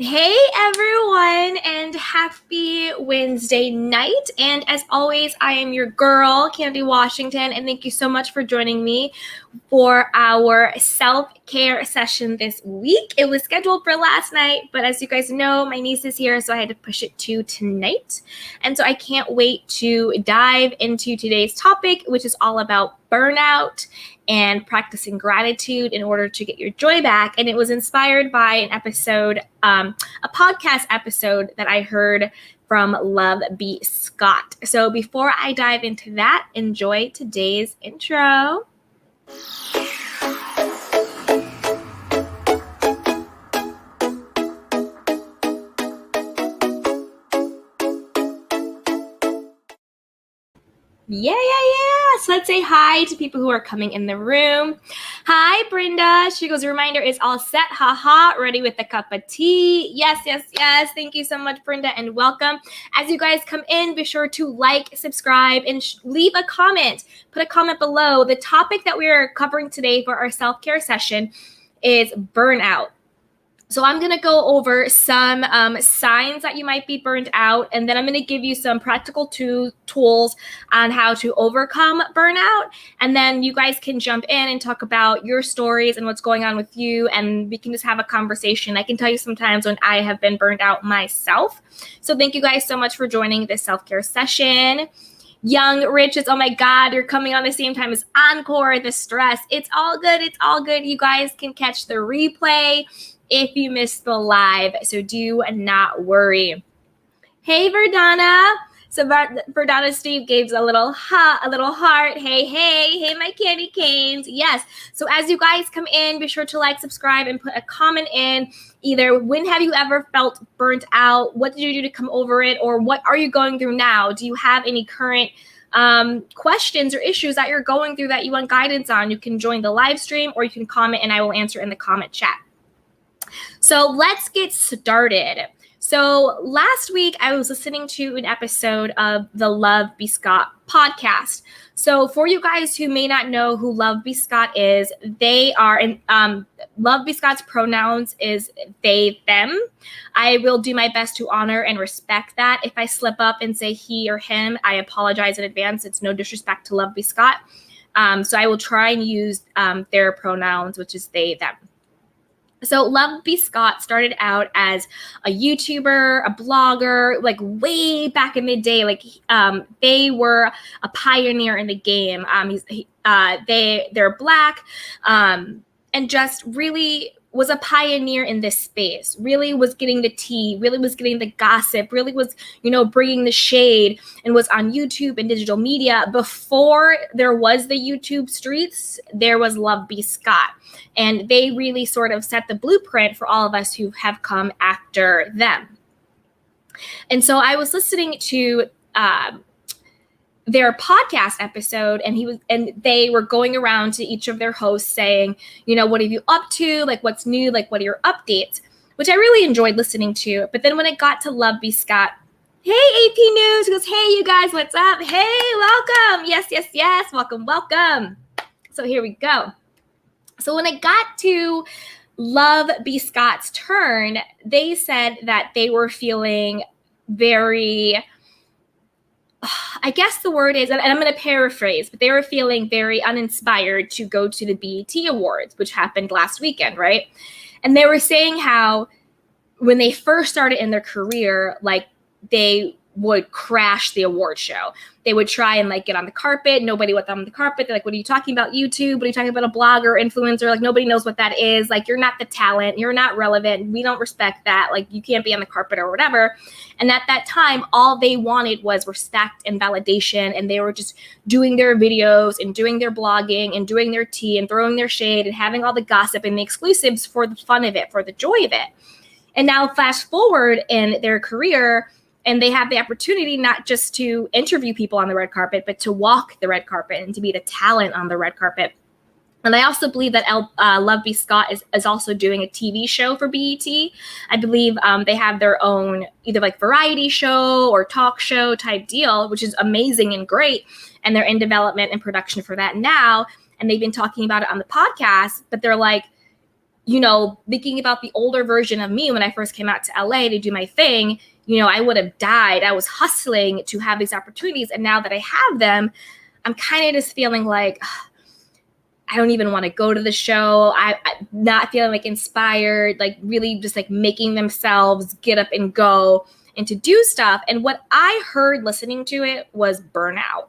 Hey everyone, and happy Wednesday night. And as always, I am your girl, Candy Washington, and thank you so much for joining me for our self-care session this week. It was scheduled for last night, but as you guys know, my niece is here, so I had to push it to tonight. And so I can't wait to dive into today's topic, which is all about burnout and practicing gratitude in order to get your joy back. And it was inspired by an episode, a podcast episode that I heard from Love B. Scott. So before I dive into that, enjoy today's intro. Yeah. So let's say hi to people who are coming in the room. Hi, Brenda. She goes, reminder is all set. Haha. Ready with a cup of tea. Yes. Thank you so much, Brenda, and welcome. As you guys come in, be sure to like, subscribe, and leave a comment. Put a comment below. The topic that we are covering today for our self-care session is burnout. So I'm going to go over some signs that you might be burned out, and then I'm going to give you some practical tools on how to overcome burnout. And then you guys can jump in and talk about your stories and what's going on with you, and we can just have a conversation. I can tell you sometimes when I have been burned out myself. So thank you guys so much for joining this self-care session. Young Riches, oh my God, you're coming on the same time as Encore, the stress. It's all good. You guys can catch the replay if you missed the live, so do not worry. Hey, Verdana. So Verdana Steve gave a little heart. Hey, my candy canes. Yes. So as you guys come in, be sure to like, subscribe, and put a comment in. Either when have you ever felt burnt out? What did you do to come over it? Or what are you going through now? Do you have any current questions or issues that you're going through that you want guidance on? You can join the live stream, or you can comment and I will answer in the comment chat. So let's get started. So last week I was listening to an episode of the Love B. Scott podcast. So for you guys who may not know who Love B. Scott is, they are, Love B. Scott's pronouns is they, them. I will do my best to honor and respect that. If I slip up and say he or him, I apologize in advance. It's no disrespect to Love B. Scott. So I will try and use their pronouns, which is they, them. So Love B. Scott started out as a YouTuber, a blogger, like way back in the day. Like they were a pioneer in the game. They're Black, and just really was a pioneer in this space, really was getting the tea, really was getting the gossip, really was, bringing the shade, and was on YouTube and digital media. Before there was the YouTube streets, there was Love B. Scott. And they really sort of set the blueprint for all of us who have come after them. And so I was listening to their podcast episode, and they were going around to each of their hosts saying, what are you up to? Like, what's new? Like, what are your updates? Which I really enjoyed listening to. But then when it got to Love B. Scott, hey, AP News, he goes, hey, you guys, what's up? Hey, welcome. Yes. Welcome. So here we go. So when it got to Love B. Scott's turn, they said that they were feeling very, I guess the word is, and I'm going to paraphrase, but they were feeling very uninspired to go to the BET Awards, which happened last weekend, right? And they were saying how when they first started in their career, like they would crash the award show. They would try and get on the carpet. Nobody went on the carpet. They're like, what are you talking about? YouTube? What are you talking about? A blogger, influencer? Like, nobody knows what that is. Like, you're not the talent. You're not relevant. We don't respect that. Like, you can't be on the carpet or whatever. And at that time, all they wanted was respect and validation. And they were just doing their videos and doing their blogging and doing their tea and throwing their shade and having all the gossip and the exclusives for the fun of it, for the joy of it. And now fast forward in their career, and they have the opportunity not just to interview people on the red carpet, but to walk the red carpet and to be the talent on the red carpet. And I also believe that Love B. Scott is also doing a TV show for BET. I believe they have their own either variety show or talk show type deal, which is amazing and great. And they're in development and production for that now. And they've been talking about it on the podcast, but they're like, thinking about the older version of me when I first came out to LA to do my thing, I would have died. I was hustling to have these opportunities. And now that I have them, I'm kind of just feeling like, I don't even want to go to the show. I'm not feeling like inspired, like really just like making themselves get up and go and to do stuff. And what I heard listening to it was burnout.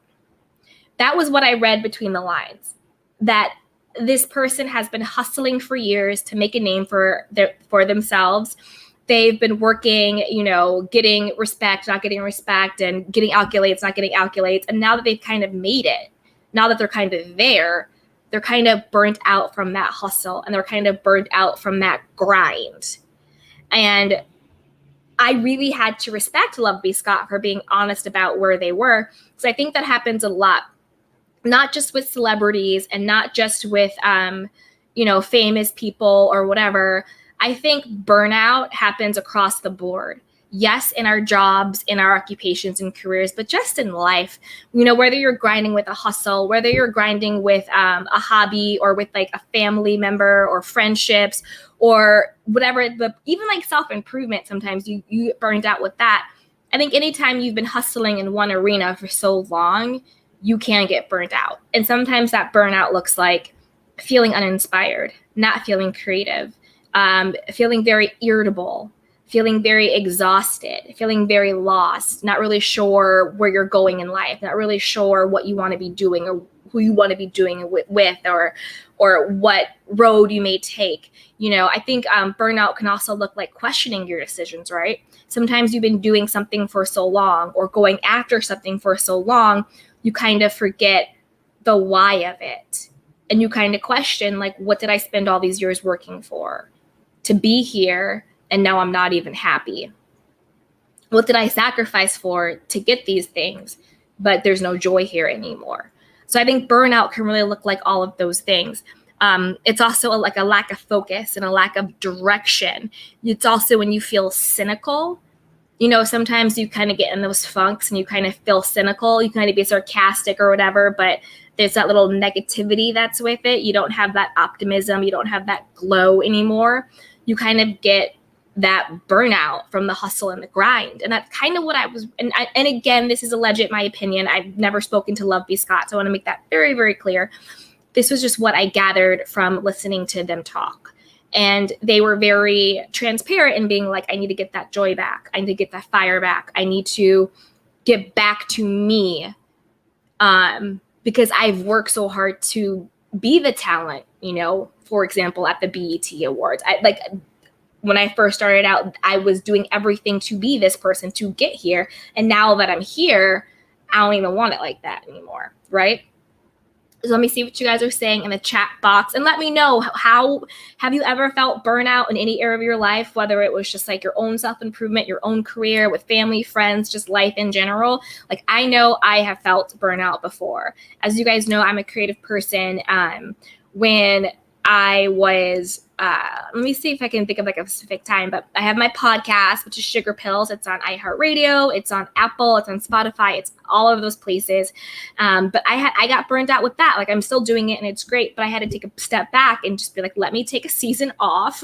That was what I read between the lines, that this person has been hustling for years to make a name for themselves. They've been working, getting respect, not getting respect, and getting accolades, not getting accolades. And now that they've kind of made it, now that they're kind of there, they're kind of burnt out from that hustle, and they're kind of burnt out from that grind. And I really had to respect Love B. Scott for being honest about where they were. So I think that happens a lot, not just with celebrities and not just with, famous people or whatever. I think burnout happens across the board. Yes, in our jobs, in our occupations and careers, but just in life, whether you're grinding with a hustle, whether you're grinding with a hobby or with like a family member or friendships or whatever, but even like self-improvement, sometimes you get burned out with that. I think anytime you've been hustling in one arena for so long, you can get burnt out. And sometimes that burnout looks like feeling uninspired, not feeling creative, feeling very irritable, feeling very exhausted, feeling very lost, not really sure where you're going in life, not really sure what you want to be doing or who you want to be doing it with or what road you may take. I think burnout can also look like questioning your decisions, right? Sometimes you've been doing something for so long or going after something for so long, you kind of forget the why of it. And you kind of question, like, what did I spend all these years working for? To be here, and now I'm not even happy. What did I sacrifice for to get these things? But there's no joy here anymore. So I think burnout can really look like all of those things. It's also like a lack of focus and a lack of direction. It's also when you feel cynical. Sometimes you kind of get in those funks and you kind of feel cynical. You kind of be sarcastic or whatever, but there's that little negativity that's with it. You don't have that optimism. You don't have that glow anymore. You kind of get that burnout from the hustle and the grind. And that's kind of what I was. And again, this is alleged, my opinion. I've never spoken to Love B. Scott, so I want to make that very, very clear. This was just what I gathered from listening to them talk. And they were very transparent in being like, I need to get that joy back. I need to get that fire back. I need to get back to me because I've worked so hard to be the talent, for example, at the BET Awards. When I first started out, I was doing everything to be this person to get here. And now that I'm here, I don't even want it like that anymore, right? So let me see what you guys are saying in the chat box. And let me know, how have you ever felt burnout in any area of your life, whether it was just like your own self-improvement, your own career, with family, friends, just life in general. Like, I know I have felt burnout before. As you guys know, I'm a creative person. When I was, let me see if I can think of like a specific time, but I have my podcast, which is Sugar Pills. It's on iHeartRadio, it's on Apple, it's on Spotify, it's all of those places. But I got burned out with that. Like, I'm still doing it and it's great, but I had to take a step back and just be like, let me take a season off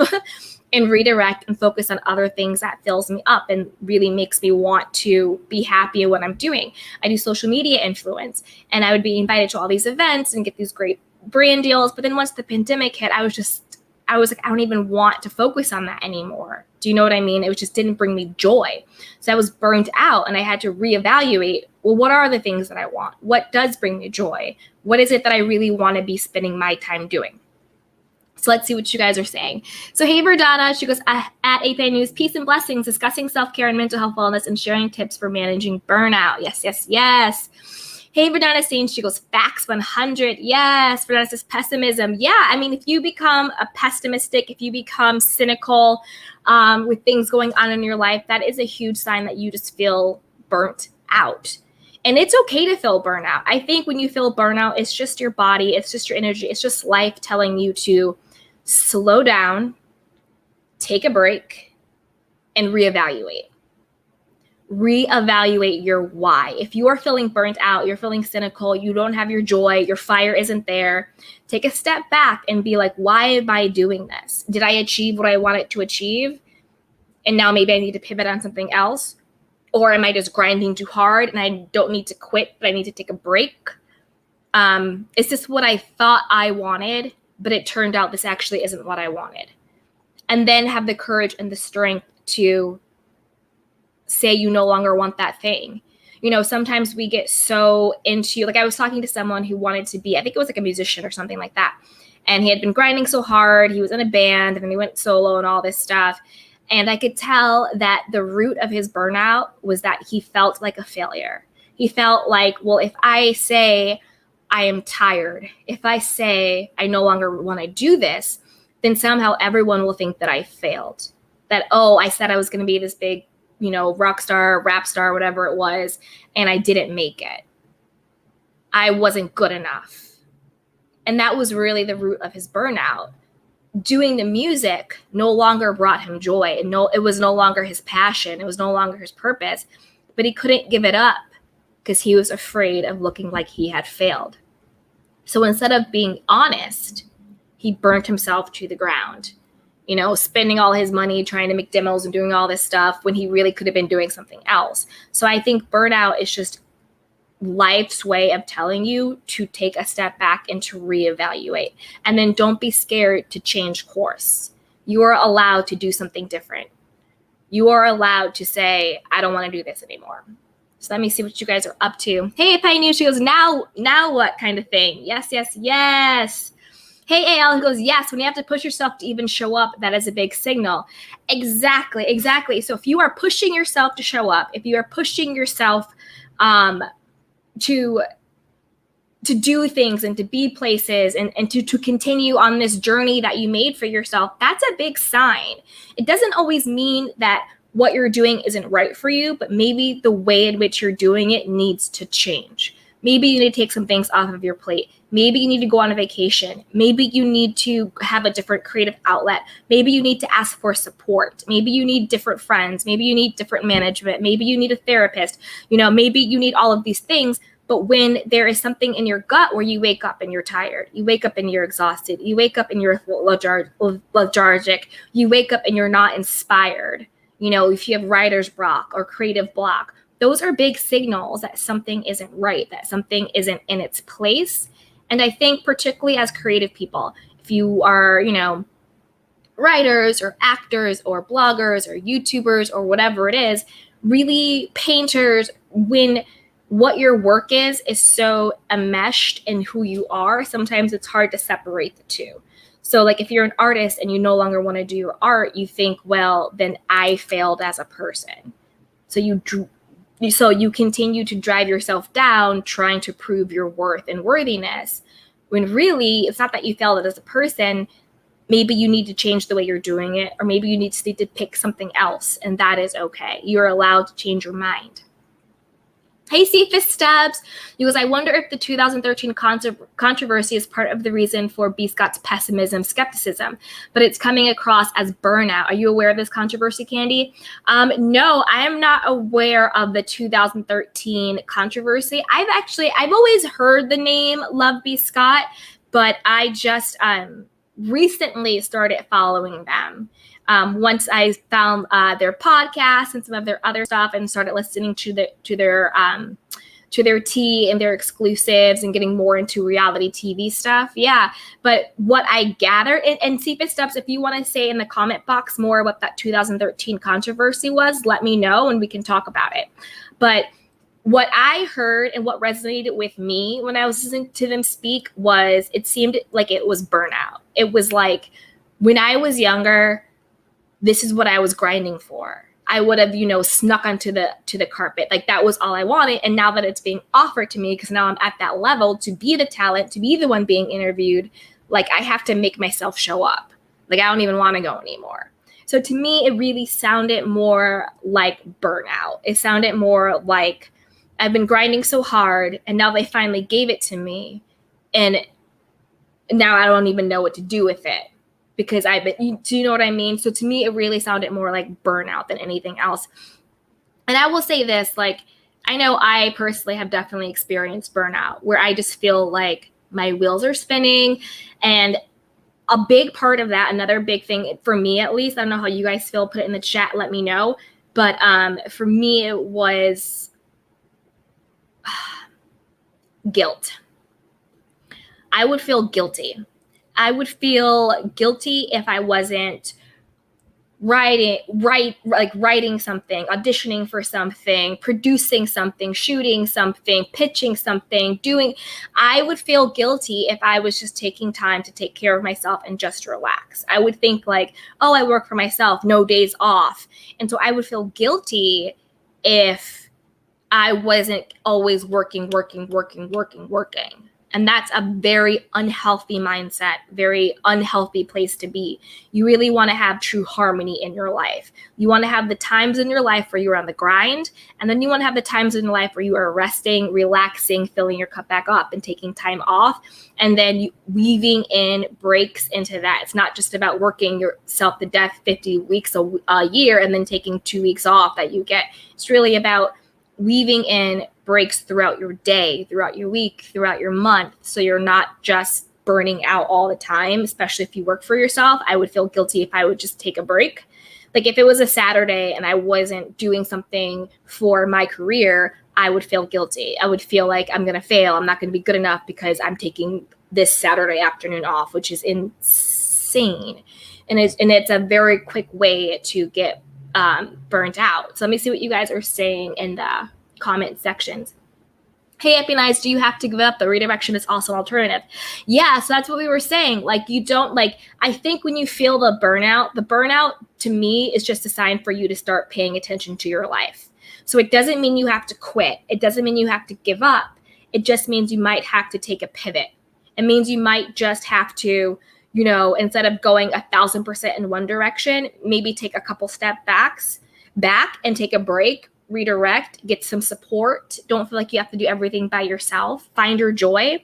and redirect and focus on other things that fills me up and really makes me want to be happy in what I'm doing. I do social media influence, and I would be invited to all these events and get these great brand deals. But then once the pandemic hit, I was like, I don't even want to focus on that anymore. Do you know what I mean? It just didn't bring me joy. So I was burnt out, and I had to reevaluate, well, what are the things that I want? What does bring me joy? What is it that I really want to be spending my time doing? So let's see what you guys are saying. So hey, Verdana, she goes, at API News, peace and blessings, discussing self-care and mental health wellness and sharing tips for managing burnout. Yes, yes, yes. Hey, Verdana Steen, she goes, facts 100. Yes. Verdana says pessimism. Yeah. I mean, if you become a pessimistic, if you become cynical with things going on in your life, that is a huge sign that you just feel burnt out. And it's okay to feel burnout. I think when you feel burnout, it's just your body, it's just your energy, it's just life telling you to slow down, take a break, and reevaluate. reevaluate your why. If you are feeling burnt out, you're feeling cynical, you don't have your joy, your fire isn't there, take a step back and be like, why am I doing this? Did I achieve what I wanted to achieve? And now maybe I need to pivot on something else? Or am I just grinding too hard and I don't need to quit, but I need to take a break? Is this what I thought I wanted, but it turned out this actually isn't what I wanted? And then have the courage and the strength to say you no longer want that thing. You know, sometimes we get so into, like I was talking to someone who wanted to be, I think it was like a musician or something like that. And he had been grinding so hard. He was in a band and then he went solo and all this stuff. And I could tell that the root of his burnout was that he felt like a failure. He felt like, well, if I say I am tired, if I say I no longer want to do this, then somehow everyone will think that I failed. That, oh, I said I was going to be this big, you know, rock star, rap star, whatever it was, and I didn't make it. I wasn't good enough. And that was really the root of his burnout. Doing the music no longer brought him joy. And it was no longer his passion. It was no longer his purpose. But he couldn't give it up because he was afraid of looking like he had failed. So instead of being honest, he burnt himself to the ground. You know, spending all his money trying to make demos and doing all this stuff when he really could have been doing something else. So I think burnout is just life's way of telling you to take a step back and to reevaluate. And then don't be scared to change course. You are allowed to do something different. You are allowed to say, I don't want to do this anymore. So let me see what you guys are up to. Hey, Pioneer, she goes, now what kind of thing? Yes, yes, yes. Hey, AL goes, yes, when you have to push yourself to even show up, that is a big signal. Exactly. So if you are pushing yourself to show up, if you are pushing yourself to do things and to be places and to continue on this journey that you made for yourself, that's a big sign. It doesn't always mean that what you're doing isn't right for you, but maybe the way in which you're doing it needs to change. Maybe you need to take some things off of your plate. Maybe you need to go on a vacation. Maybe you need to have a different creative outlet. Maybe you need to ask for support. Maybe you need different friends. Maybe you need different management. Maybe you need a therapist. You know, maybe you need all of these things. But when there is something in your gut where you wake up and you're tired, you wake up and you're exhausted, you wake up and you're lethargic, you wake up and you're not inspired, you know, if you have writer's block or creative block, those are big signals that something isn't right, that something isn't in its place. And I think particularly as creative people, if you are, you know, writers or actors or bloggers or YouTubers or whatever it is, really painters, when what your work is so enmeshed in who you are, sometimes it's hard to separate the two. So like if you're an artist and you no longer want to do your art, you think, well, then I failed as a person. So you continue to drive yourself down trying to prove your worth and worthiness, when really it's not that you failed as a person. Maybe you need to change the way you're doing it, or maybe you need to pick something else, and that is okay. You're allowed to change your mind. Hey, Cephas Stubbs. He goes, I wonder if the 2013 controversy is part of the reason for B. Scott's pessimism, skepticism, but it's coming across as burnout. Are you aware of this controversy, Candy? No, I am not aware of the 2013 controversy. I've always heard the name Love B. Scott, but I just recently started following them. Once I found their podcast and some of their other stuff and started listening to their tea and their exclusives and getting more into reality TV stuff. Yeah. But what I gather, and Cephas Stubbs, if you want to say in the comment box more what that 2013 controversy was, let me know and we can talk about it. But what I heard and what resonated with me when I was listening to them speak was it seemed like it was burnout. It was like, when I was younger, this is what I was grinding for. I would have, snuck onto the carpet. Like that was all I wanted. And now that it's being offered to me, because now I'm at that level to be the talent, to be the one being interviewed, like I have to make myself show up. Like I don't even want to go anymore. So to me, it really sounded more like burnout. It sounded more like I've been grinding so hard and now they finally gave it to me. And now I don't even know what to do with it. Do you know what I mean? So to me, it really sounded more like burnout than anything else. And I will say this, like, I know I personally have definitely experienced burnout where I just feel like my wheels are spinning. And a big part of that, another big thing for me, at least, I don't know how you guys feel, put it in the chat, let me know. But for me, it was guilt. I would feel guilty. I would feel guilty if I wasn't writing something, auditioning for something, producing something, shooting something, pitching something, I would feel guilty if I was just taking time to take care of myself and just relax. I would think like, oh, I work for myself, no days off. And so I would feel guilty if I wasn't always working. And that's a very unhealthy mindset, very unhealthy place to be. You really want to have true harmony in your life. You want to have the times in your life where you're on the grind, and then you want to have the times in your life where you are resting, relaxing, filling your cup back up and taking time off, and then weaving in breaks into that. It's not just about working yourself to death 50 weeks a year and then taking 2 weeks off that you get. It's really about weaving in breaks throughout your day, throughout your week, throughout your month. So you're not just burning out all the time, especially if you work for yourself. I would feel guilty if I would just take a break. Like if it was a Saturday and I wasn't doing something for my career, I would feel guilty. I would feel like I'm going to fail. I'm not going to be good enough because I'm taking this Saturday afternoon off, which is insane. And it's a very quick way to get burnt out. So let me see what you guys are saying in the comment sections. Hey, Happy Nights, do you have to give up? The redirection is also an alternative. Yeah, so that's what we were saying. Like you don't I think when you feel the burnout to me is just a sign for you to start paying attention to your life. So it doesn't mean you have to quit. It doesn't mean you have to give up. It just means you might have to take a pivot. It means you might just have to, instead of going 1,000% in one direction, maybe take a couple step back and take a break, redirect, get some support. Don't feel like you have to do everything by yourself. Find your joy.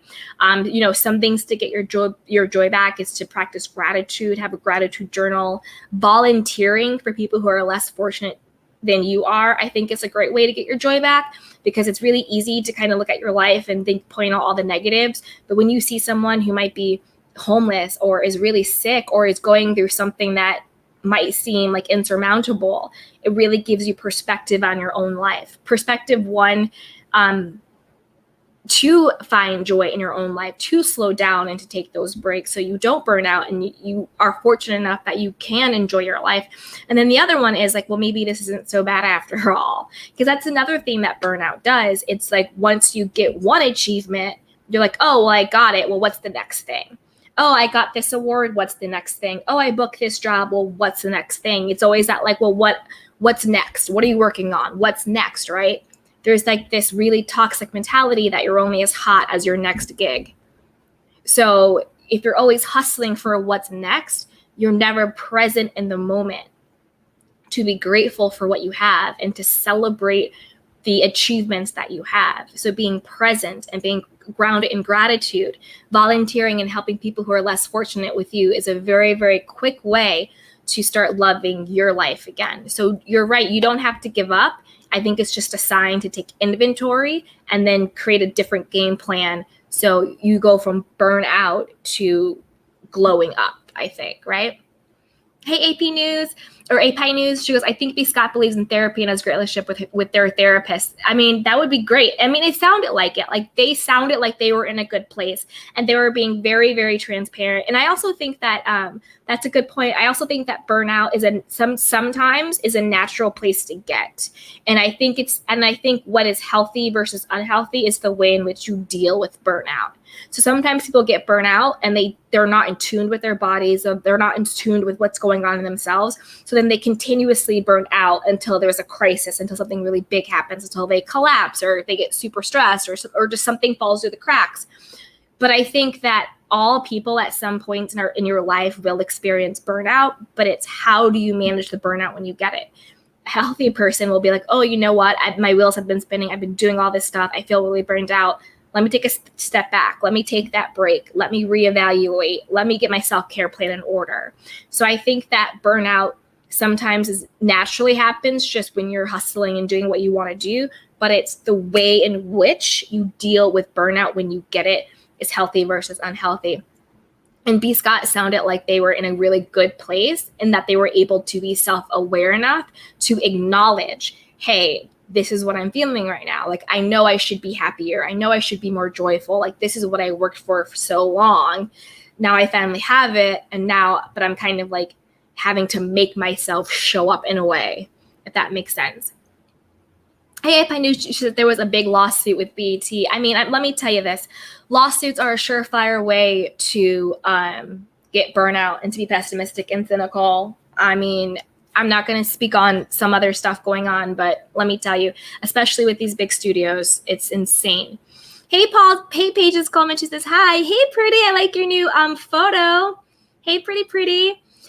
Some things to get your joy back is to practice gratitude, have a gratitude journal, volunteering for people who are less fortunate than you are. I think it's a great way to get your joy back because it's really easy to kind of look at your life and point out all the negatives. But when you see someone who might be homeless or is really sick or is going through something that might seem like insurmountable, it really gives you perspective on your own life. Perspective one, to find joy in your own life, to slow down and to take those breaks so you don't burn out and you are fortunate enough that you can enjoy your life. And then the other one is like, well, maybe this isn't so bad after all, because that's another thing that burnout does. It's like once you get one achievement, you're like, oh, well, I got it. Well, what's the next thing? Oh, I got this award. What's the next thing? Oh, I booked this job. Well, what's the next thing? It's always that like, well, what's next? What are you working on? What's next, right? There's like this really toxic mentality that you're only as hot as your next gig. So if you're always hustling for what's next, you're never present in the moment to be grateful for what you have and to celebrate the achievements that you have. So being present and being grounded in gratitude, volunteering and helping people who are less fortunate with you is a very, very quick way to start loving your life again. So you're right. You don't have to give up. I think it's just a sign to take inventory and then create a different game plan. So you go from burnout to glowing up, I think, right? Hey, AP News or API News. She goes, I think B. Scott believes in therapy and has a great relationship with their therapist. I mean, that would be great. I mean, it sounded like it. Like they sounded like they were in a good place and they were being very, very transparent. And I also think that that's a good point. I also think that burnout is sometimes is a natural place to get. And I think what is healthy versus unhealthy is the way in which you deal with burnout. So sometimes people get burnout and they're not in tune with their bodies, or they're not in tune with what's going on in themselves. So then they continuously burn out until there's a crisis, until something really big happens, until they collapse or they get super stressed or just something falls through the cracks. But I think that all people at some point in your life will experience burnout, but it's how do you manage the burnout when you get it? A healthy person will be like, oh, you know what? My wheels have been spinning. I've been doing all this stuff. I feel really burned out. Let me take a step back. Let me take that break. Let me reevaluate. Let me get my self-care plan in order. So I think that burnout sometimes is naturally happens just when you're hustling and doing what you want to do, but it's the way in which you deal with burnout when you get it is healthy versus unhealthy. And B. Scott sounded like they were in a really good place and that they were able to be self-aware enough to acknowledge, hey, this is what I'm feeling right now. Like, I know I should be happier. I know I should be more joyful. Like, this is what I worked for so long. Now I finally have it. But I'm kind of like having to make myself show up in a way, if that makes sense. Hey, if I knew that there was a big lawsuit with BET. I mean, let me tell you this. Lawsuits are a surefire way to get burnout and to be pessimistic and cynical. I mean, I'm not going to speak on some other stuff going on, but let me tell you, especially with these big studios, it's insane. Hey, Paul. Hey, Paige's comment. She says, hi. Hey, pretty. I like your new photo. Hey, pretty.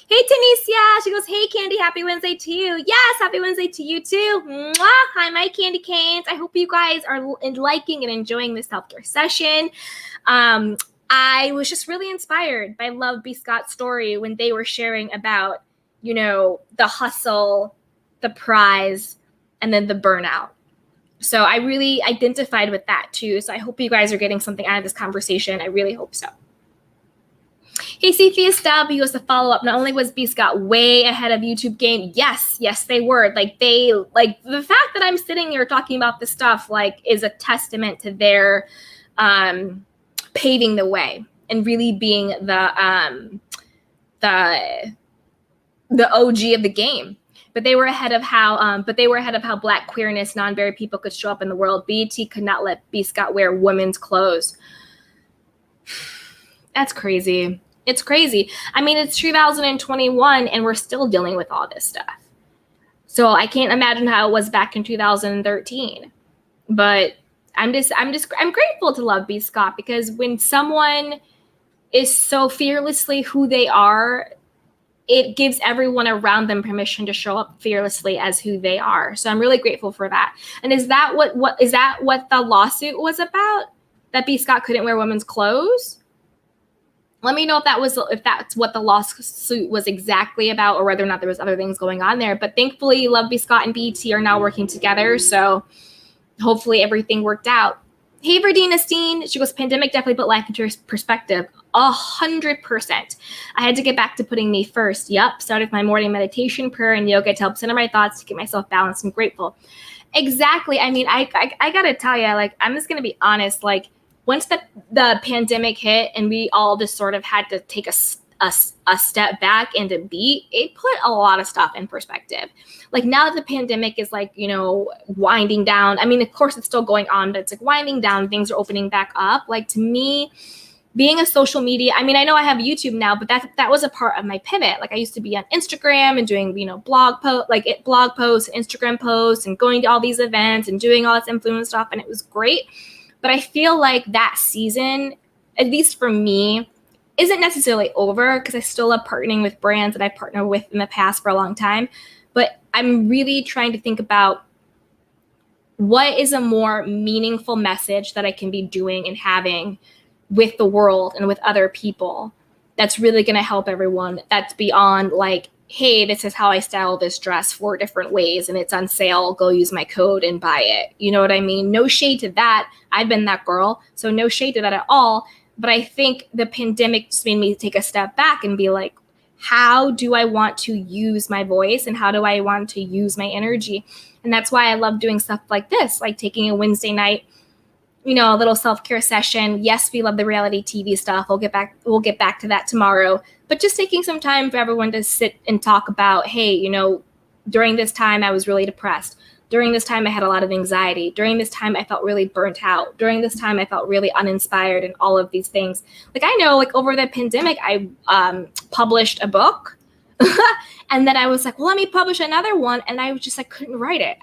Hey, Tanisha. She goes, hey, Candy. Happy Wednesday to you. Yes, happy Wednesday to you too. Mwah. Hi, my candy canes. I hope you guys are liking and enjoying this self-care session. I was just really inspired by Love B. Scott's story when they were sharing about, the hustle, the prize, and then the burnout. So I really identified with that too. So I hope you guys are getting something out of this conversation. I really hope so. Hey, Cephia Stab, he goes to follow up. Not only was B. Scott way ahead of YouTube game, yes, they were. Like, the fact that I'm sitting here talking about this stuff, like, is a testament to their paving the way and really being the OG of the game. But they were ahead of how Black, queerness, non-binary people could show up in the world. BET could not let B. Scott wear women's clothes. That's crazy. It's crazy. I mean, it's 2021 and we're still dealing with all this stuff. So I can't imagine how it was back in 2013. But I'm grateful to Love B. Scott, because when someone is so fearlessly who they are, it gives everyone around them permission to show up fearlessly as who they are. So I'm really grateful for that. And is that what the lawsuit was about? That B. Scott couldn't wear women's clothes? Let me know if that's what the lawsuit was exactly about, or whether or not there was other things going on there. But thankfully, Love B. Scott and BET are now working together. So hopefully everything worked out. Hey, Verdina Steen. She goes, pandemic definitely put life into perspective. 100%. I had to get back to putting me first. Yep. Started my morning meditation, prayer, and yoga to help center my thoughts to keep myself balanced and grateful. Exactly. I mean, I got to tell you, like, I'm just going to be honest. Like, once the pandemic hit and we all just sort of had to take a step back and to be, it put a lot of stuff in perspective. Like, now that the pandemic is like, winding down. I mean, of course it's still going on, but it's like winding down. Things are opening back up. Like, to me, being a social media, I mean, I know I have YouTube now, but that was a part of my pivot. Like, I used to be on Instagram and doing, blog posts, Instagram posts, and going to all these events and doing all this influence stuff. And it was great. But I feel like that season, at least for me, isn't necessarily over, because I still love partnering with brands that I've partnered with in the past for a long time. But I'm really trying to think about what is a more meaningful message that I can be doing and having with the world and with other people that's really going to help everyone. That's beyond like, hey, this is how I style this dress 4 different ways and it's on sale. Go use my code and buy it. You know what I mean? No shade to that. I've been that girl. So no shade to that at all. But I think the pandemic just made me take a step back and be like, how do I want to use my voice and how do I want to use my energy? And that's why I love doing stuff like this, like taking a Wednesday night, a little self-care session. Yes, we love the reality TV stuff. We'll get back to that tomorrow. But just taking some time for everyone to sit and talk about, hey, during this time I was really depressed. During this time I had a lot of anxiety. During this time I felt really burnt out. During this time I felt really uninspired and all of these things. Like, I know, like, over the pandemic I published a book. And then I was like, well, let me publish another one. And I was just like, couldn't write it.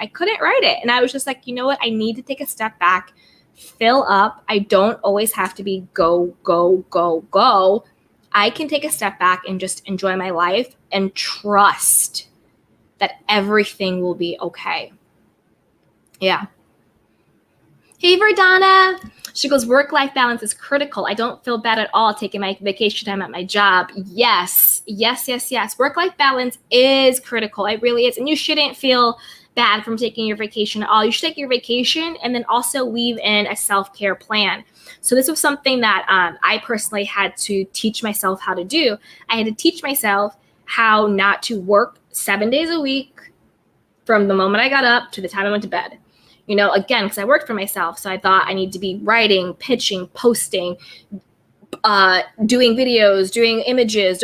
And I was just like, you know what? I need to take a step back, fill up. I don't always have to be go, go, go, go. I can take a step back and just enjoy my life and trust that everything will be okay. Yeah. Hey, Verdana. She goes, work-life balance is critical. I don't feel bad at all taking my vacation time at my job. Yes. Work-life balance is critical. It really is. And you shouldn't feel bad from taking your vacation at all. You should take your vacation and then also weave in a self-care plan. So this was something that I personally had to teach myself how to do. I had to teach myself how not to work 7 days a week from the moment I got up to the time I went to bed. Again, because I worked for myself. So I thought I need to be writing, pitching, posting, doing videos, doing images,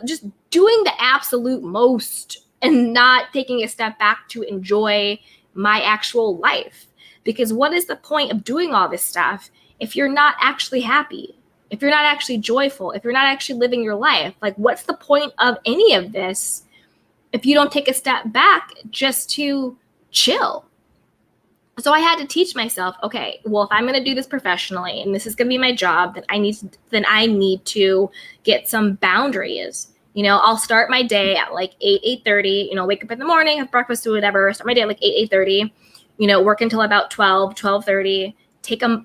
just doing the absolute most and not taking a step back to enjoy my actual life. Because what is the point of doing all this stuff if you're not actually happy, if you're not actually joyful, if you're not actually living your life? Like, what's the point of any of this if you don't take a step back just to chill? So I had to teach myself, okay, well, if I'm going to do this professionally and this is going to be my job, then I need to get some boundaries. I'll start my day at like 8:30, wake up in the morning, have breakfast or whatever, start my day at like 8:30, work until about 12:30,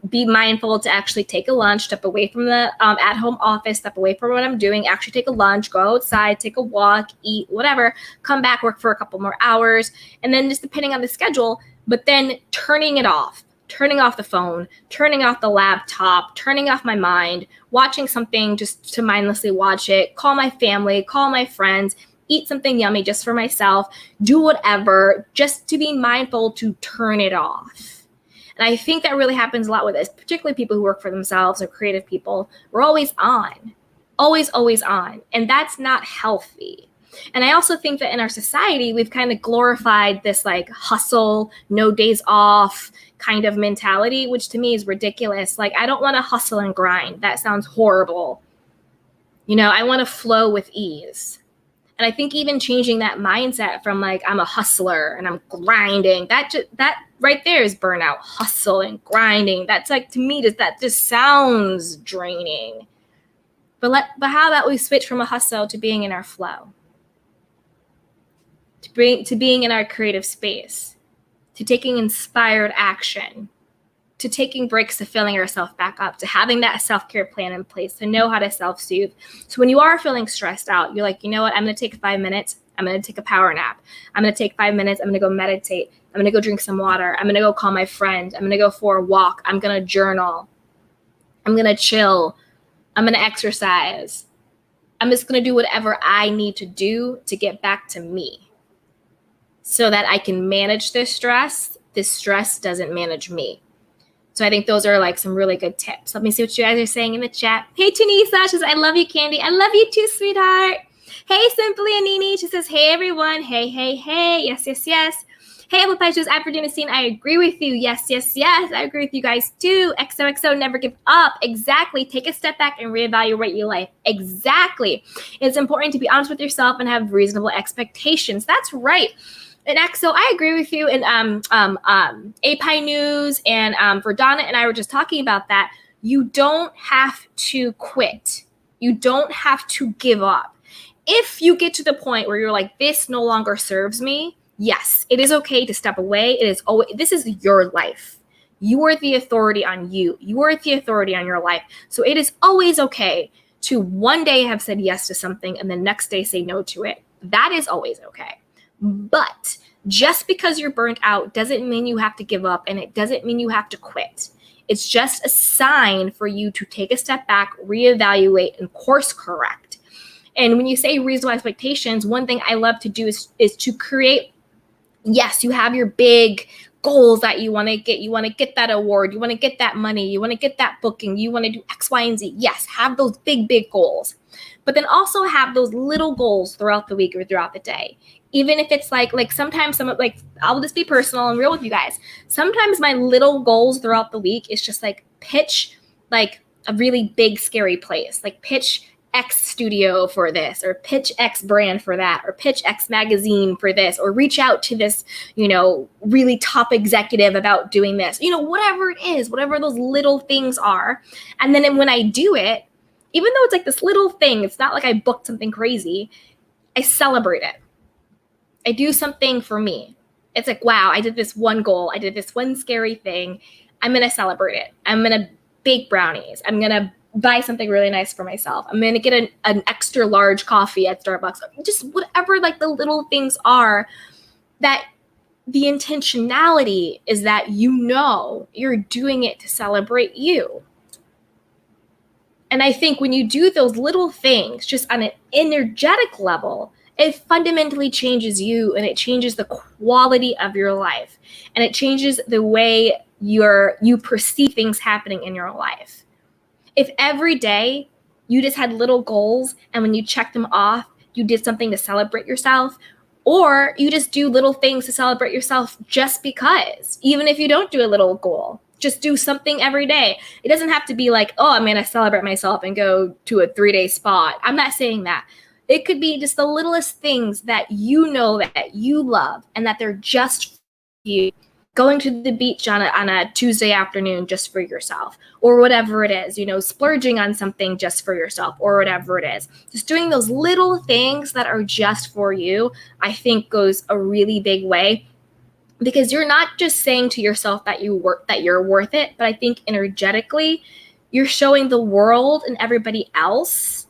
be mindful to actually take a lunch, step away from the at-home office, step away from what I'm doing, actually take a lunch, go outside, take a walk, eat, whatever, come back, work for a couple more hours, and then just depending on the schedule, but then turning it off, turning off the phone, turning off the laptop, turning off my mind, watching something just to mindlessly watch it, call my family, call my friends, eat something yummy just for myself, do whatever, just to be mindful to turn it off. And I think that really happens a lot with this, particularly people who work for themselves or creative people. We're always on, always on. And that's not healthy. And I also think that in our society, we've kind of glorified this like hustle, no days off kind of mentality, which to me is ridiculous. Like, I don't want to hustle and grind. That sounds horrible. I want to flow with ease. And I think even changing that mindset from like, I'm a hustler and I'm grinding, that right there is burnout. Hustle and grinding. That's like, to me, that just sounds draining. But how about we switch from a hustle to being in our flow? To being in our creative space, to taking inspired action, to taking breaks, to filling ourselves back up, to having that self-care plan in place, to know how to self-soothe. So when you are feeling stressed out, you're like, you know what, I'm going to take 5 minutes. I'm going to take a power nap. I'm going to take 5 minutes. I'm going to go meditate. I'm going to go drink some water. I'm going to go call my friend. I'm going to go for a walk. I'm going to journal. I'm going to chill. I'm going to exercise. I'm just going to do whatever I need to do to get back to me, so that I can manage this stress. This stress doesn't manage me. So I think those are like some really good tips. Let me see what you guys are saying in the chat. Hey, Tunisa, she says, I love you, Candy. I love you too, sweetheart. Hey, Simply Anini, she says, hey, everyone. Hey. Yes. Hey, Amplify, she says, Afrodinacine, I agree with you. Yes. I agree with you guys too. XOXO, never give up. Exactly. Take a step back and reevaluate your life. Exactly. It's important to be honest with yourself and have reasonable expectations. That's right. And XO, I agree with you. And API News and Verdana and I were just talking about that. You don't have to quit. You don't have to give up. If you get to the point where you're like, this no longer serves me, yes, it is okay to step away. This is your life. You are the authority on you. You are the authority on your life. So it is always okay to one day have said yes to something and the next day say no to it. That is always okay. But just because you're burnt out doesn't mean you have to give up, and it doesn't mean you have to quit. It's just a sign for you to take a step back, reevaluate, and course correct. And when you say reasonable expectations, one thing I love to do is to create, yes, you have your big goals that you want to get. You want to get that award. You want to get that money. You want to get that booking. You want to do X, Y, and Z. Yes, have those big goals. But then also have those little goals throughout the week or throughout the day. Even if it's like sometimes I'll just be personal and real with you guys. Sometimes my little goals throughout the week is just like pitch like a really big, scary place. Like pitch X studio for this, or pitch X brand for that, or pitch X magazine for this, or reach out to this, really top executive about doing this, whatever it is, whatever those little things are. And then when I do it, even though it's like this little thing, it's not like I booked something crazy, I celebrate it. I do something for me. It's like, wow, I did this one goal. I did this one scary thing. I'm going to celebrate it. I'm going to bake brownies. I'm going to buy something really nice for myself. I'm going to get an extra large coffee at Starbucks. Just whatever like the little things are, that the intentionality is that you're doing it to celebrate you. And I think when you do those little things just on an energetic level, it fundamentally changes you, and it changes the quality of your life, and it changes the way you perceive things happening in your life. If every day you just had little goals, and when you checked them off, you did something to celebrate yourself, or you just do little things to celebrate yourself just because, even if you don't do a little goal, just do something every day. It doesn't have to be like, oh, I'm going to celebrate myself and go to a 3-day spa. I'm not saying that. It could be just the littlest things that you know that you love and that they're just for you. Going to the beach on a Tuesday afternoon just for yourself, or whatever it is, splurging on something just for yourself, or whatever it is. Just doing those little things that are just for you, I think goes a really big way, because you're not just saying to yourself that you're worth it, but I think energetically you're showing the world and everybody else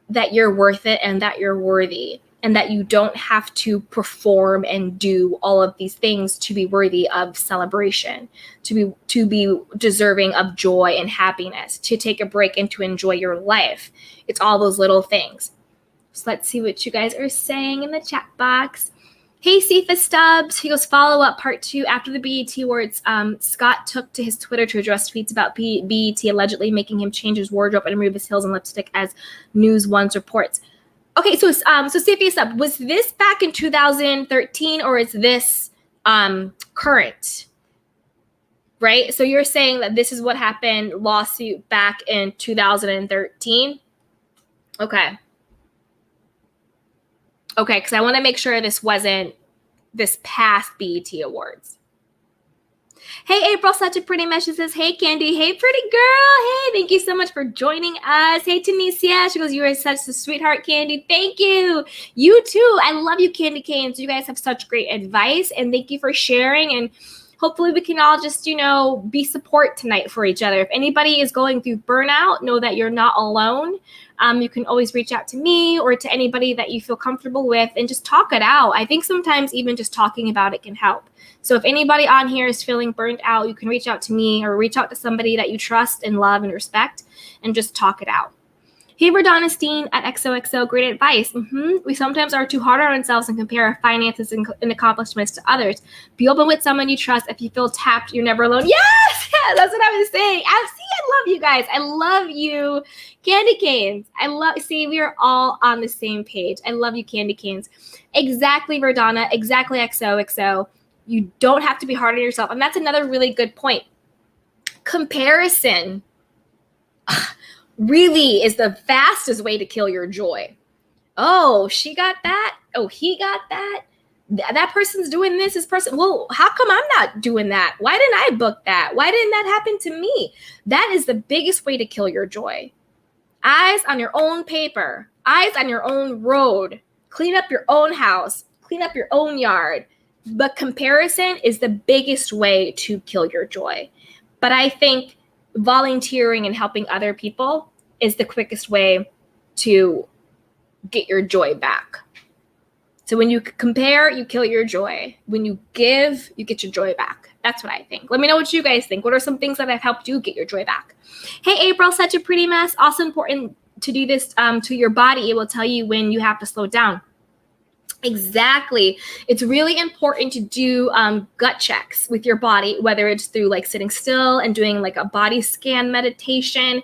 that you're worth it and that you're worthy, and that you don't have to perform and do all of these things to be worthy of celebration, to be deserving of joy and happiness, to take a break and to enjoy your life. It's all those little things. So let's see what you guys are saying in the chat box. Hey, Cephas Stubbs. He goes, follow up part 2 after the BET awards. Scott took to his Twitter to address tweets about BET allegedly making him change his wardrobe and remove his heels and lipstick, as News One's reports. Okay, so Cephas Stubbs, was this back in 2013 or is this current? Right? So you're saying that this is what happened, lawsuit back in 2013? Okay. Okay, because I want to make sure this wasn't this past BET Awards. Hey, April, such a pretty mess. She says, hey, Candy. Hey, pretty girl. Hey, thank you so much for joining us. Hey, Tunisia. She goes, you are such a sweetheart, Candy. Thank you. You too. I love you, Candy Canes. You guys have such great advice, and thank you for sharing. And hopefully we can all just, be support tonight for each other. If anybody is going through burnout, know that you're not alone. You can always reach out to me or to anybody that you feel comfortable with and just talk it out. I think sometimes even just talking about it can help. So if anybody on here is feeling burnt out, you can reach out to me or reach out to somebody that you trust and love and respect and just talk it out. Hey, Verdonestein at XOXO, great advice. We sometimes are too hard on ourselves and compare our finances and accomplishments to others. Be open with someone you trust. If you feel tapped, you're never alone. Yes, that's what I was saying. I love you guys. I love you, Candy Canes. We are all on the same page. I love you, Candy Canes. Exactly, Verdana. Exactly, XOXO. You don't have to be hard on yourself. And that's another really good point. Comparison really is the fastest way to kill your joy. Oh, she got that. Oh, he got that. That person's doing this. Well, how come I'm not doing that? Why didn't I book that? Why didn't that happen to me? That is the biggest way to kill your joy. Eyes on your own paper. Eyes on your own road. Clean up your own house. Clean up your own yard. But comparison is the biggest way to kill your joy. But I think volunteering and helping other people is the quickest way to get your joy back. So when you compare, you kill your joy. When you give, you get your joy back. That's what I think. Let me know what you guys think. What are some things that have helped you get your joy back? Hey, April, such a pretty mess. Also important to do this to your body. It will tell you when you have to slow down. Exactly. It's really important to do gut checks with your body, whether it's through like sitting still and doing like a body scan meditation,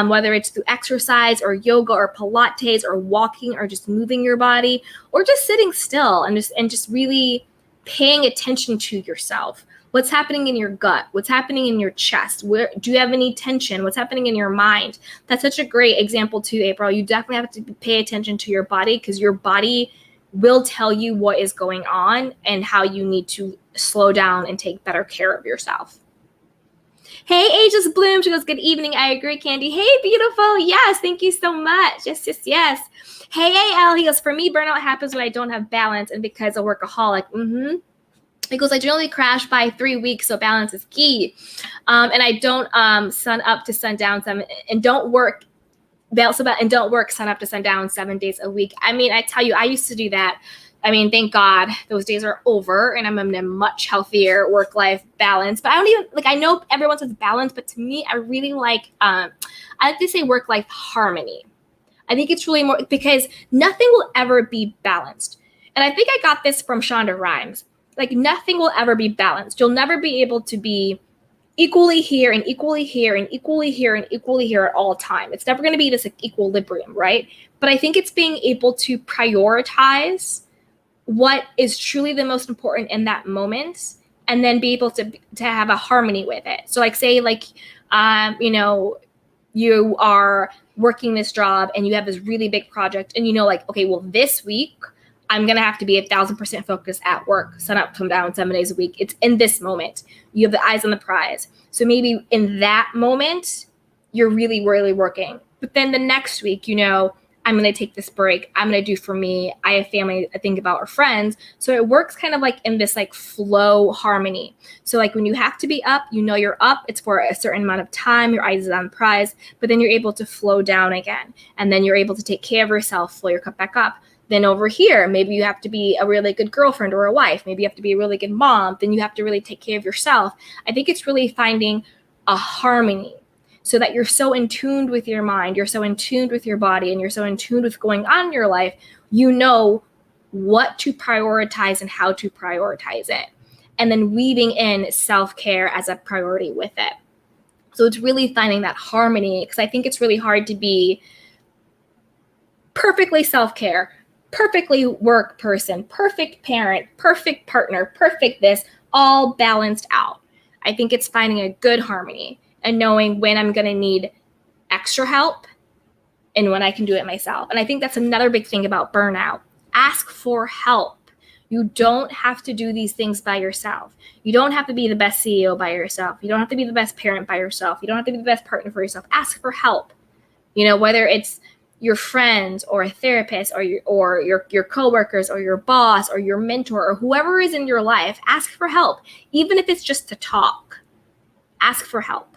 whether it's through exercise or yoga or Pilates or walking or just moving your body or just sitting still and just really paying attention to yourself. What's happening in your gut? What's happening in your chest? Where do you have any tension? What's happening in your mind? That's such a great example too, April. You definitely have to pay attention to your body because your body will tell you what is going on and how you need to slow down and take better care of yourself. Hey, Aegis Bloom. She goes, good evening. I agree, Candy. Hey, beautiful. Yes, thank you so much. Yes. Hey, AL. He goes, for me, burnout happens when I don't have balance and because I'm a workaholic. He goes, I generally crash by 3 weeks, so balance is key. And I don't sun up to sundown and don't work sun up to sundown 7 days a week. I mean, I tell you, I used to do that. I mean, thank God those days are over and I'm in a much healthier work-life balance. But I don't even, like, I know everyone says balance, but to me, I really like, I like to say work-life harmony. I think it's really more, because nothing will ever be balanced. And I think I got this from Shonda Rhimes. Like, nothing will ever be balanced. You'll never be able to be equally here and equally here and equally here and equally here at all time. It's never going to be this like equilibrium, right? But I think it's being able to prioritize what is truly the most important in that moment, and then be able to have a harmony with it. So like, say like, you know, you are working this job and you have this really big project and you know, like, okay, well, this week I'm going to have to be 1,000% focused at work, sun up, come down 7 days a week. It's in this moment. You have the eyes on the prize. So maybe in that moment, you're really, really working. But then the next week, you know, I'm going to take this break. I'm going to do for me. I have family I think about, or friends. So it works kind of like in this like flow harmony. So like when you have to be up, you know you're up. It's for a certain amount of time. Your eyes are on the prize. But then you're able to flow down again. And then you're able to take care of yourself, flow your cup back up. Then over here, maybe you have to be a really good girlfriend or a wife. Maybe you have to be a really good mom. Then you have to really take care of yourself. I think it's really finding a harmony so that you're so in tune with your mind, you're so in tune with your body, and you're so in tune with what's going on in your life, you know what to prioritize and how to prioritize it. And then weaving in self-care as a priority with it. So it's really finding that harmony, because I think it's really hard to be perfectly self-care, perfectly work person, perfect parent, perfect partner, perfect this, all balanced out. I think it's finding a good harmony and knowing when I'm going to need extra help and when I can do it myself. And I think that's another big thing about burnout. Ask for help. You don't have to do these things by yourself. You don't have to be the best CEO by yourself. You don't have to be the best parent by yourself. You don't have to be the best partner for yourself. Ask for help. You know, whether it's your friends or a therapist or your coworkers or your boss or your mentor or whoever is in your life, ask for help. Even if it's just to talk, ask for help.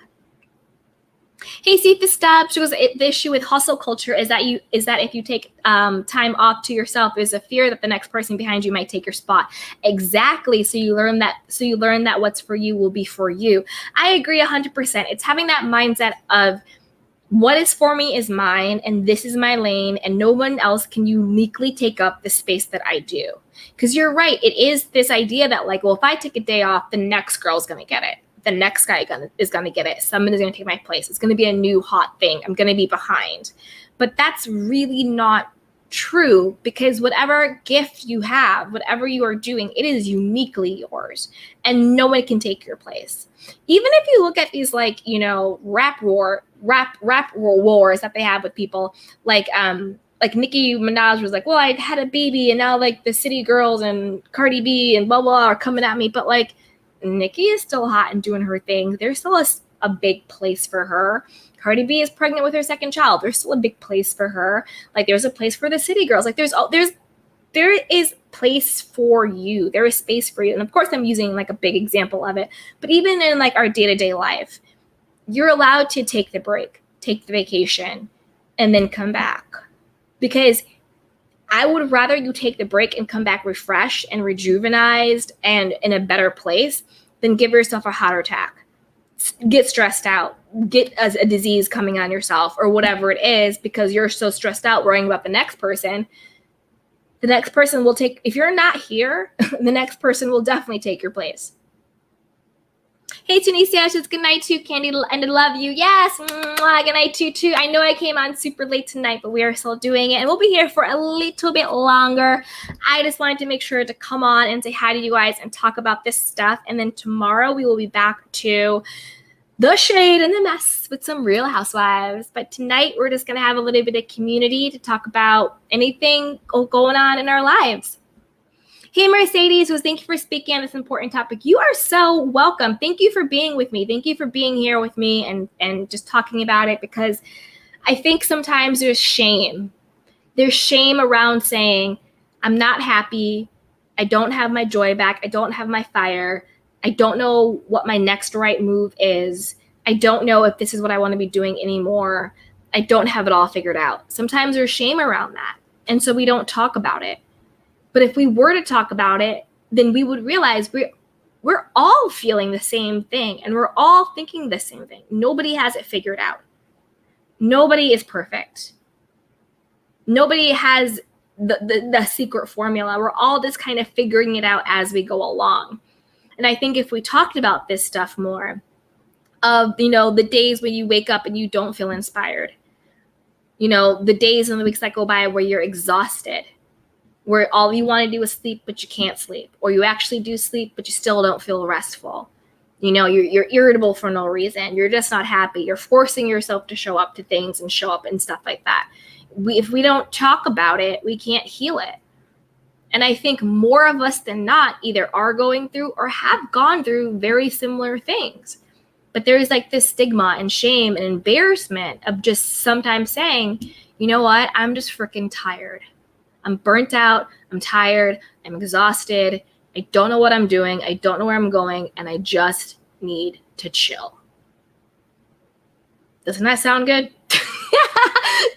Hey, Cephas Stubbs, she goes, the issue with hustle culture is that if you take time off to yourself, there's a fear that the next person behind you might take your spot. Exactly. So you learn that what's for you will be for you. I agree 100%. It's having that mindset of what is for me is mine, and this is my lane, and no one else can uniquely take up the space that I do. Because you're right. It is this idea that like, well, if I take a day off, the next girl's going to get it. The next guy is going to get it. Someone is going to take my place. It's going to be a new hot thing. I'm going to be behind. But that's really not true, because whatever gift you have, whatever you are doing, it is uniquely yours, and no one can take your place. Even if you look at these, like, you know, rap wars that they have with people, like Nicki Minaj was like, well, I had a baby and now like the City Girls and Cardi B and blah, blah, are coming at me. But like, Nicki is still hot and doing her thing. There's still a big place for her. Cardi B is pregnant with her second child. There's still a big place for her. Like, there's a place for the City Girls. Like, there is place for you. There is space for you. And of course, I'm using like a big example of it. But even in like our day-to-day life, you're allowed to take the break, take the vacation, and then come back. Because I would rather you take the break and come back refreshed and rejuvenized and in a better place than give yourself a heart attack, get stressed out, get a disease coming on yourself or whatever it is, because you're so stressed out worrying about the next person. The next person will take, if you're not here, the next person will definitely take your place. Hey, Tunisia, it's good night too, Candy, and I love you. Yes, good night too. I know I came on super late tonight, but we are still doing it, and we'll be here for a little bit longer. I just wanted to make sure to come on and say hi to you guys and talk about this stuff, and then tomorrow we will be back to the shade and the mess with some Real Housewives. But tonight we're just going to have a little bit of community to talk about anything going on in our lives. Hey, Mercedes, thank you for speaking on this important topic. You are so welcome. Thank you for being with me. Thank you for being here with me and just talking about it, because I think sometimes there's shame. There's shame around saying, I'm not happy I don't have my joy back. I don't have my fire. I don't know what my next right move is. I don't know if this is what I want to be doing anymore. I don't have it all figured out. Sometimes there's shame around that. And so we don't talk about it. But if we were to talk about it, then we would realize we're all feeling the same thing and we're all thinking the same thing. Nobody has it figured out. Nobody is perfect. Nobody has the secret formula. We're all just kind of figuring it out as we go along. And I think if we talked about this stuff more, of, the days when you wake up and you don't feel inspired, the days and the weeks that go by where you're exhausted, where all you want to do is sleep, but you can't sleep, or you actually do sleep, but you still don't feel restful. You're irritable for no reason. You're just not happy. You're forcing yourself to show up to things and show up and stuff like that. If we don't talk about it, we can't heal it. And I think more of us than not either are going through or have gone through very similar things. But there's like this stigma and shame and embarrassment of just sometimes saying, you know what, I'm just freaking tired. I'm burnt out. I'm tired. I'm exhausted. I don't know what I'm doing. I don't know where I'm going. And I just need to chill. Doesn't that sound good?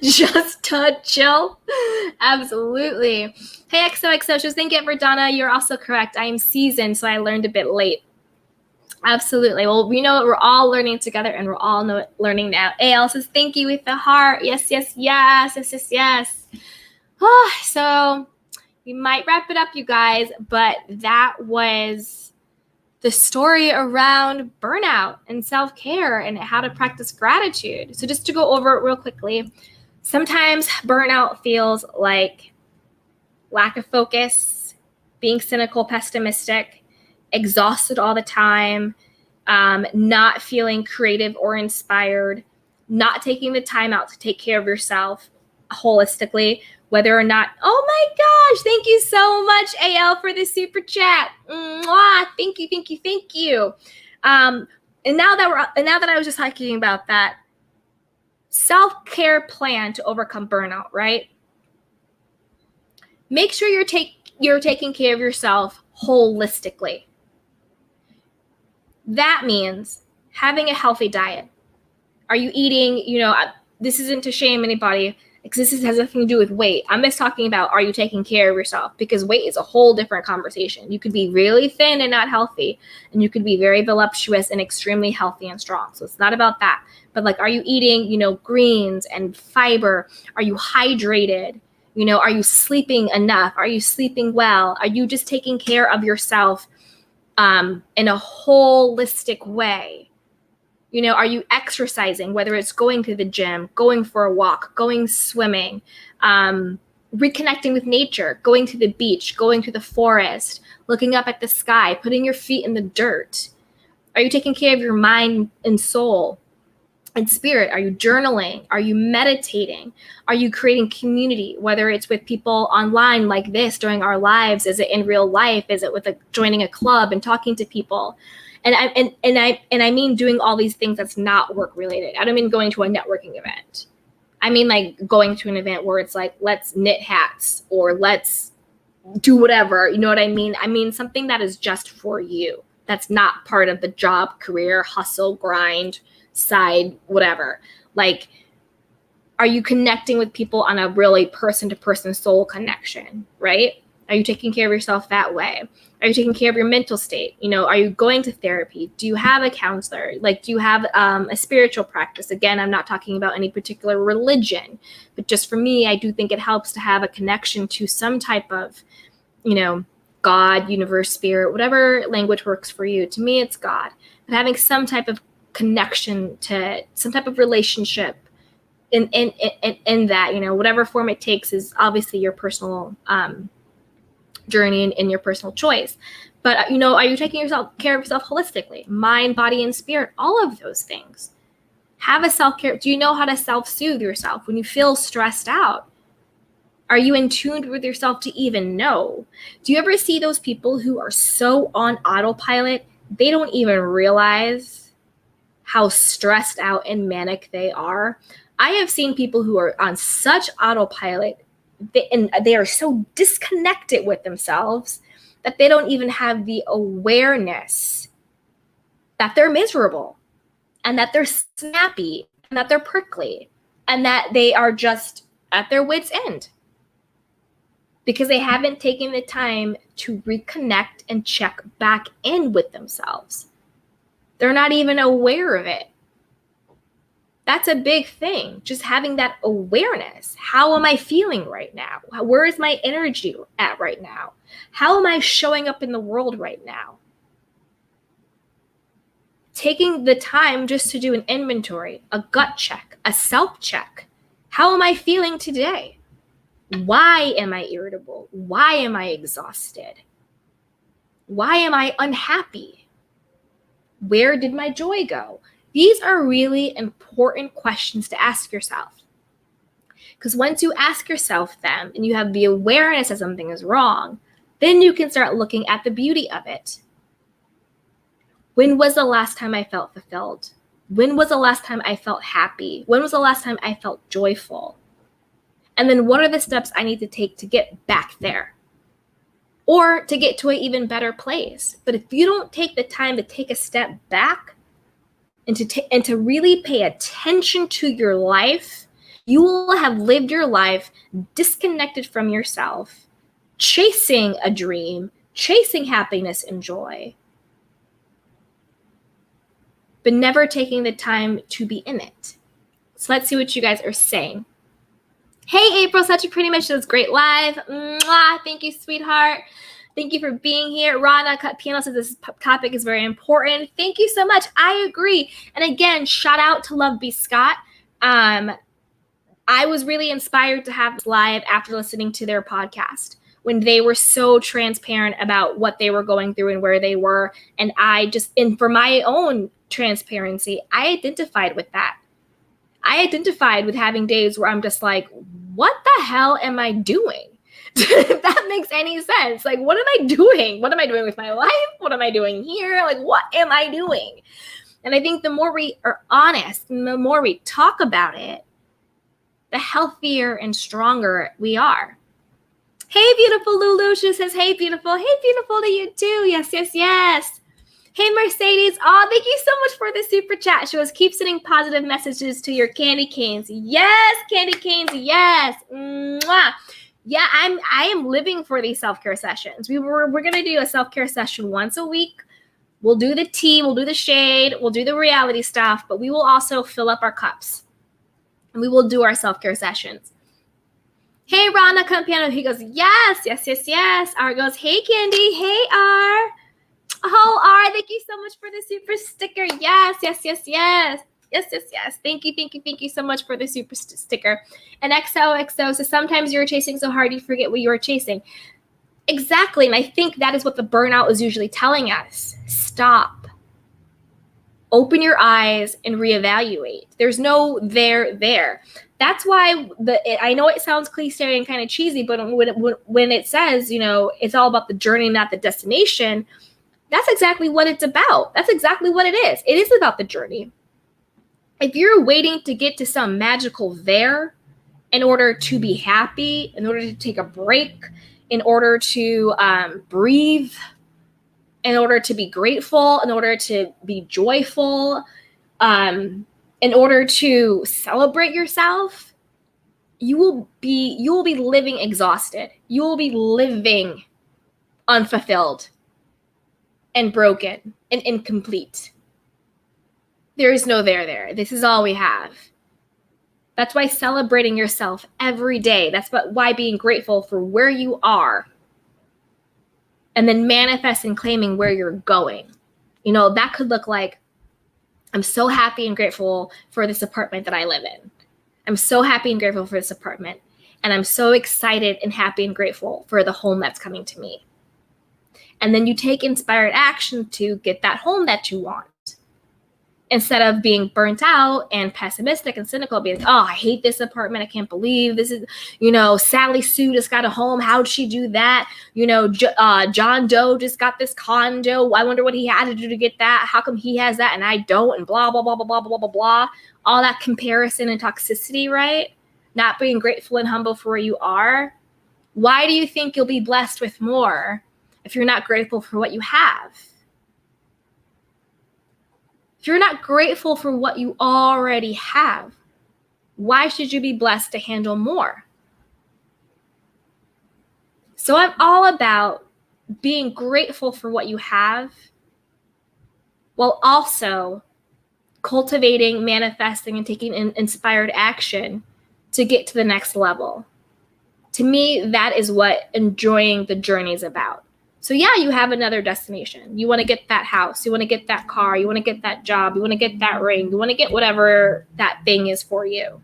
Just to chill? Absolutely. Hey, XOXO, she was thinking for Donna. You're also correct. I am seasoned, so I learned a bit late. Absolutely. Well, we know we're all learning together and we're all learning now. AL says, thank you with the heart. Yes, yes, yes, yes, yes, yes. Oh, so we might wrap it up, you guys, but that was the story around burnout and self-care and how to practice gratitude. So just to go over it real quickly, sometimes burnout feels like lack of focus, being cynical, pessimistic, exhausted all the time, not feeling creative or inspired, not taking the time out to take care of yourself holistically, whether or not, oh my gosh, thank you so much, AL, for the super chat. Mwah, thank you, thank you, thank you. And now that I was just talking about that self-care plan to overcome burnout, right? Make sure you're taking care of yourself holistically. That means having a healthy diet. Are you eating, this isn't to shame anybody, because this has nothing to do with weight. I'm just talking about, are you taking care of yourself? Because weight is a whole different conversation. You could be really thin and not healthy, and you could be very voluptuous and extremely healthy and strong. So it's not about that. But are you eating, greens and fiber? Are you hydrated? Are you sleeping enough? Are you sleeping well? Are you just taking care of yourself in a holistic way? Are you exercising, whether it's going to the gym, going for a walk, going swimming, reconnecting with nature, going to the beach, going to the forest, looking up at the sky, putting your feet in the dirt? Are you taking care of your mind and soul and spirit? Are you journaling? Are you meditating? Are you creating community, whether it's with people online like this during our lives? Is it in real life? Is it with joining a club and talking to people? And I mean doing all these things that's not work related. I don't mean going to a networking event. I mean going to an event where it's let's knit hats or let's do whatever. You know what I mean? I mean something that is just for you. That's not part of the job, career, hustle, grind, side, whatever. Are you connecting with people on a really person-to-person soul connection, right? Are you taking care of yourself that way? Are you taking care of your mental state? Are you going to therapy? Do you have a counselor? Do you have a spiritual practice? Again, I'm not talking about any particular religion, but just for me, I do think it helps to have a connection to some type of, God, universe, spirit, whatever language works for you. To me, it's God. But having some type of connection to some type of relationship in that, whatever form it takes is obviously your personal journey and your personal choice. But, are you taking care of yourself holistically? Mind, body, and spirit, all of those things. Have a self-care. Do you know how to self-soothe yourself when you feel stressed out? Are you in tune with yourself to even know? Do you ever see those people who are so on autopilot, they don't even realize how stressed out and manic they are? I have seen people who are on such autopilot and they are so disconnected with themselves that they don't even have the awareness that they're miserable and that they're snappy and that they're prickly and that they are just at their wits' end because they haven't taken the time to reconnect and check back in with themselves. They're not even aware of it. That's a big thing, just having that awareness. How am I feeling right now? Where is my energy at right now? How am I showing up in the world right now? Taking the time just to do an inventory, a gut check, a self-check. How am I feeling today? Why am I irritable? Why am I exhausted? Why am I unhappy? Where did my joy go? These are really important questions to ask yourself. Because once you ask yourself them and you have the awareness that something is wrong, then you can start looking at the beauty of it. When was the last time I felt fulfilled? When was the last time I felt happy? When was the last time I felt joyful? And then what are the steps I need to take to get back there? Or to get to an even better place? But if you don't take the time to take a step back and to really pay attention to your life, you will have lived your life disconnected from yourself, chasing a dream, chasing happiness and joy, but never taking the time to be in it. So let's see what you guys are saying. Hey, April, such a pretty much. That was great live. Mwah, thank you, sweetheart. Thank you for being here. Rana Cut Piano says this topic is very important. Thank you so much. I agree. And again, shout out to Love B. Scott. I was really inspired to have this live after listening to their podcast when they were so transparent about what they were going through and where they were. And for my own transparency, I identified with that. I identified with having days where I'm just like, what the hell am I doing? If that makes any sense. Like, what am I doing? What am I doing with my life? What am I doing here? Like, what am I doing? And I think the more we are honest and the more we talk about it, the healthier and stronger we are. Hey, beautiful Lulu. She says, hey, beautiful. Hey, beautiful to you too. Yes, yes, yes. Hey, Mercedes. Oh, thank you so much for the super chat. She goes, keep sending positive messages to your candy canes. Yes, candy canes. Yes. Mwah. Yeah, I am living for these self-care sessions. We're going to do a self-care session once a week. We'll do the tea. We'll do the shade. We'll do the reality stuff. But we will also fill up our cups. And we will do our self-care sessions. Hey, Rana Campiano. He goes, yes, yes, yes, yes. R goes, hey, Candy. Hey, R. Oh, R, thank you so much for the super sticker. Yes, yes, yes, yes. Yes, yes, yes. Thank you, thank you, thank you so much for the super sticker. And XOXO, so sometimes you're chasing so hard you forget what you were chasing. Exactly, and I think that is what the burnout is usually telling us. Stop. Open your eyes and reevaluate. There's no there. That's why I know it sounds cliche and kind of cheesy, but when it says, it's all about the journey, not the destination, that's exactly what it's about. That's exactly what it is. It is about the journey. If you're waiting to get to some magical there in order to be happy, in order to take a break, in order to breathe, in order to be grateful, in order to be joyful, in order to celebrate yourself, you will be living exhausted. You will be living unfulfilled and broken and incomplete. There is no there. This is all we have. That's why celebrating yourself every day, that's why being grateful for where you are and then manifest and claiming where you're going. That could look like, I'm so happy and grateful for this apartment that I live in. I'm so happy and grateful for this apartment. And I'm so excited and happy and grateful for the home that's coming to me. And then you take inspired action to get that home that you want. Instead of being burnt out and pessimistic and cynical, being like, oh, I hate this apartment. I can't believe this is, Sally Sue just got a home. How'd she do that? John Doe just got this condo. I wonder what he had to do to get that. How come he has that and I don't? And blah, blah, blah, blah, blah, blah, blah, blah. All that comparison and toxicity, right? Not being grateful and humble for where you are. Why do you think you'll be blessed with more if you're not grateful for what you have? If you're not grateful for what you already have, why should you be blessed to handle more? So I'm all about being grateful for what you have while also cultivating, manifesting, and taking inspired action to get to the next level. To me, that is what enjoying the journey is about. So yeah, you have another destination. You want to get that house. You want to get that car. You want to get that job. You want to get that ring. You want to get whatever that thing is for you.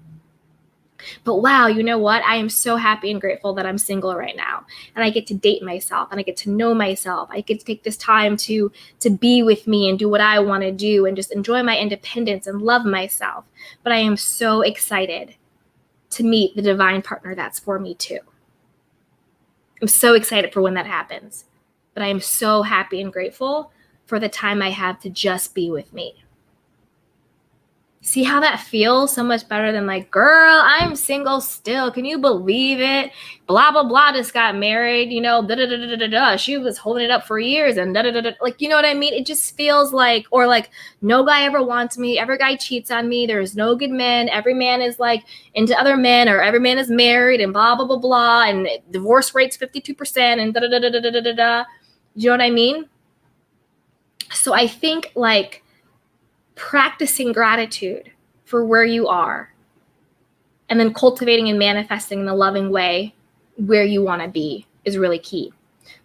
But wow, you know what? I am so happy and grateful that I'm single right now. And I get to date myself and I get to know myself. I get to take this time to be with me and do what I want to do and just enjoy my independence and love myself. But I am so excited to meet the divine partner that's for me too. I'm so excited for when that happens. But I am so happy and grateful for the time I have to just be with me. See how that feels so much better than like, girl, I'm single still. Can you believe it? Blah, blah, blah, just got married, you know, da-da-da-da-da-da. She was holding it up for years and da-da-da-da. Like, you know what I mean? It just feels like, or like, no guy ever wants me. Every guy cheats on me. There's no good men. Every man is like into other men, or every man is married and blah, blah, blah, blah. And divorce rate's 52% and da-da-da-da-da-da-da. You know what I mean? So I think like, practicing gratitude for where you are and then cultivating and manifesting in the loving way where you want to be is really key.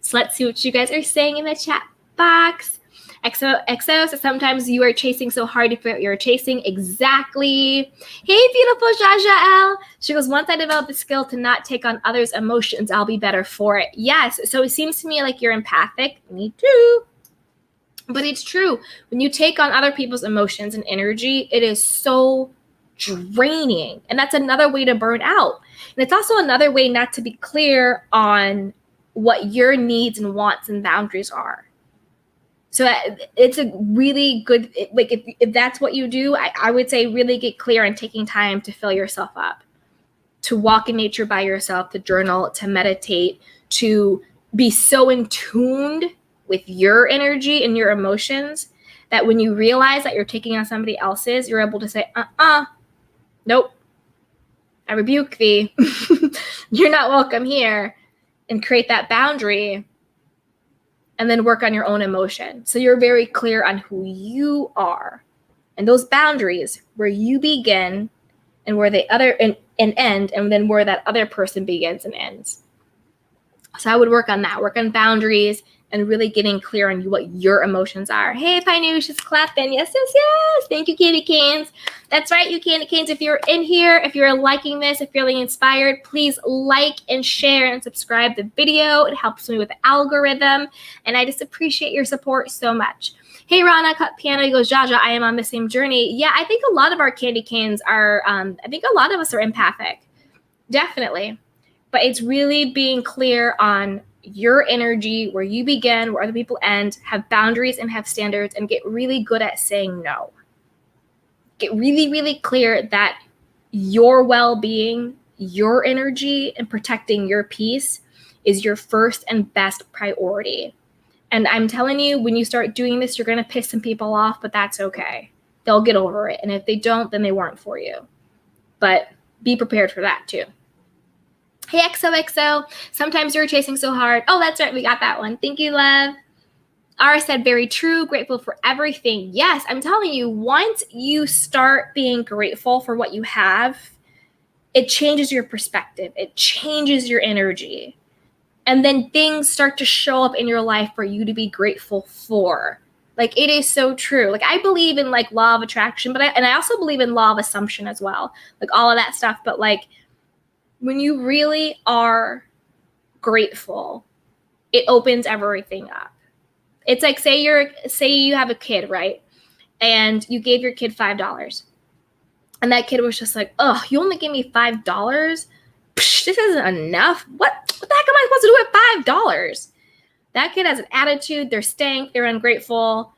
So let's see what you guys are saying in the chat box. XO, so sometimes you are chasing so hard to figure out you're chasing. Exactly. Hey, beautiful Jaja L. She goes, once I develop the skill to not take on others' emotions, I'll be better for it. Yes. So it seems to me like you're empathic. Me too. But it's true. When you take on other people's emotions and energy, it is so draining. And that's another way to burn out. And it's also another way not to be clear on what your needs and wants and boundaries are. So it's a really good, like if that's what you do, I would say really get clear on taking time to fill yourself up, to walk in nature by yourself, to journal, to meditate, to be so in tuned with your energy and your emotions that when you realize that you're taking on somebody else's, you're able to say, nope, I rebuke thee. You're not welcome here, and create that boundary and then work on your own emotion. So you're very clear on who you are and those boundaries where you begin and where the other and end, and then where that other person begins and ends. So I would work on that, work on boundaries, and really getting clear on what your emotions are. Hey, Pinush is clapping. Yes, yes, yes. Thank you, Candy Canes. That's right, you Candy Canes. If you're in here, if you're liking this, if you're feeling inspired, please like and share and subscribe the video. It helps me with the algorithm, and I just appreciate your support so much. Hey, Rana Cut Piano. He goes, Jaja, I am on the same journey. Yeah, I think a lot of our Candy Canes are, I think a lot of us are empathic. Definitely. But it's really being clear on your energy, where you begin, where other people end, have boundaries and have standards, and get really good at saying no. Get really, really clear that your well-being, your energy, and protecting your peace is your first and best priority. And I'm telling you, when you start doing this, you're going to piss some people off, but that's okay. They'll get over it. And if they don't, then they weren't for you. But be prepared for that too. Hey, XOXO, sometimes you're chasing so hard. Oh, that's right. We got that one. Thank you, love. Ara said, very true. Grateful for everything. Yes, I'm telling you, once you start being grateful for what you have, it changes your perspective. It changes your energy. And then things start to show up in your life for you to be grateful for. Like, it is so true. Like, I believe in like law of attraction, but I also believe in law of assumption as well. Like all of that stuff. But like, when you really are grateful, it opens everything up. It's like, say you have a kid, right? And you gave your kid $5. And that kid was just like, oh, you only gave me $5? Psh, this isn't enough. What the heck am I supposed to do with $5? That kid has an attitude. They're stank. They're ungrateful.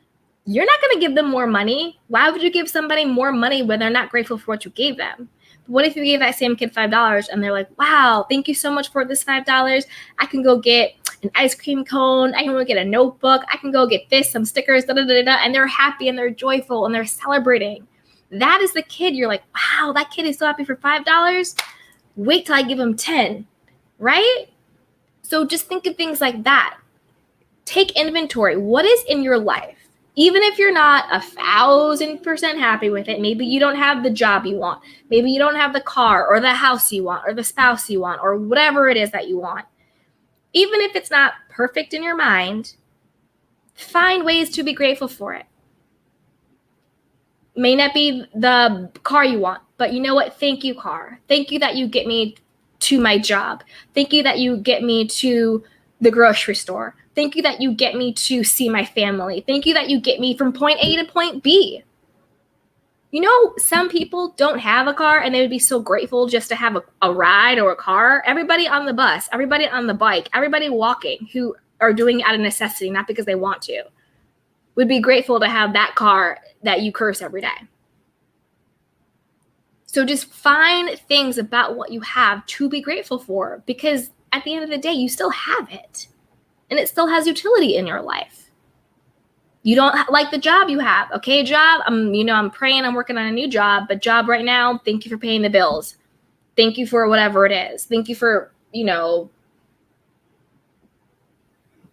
You're not going to give them more money. Why would you give somebody more money when they're not grateful for what you gave them? What if you gave that same kid $5 and they're like, wow, thank you so much for this $5. I can go get an ice cream cone. I can go get a notebook. I can go get this, some stickers, and they're happy and they're joyful and they're celebrating. That is the kid. You're like, wow, that kid is so happy for $5. Wait till I give him 10, right? So just think of things like that. Take inventory. What is in your life? Even if you're not 1,000% happy with it, maybe you don't have the job you want. Maybe you don't have the car or the house you want or the spouse you want or whatever it is that you want. Even if it's not perfect in your mind, find ways to be grateful for it. May not be the car you want, but you know what? Thank you, car. Thank you that you get me to my job. Thank you that you get me to the grocery store. Thank you that you get me to see my family. Thank you that you get me from point A to point B. You know, some people don't have a car and they would be so grateful just to have a ride or a car. Everybody on the bus, everybody on the bike, everybody walking who are doing it out of necessity, not because they want to, would be grateful to have that car that you curse every day. So just find things about what you have to be grateful for, because at the end of the day, you still have it and it still has utility in your life. You don't like the job you have. Okay, job, I'm praying I'm working on a new job, but job right now, thank you for paying the bills. Thank you for whatever it is. Thank you for,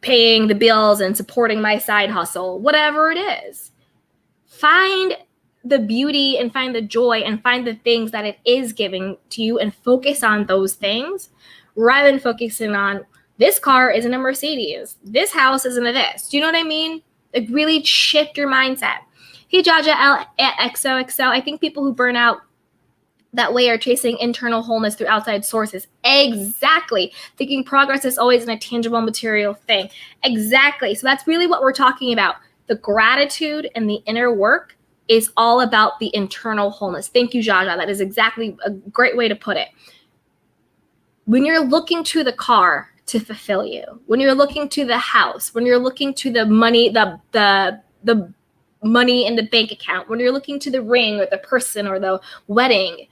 paying the bills and supporting my side hustle, whatever it is. Find the beauty and find the joy and find the things that it is giving to you and focus on those things rather than focusing on this car isn't a Mercedes. This house isn't a this. Do you know what I mean? Like, really shift your mindset. Hey, Jaja L at XOXO. I think people who burn out that way are chasing internal wholeness through outside sources. Exactly. Thinking progress is always an intangible material thing. Exactly. So that's really what we're talking about. The gratitude and the inner work is all about the internal wholeness. Thank you, Jaja. That is exactly a great way to put it. When you're looking to the car to fulfill you, when you're looking to the house, when you're looking to the money, the money in the bank account, when you're looking to the ring or the person or the wedding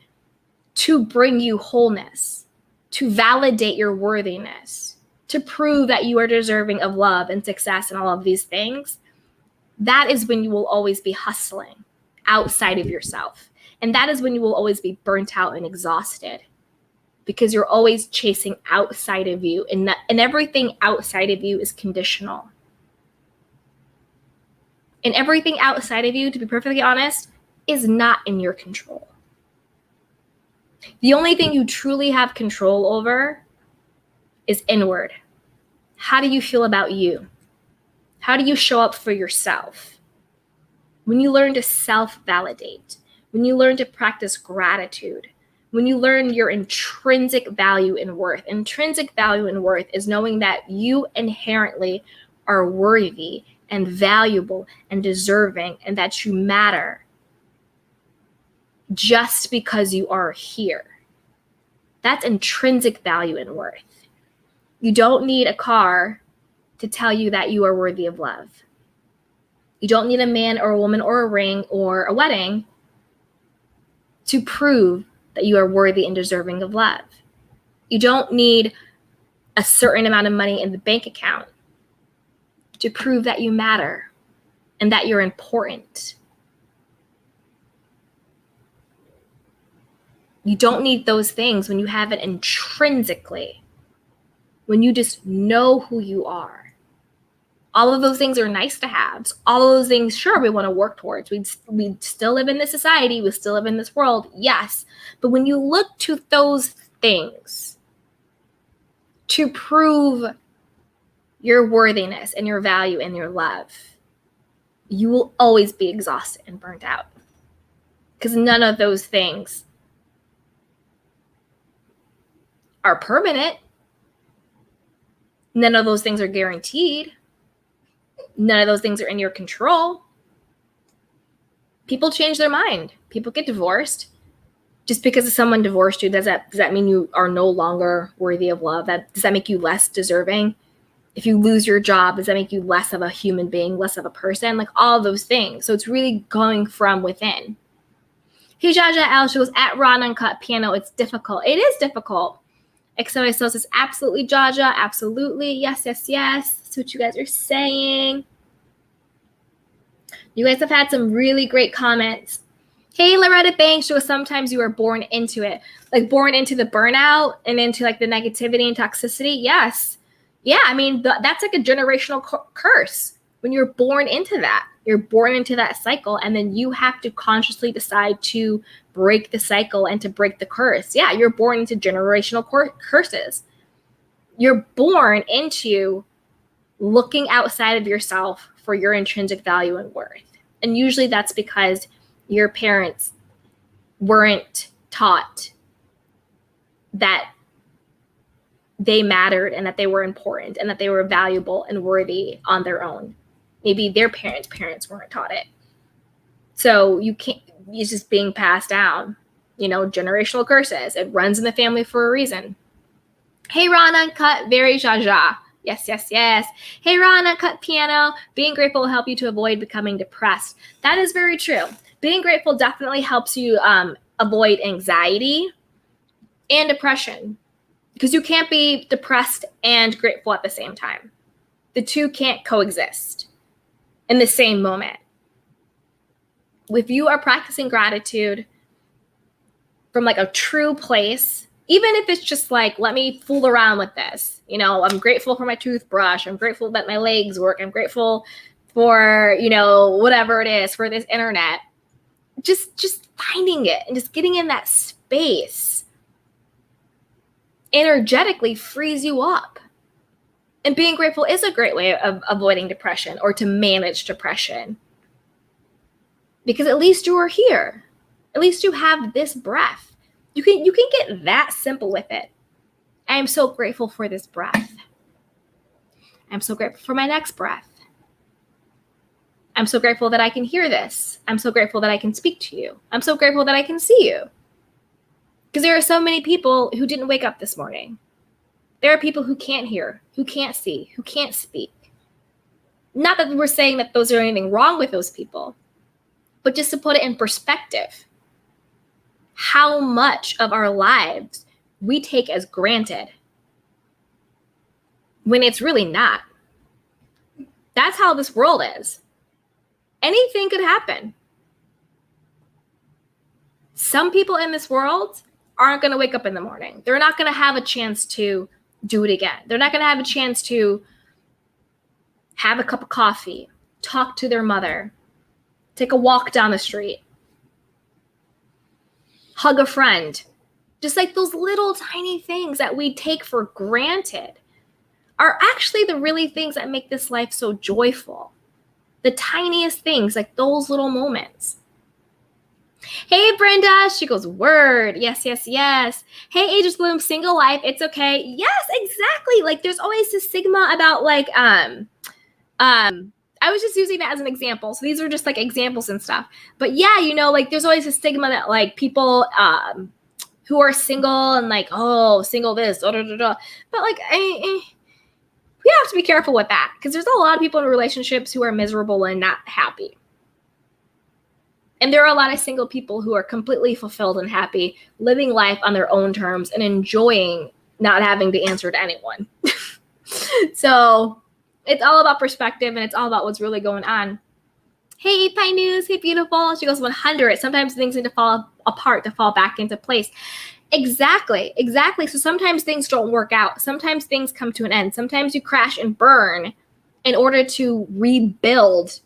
to bring you wholeness, to validate your worthiness, to prove that you are deserving of love and success and all of these things, that is when you will always be hustling outside of yourself. And that is when you will always be burnt out and exhausted, because you're always chasing outside of you, and everything outside of you is conditional. And everything outside of you, to be perfectly honest, is not in your control. The only thing you truly have control over is inward. How do you feel about you? How do you show up for yourself? When you learn to self-validate, when you learn to practice gratitude, when you learn your intrinsic value and worth. Intrinsic value and worth is knowing that you inherently are worthy and valuable and deserving, and that you matter just because you are here. That's intrinsic value and worth. You don't need a car to tell you that you are worthy of love. You don't need a man or a woman or a ring or a wedding to prove that you are worthy and deserving of love. You don't need a certain amount of money in the bank account to prove that you matter and that you're important. You don't need those things when you have it intrinsically, when you just know who you are. All of those things are nice to have. All of those things, sure, we want to work towards. We still live in this society. We still live in this world. Yes. But when you look to those things to prove your worthiness and your value and your love, you will always be exhausted and burnt out, because none of those things are permanent. None of those things are guaranteed. None of those things are in your control. People change their mind. People get divorced. Just because someone divorced you, does that mean you are no longer worthy of love? Does that make you less deserving? If you lose your job, does that make you less of a human being, less of a person? Like all of those things. So it's really going from within. Hey, Jaja L, she goes, at Ron Uncut Piano, it's difficult. It is difficult. XOXO says, absolutely, Jaja, absolutely. Yes, yes, yes. That's what you guys are saying. You guys have had some really great comments. Hey, Loretta Banks, she goes, sometimes you are born into it. Like born into the burnout and into like the negativity and toxicity. Yes. Yeah, I mean, that's like a generational curse. When you're born into that, you're born into that cycle, and then you have to consciously decide to break the cycle and to break the curse. Yeah, you're born into generational curses. You're born into looking outside of yourself for your intrinsic value and worth. And usually that's because your parents weren't taught that they mattered and that they were important and that they were valuable and worthy on their own. Maybe their parents weren't taught it. So it's just being passed down, generational curses. It runs in the family for a reason. Hey, Ron Uncut, very Jaja. Yes, yes, yes. Hey, Ron Uncut Piano, being grateful will help you to avoid becoming depressed. That is very true. Being grateful definitely helps you avoid anxiety and depression, because you can't be depressed and grateful at the same time. The two can't coexist in the same moment. If you are practicing gratitude from like a true place, even if it's just like, let me fool around with this, I'm grateful for my toothbrush. I'm grateful that my legs work. I'm grateful for, whatever it is, for this internet. Just finding it and just getting in that space energetically frees you up. And being grateful is a great way of avoiding depression or to manage depression. Because at least you are here. At least you have this breath. You can get that simple with it. I am so grateful for this breath. I'm so grateful for my next breath. I'm so grateful that I can hear this. I'm so grateful that I can speak to you. I'm so grateful that I can see you. Because there are so many people who didn't wake up this morning. There are people who can't hear, who can't see, who can't speak. Not that we're saying that there's anything wrong with those people, but just to put it in perspective, how much of our lives we take as granted when it's really not. That's how this world is. Anything could happen. Some people in this world aren't going to wake up in the morning. They're not going to have a chance to do it again. They're not going to have a chance to have a cup of coffee, talk to their mother, take a walk down the street, hug a friend. Just like those little tiny things that we take for granted are actually the really things that make this life so joyful. The tiniest things, like those little moments. Hey, Brenda, she goes, word. Yes, yes, yes. Hey, Ages Bloom, single life, it's okay. Yes, exactly. Like there's always this stigma about like, I was just using that as an example. So these are just like examples and stuff. But yeah, like there's always a stigma that like people who are single and like, oh, single this, da, da, da, da. But like, we have to be careful with that because there's a lot of people in relationships who are miserable and not happy. And there are a lot of single people who are completely fulfilled and happy, living life on their own terms and enjoying not having to answer to anyone. So it's all about perspective and it's all about what's really going on. Hey, Pie News. Hey, beautiful. She goes 100. Sometimes things need to fall apart to fall back into place. Exactly. So sometimes things don't work out. Sometimes things come to an end. Sometimes you crash and burn in order to rebuild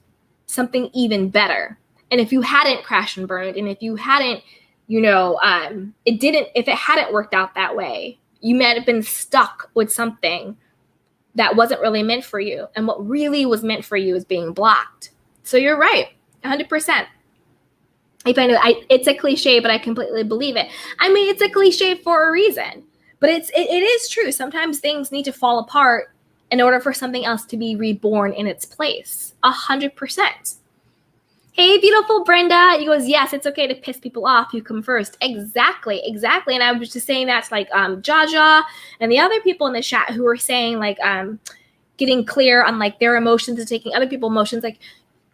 something even better. And if you hadn't crashed and burned, and if you hadn't, if it hadn't worked out that way, you might have been stuck with something that wasn't really meant for you. And what really was meant for you is being blocked. So you're right, 100%. If I know, it's a cliche, but I completely believe it. I mean, it's a cliche for a reason, but it is true. Sometimes things need to fall apart in order for something else to be reborn in its place, 100%. Hey, beautiful Brenda. He goes, yes, it's okay to piss people off. You come first. Exactly. And I was just saying that's like Jaja and the other people in the chat who were saying like getting clear on like their emotions and taking other people's emotions. Like,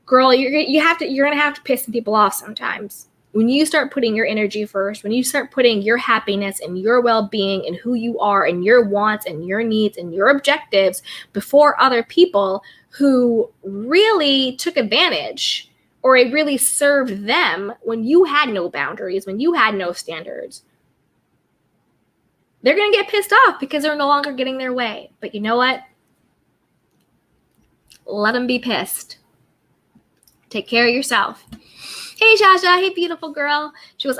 girl, you're gonna have to piss some people off sometimes. When you start putting your energy first, when you start putting your happiness and your well-being and who you are and your wants and your needs and your objectives before other people who really took advantage or it really served them when you had no boundaries, when you had no standards, they're going to get pissed off because they're no longer getting their way. But you know what? Let them be pissed. Take care of yourself. Hey, Shasha. Hey, beautiful girl. She goes,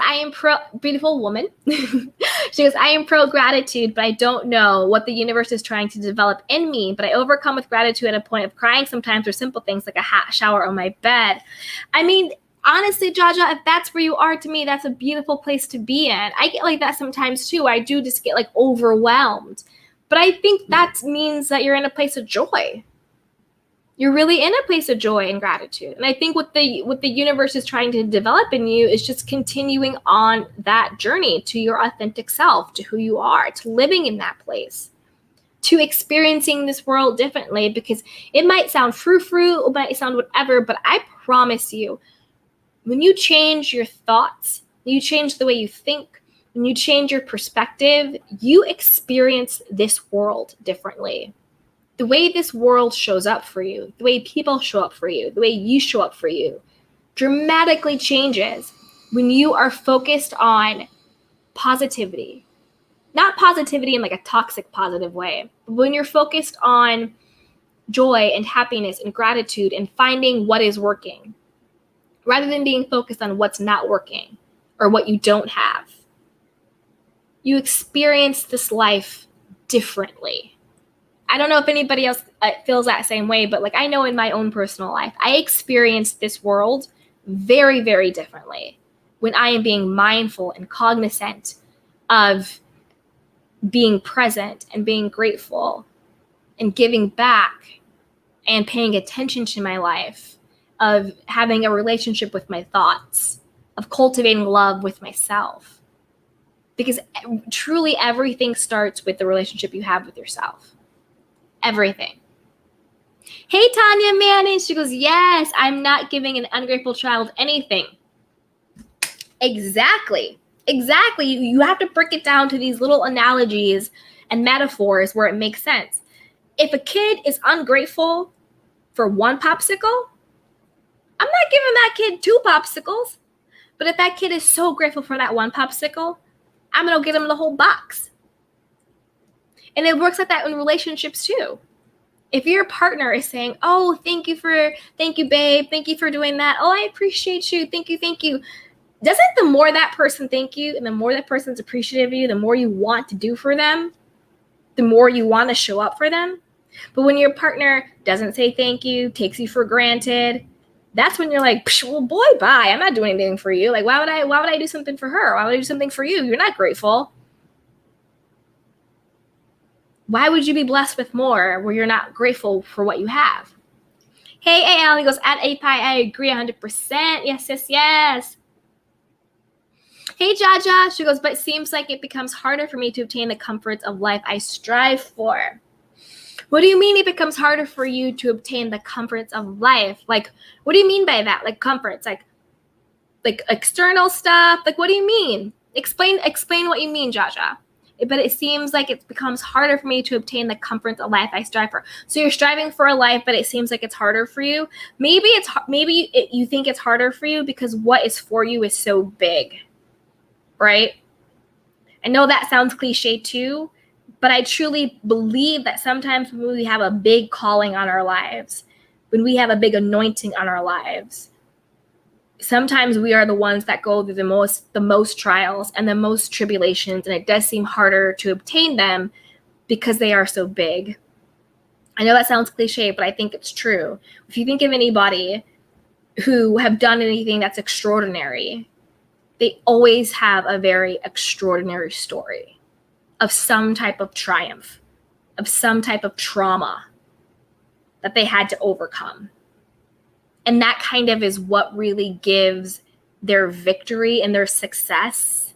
beautiful woman. She goes, I am pro gratitude, but I don't know what the universe is trying to develop in me. But I overcome with gratitude at a point of crying sometimes for simple things like a hot shower on my bed. I mean, honestly, Jaja, if that's where you are, to me, that's a beautiful place to be in. I get like that sometimes too. I do just get like overwhelmed. But I think that means that you're in a place of joy. You're really in a place of joy and gratitude. And I think what the universe is trying to develop in you is just continuing on that journey to your authentic self, to who you are, to living in that place, to experiencing this world differently, because it might sound frou-frou, it might sound whatever, but I promise you, when you change your thoughts, you change the way you think, when you change your perspective, you experience this world differently. The way this world shows up for you, the way people show up for you, the way you show up for you, dramatically changes when you are focused on positivity. Not positivity in like a toxic positive way, but when you're focused on joy and happiness and gratitude and finding what is working, rather than being focused on what's not working or what you don't have. You experience this life differently. I don't know if anybody else feels that same way, but like I know in my own personal life, I experience this world very, very differently when I am being mindful and cognizant of being present and being grateful and giving back and paying attention to my life, of having a relationship with my thoughts, of cultivating love with myself. Because truly everything starts with the relationship you have with yourself. Everything. Hey, Tanya Manning. She goes, yes, I'm not giving an ungrateful child anything. Exactly. You have to break it down to these little analogies and metaphors where it makes sense. If a kid is ungrateful for one popsicle, I'm not giving that kid 2 popsicles. But if that kid is so grateful for that one popsicle, I'm going to get him the whole box. And it works like that in relationships too. If your partner is saying, oh, thank you, babe. Thank you for doing that. Oh, I appreciate you. Thank you. Doesn't the more that person thank you and the more that person's appreciative of you, the more you want to do for them, the more you want to show up for them. But when your partner doesn't say thank you, takes you for granted, that's when you're like, well, boy, bye. I'm not doing anything for you. Like, why would I do something for her? Why would I do something for you? You're not grateful. Why would you be blessed with more where you're not grateful for what you have? Hey, AL, he goes, at API, I agree 100%. Yes. Hey, Jaja, she goes, but it seems like it becomes harder for me to obtain the comforts of life I strive for. What do you mean it becomes harder for you to obtain the comforts of life? Like, what do you mean by that? Like comforts, like external stuff? Like, what do you mean? Explain what you mean, Jaja. But it seems like it becomes harder for me to obtain the comforts of life I strive for. So you're striving for a life, but it seems like it's harder for you. Maybe you think it's harder for you because what is for you is so big, right? I know that sounds cliche too, but I truly believe that sometimes when we have a big calling on our lives, when we have a big anointing on our lives, sometimes we are the ones that go through the most trials and the most tribulations, and it does seem harder to obtain them because they are so big. I know that sounds cliche, but I think it's true. If you think of anybody who have done anything that's extraordinary, they always have a very extraordinary story of some type of triumph, of some type of trauma that they had to overcome. And that kind of is what really gives their victory and their success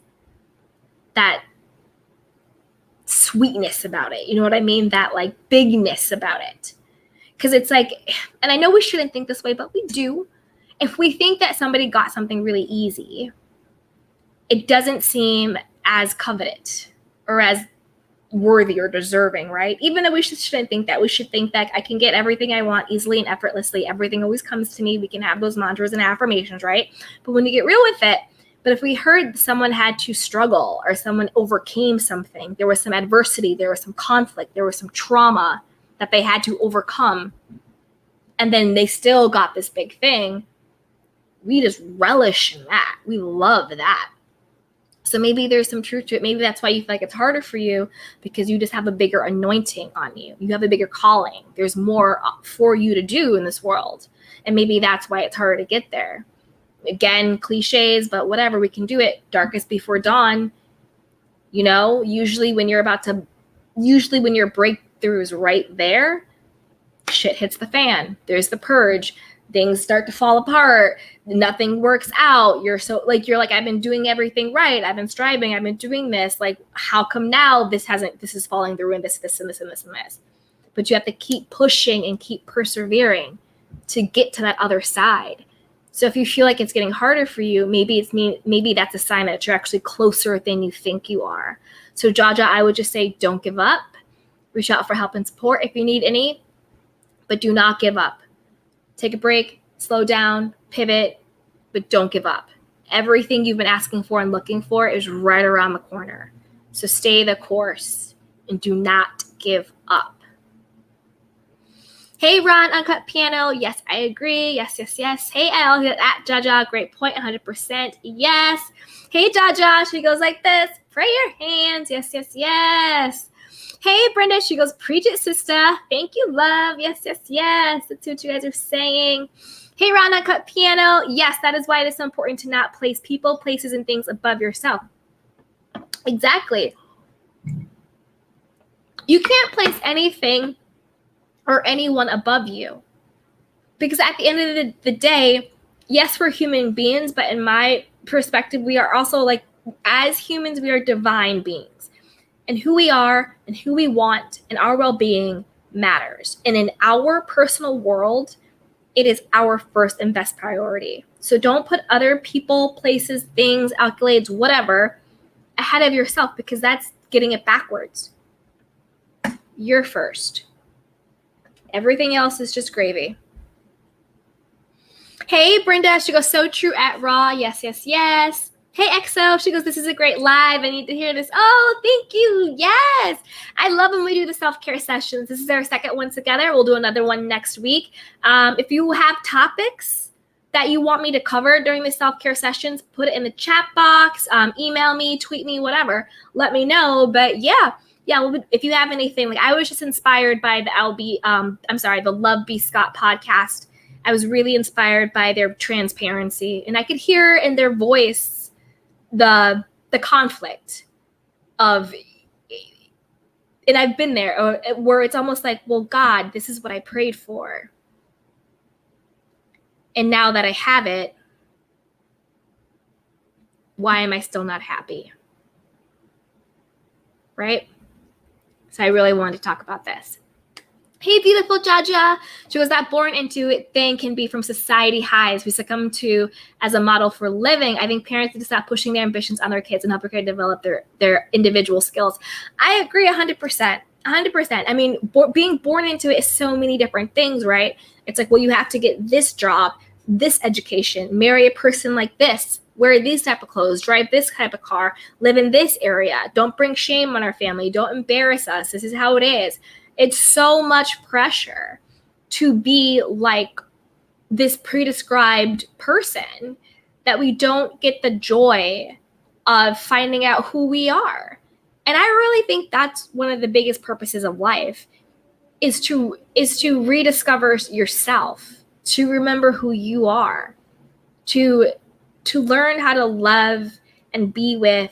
that sweetness about it. You know what I mean? That like bigness about it. Because it's like, and I know we shouldn't think this way, but we do. If we think that somebody got something really easy, it doesn't seem as coveted or as worthy or deserving, right? Even though we shouldn't think that. We should think that I can get everything I want easily and effortlessly. Everything always comes to me. We can have those mantras and affirmations, right? But when you get real with it, but if we heard someone had to struggle or someone overcame something, there was some adversity, there was some conflict, there was some trauma that they had to overcome, and then they still got this big thing, we just relish in that. We love that. So maybe there's some truth to it. Maybe that's why you feel like it's harder for you, because you just have a bigger anointing on you. You have a bigger calling. There's more for you to do in this world. And maybe that's why it's harder to get there. Again, cliches, but whatever, we can do it. Darkest before dawn. Usually when your breakthrough is right there, shit hits the fan. There's the purge. Things start to fall apart. Nothing works out. You're like, I've been doing everything right. I've been striving. I've been doing this. Like, how come now this is falling through, and this, and this, and this, and this. But you have to keep pushing and keep persevering to get to that other side. So if you feel like it's getting harder for you, maybe that's a sign that you're actually closer than you think you are. So Jaja, I would just say, don't give up. Reach out for help and support if you need any, but do not give up. Take a break, slow down, pivot, but don't give up. Everything you've been asking for and looking for is right around the corner. So stay the course and do not give up. Hey, Ron, Uncut Piano. Yes, I agree. Yes, yes, yes. Hey, Elle, at Jaja. Great point, 100%. Yes. Hey, Jaja. She goes like this. Pray your hands. Yes, yes, yes. Hey, Brenda. She goes, preach it, sister. Thank you, love. Yes, yes, yes. That's what you guys are saying. Hey, Ron, Uncut Piano. Yes, that is why it is so important to not place people, places, and things above yourself. Exactly. You can't place anything or anyone above you. Because at the end of the day, yes, we're human beings, but in my perspective, we are also, like, as humans, we are divine beings. And who we are and who we want and our well-being matters. And in our personal world, it is our first and best priority. So don't put other people, places, things, accolades, whatever, ahead of yourself, because that's getting it backwards. You're first. Everything else is just gravy. Hey, Brenda. She goes, so true at Raw. Yes, yes, yes. Hey, EXO. She goes, this is a great live. I need to hear this. Oh, thank you. Yes. I love when we do the self-care sessions. This is our second one together. We'll do another one next week. If you have topics that you want me to cover during the self-care sessions, put it in the chat box, email me, tweet me, whatever. Let me know. But yeah, well, if you have anything, like, I was just inspired by the Love B. Scott podcast. I was really inspired by their transparency, and I could hear in their voice the conflict of, and I've been there, where it's almost like, well, God, this is what I prayed for. And now that I have it, why am I still not happy? Right? So I really wanted to talk about this. Hey, beautiful Jaja. She goes, that born into it thing can be from society highs we succumb to as a model for living. I think parents need to stop pushing their ambitions on their kids and help them develop their individual skills. I agree 100%. 100%. I mean, being born into it is so many different things, right? It's like, well, you have to get this job, this education, marry a person like this, wear these type of clothes, drive this type of car, live in this area. Don't bring shame on our family. Don't embarrass us. This is how it is. It's so much pressure to be like this pre-described person that we don't get the joy of finding out who we are. And I really think that's one of the biggest purposes of life, is to rediscover yourself, to remember who you are, to learn how to love and be with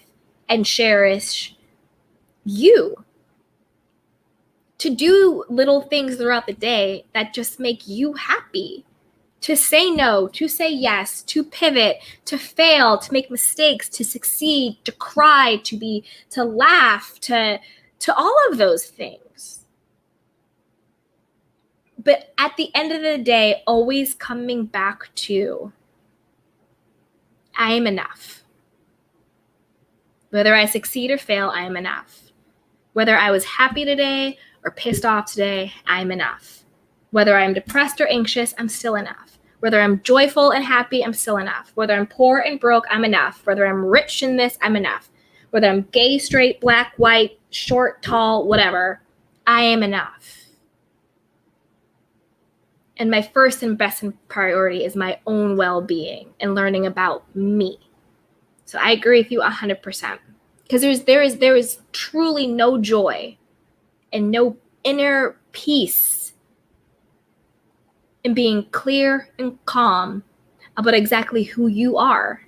and cherish you, to do little things throughout the day that just make you happy, to say no, to say yes, to pivot, to fail, to make mistakes, to succeed, to cry, to laugh, to all of those things. But at the end of the day, always coming back to, I am enough. Whether I succeed or fail, I am enough. Whether I was happy today or pissed off today, I'm enough. Whether I'm depressed or anxious, I'm still enough. Whether I'm joyful and happy, I'm still enough. Whether I'm poor and broke, I'm enough. Whether I'm rich in this, I'm enough. Whether I'm gay, straight, black, white, short, tall, whatever, I am enough. And my first and best priority is my own well-being and learning about me. So I agree with you 100%. Because there is truly no joy and no inner peace in being clear and calm about exactly who you are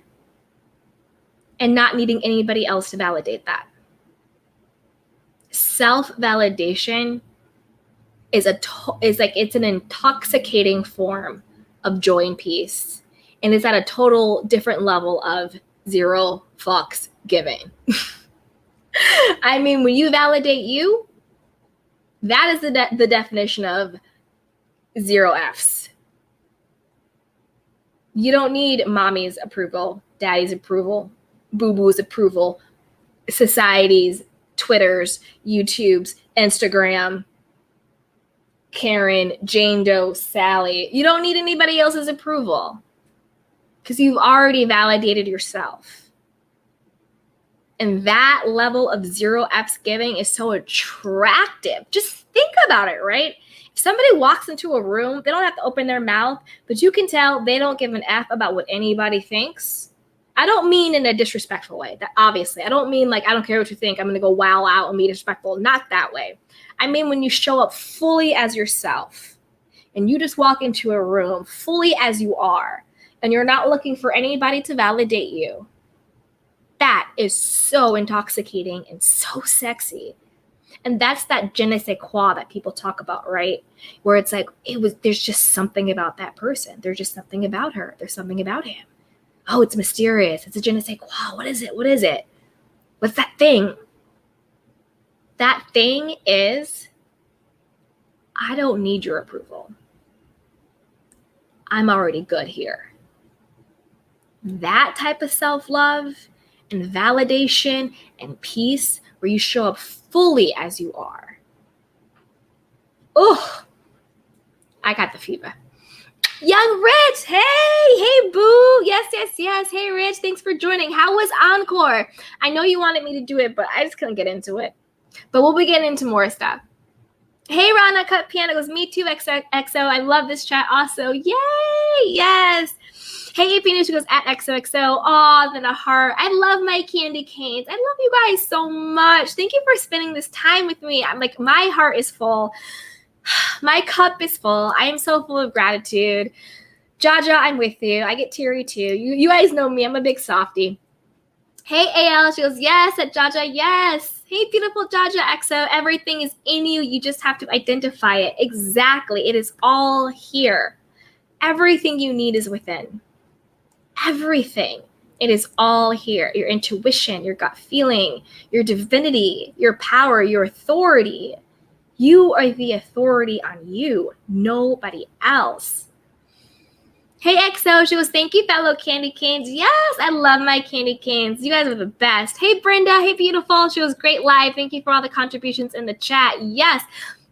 and not needing anybody else to validate that. Self-validation is it's an intoxicating form of joy and peace, and it's at a total different level of zero fucks giving. I mean, when you validate you, that is the definition of zero Fs. You don't need mommy's approval, daddy's approval, boo-boo's approval, society's, Twitter's, YouTube's, Instagram, Karen, Jane Doe, Sally. You don't need anybody else's approval because you've already validated yourself. And that level of zero F's giving is so attractive. Just think about it, right? If somebody walks into a room, they don't have to open their mouth, but you can tell they don't give an F about what anybody thinks. I don't mean in a disrespectful way. That obviously, I don't mean like, I don't care what you think, I'm going to go wow out and be disrespectful. Not that way. I mean when you show up fully as yourself and you just walk into a room fully as you are and you're not looking for anybody to validate you. That is so intoxicating and so sexy. And that's that je ne sais quoi that people talk about, right? Where it's like, there's just something about that person. There's just something about her. There's something about him. Oh, it's mysterious. It's a je ne sais quoi. What is it? What is it? What's that thing? That thing is, I don't need your approval. I'm already good here. That type of self-love and validation and peace where you show up fully as you are. Oh, I got the fever. Young Rich, hey boo. Yes. Hey Rich, thanks for joining. How was Encore? I know you wanted me to do it, but I just couldn't get into it. But we'll be getting into more stuff. Hey Rana Cut Piano goes, me too, XOXO. I love this chat also. Yay, yes. Hey, AP News, she goes, at XOXO. Aw, then a heart. I love my candy canes. I love you guys so much. Thank you for spending this time with me. I'm like, my heart is full. My cup is full. I am so full of gratitude. Jaja, I'm with you. I get teary too. You guys know me. I'm a big softie. Hey, AL, she goes, yes, at Jaja, yes. Hey, beautiful Jaja XO. Everything is in you. You just have to identify it. Exactly. It is all here. Everything you need is within. Everything. It is all here. Your intuition, your gut feeling, your divinity, your power, your authority. You are the authority on you, nobody else. Hey, XO, she goes, thank you, fellow candy canes. Yes, I love my candy canes. You guys are the best. Hey, Brenda. Hey, beautiful. She goes, great live. Thank you for all the contributions in the chat. Yes.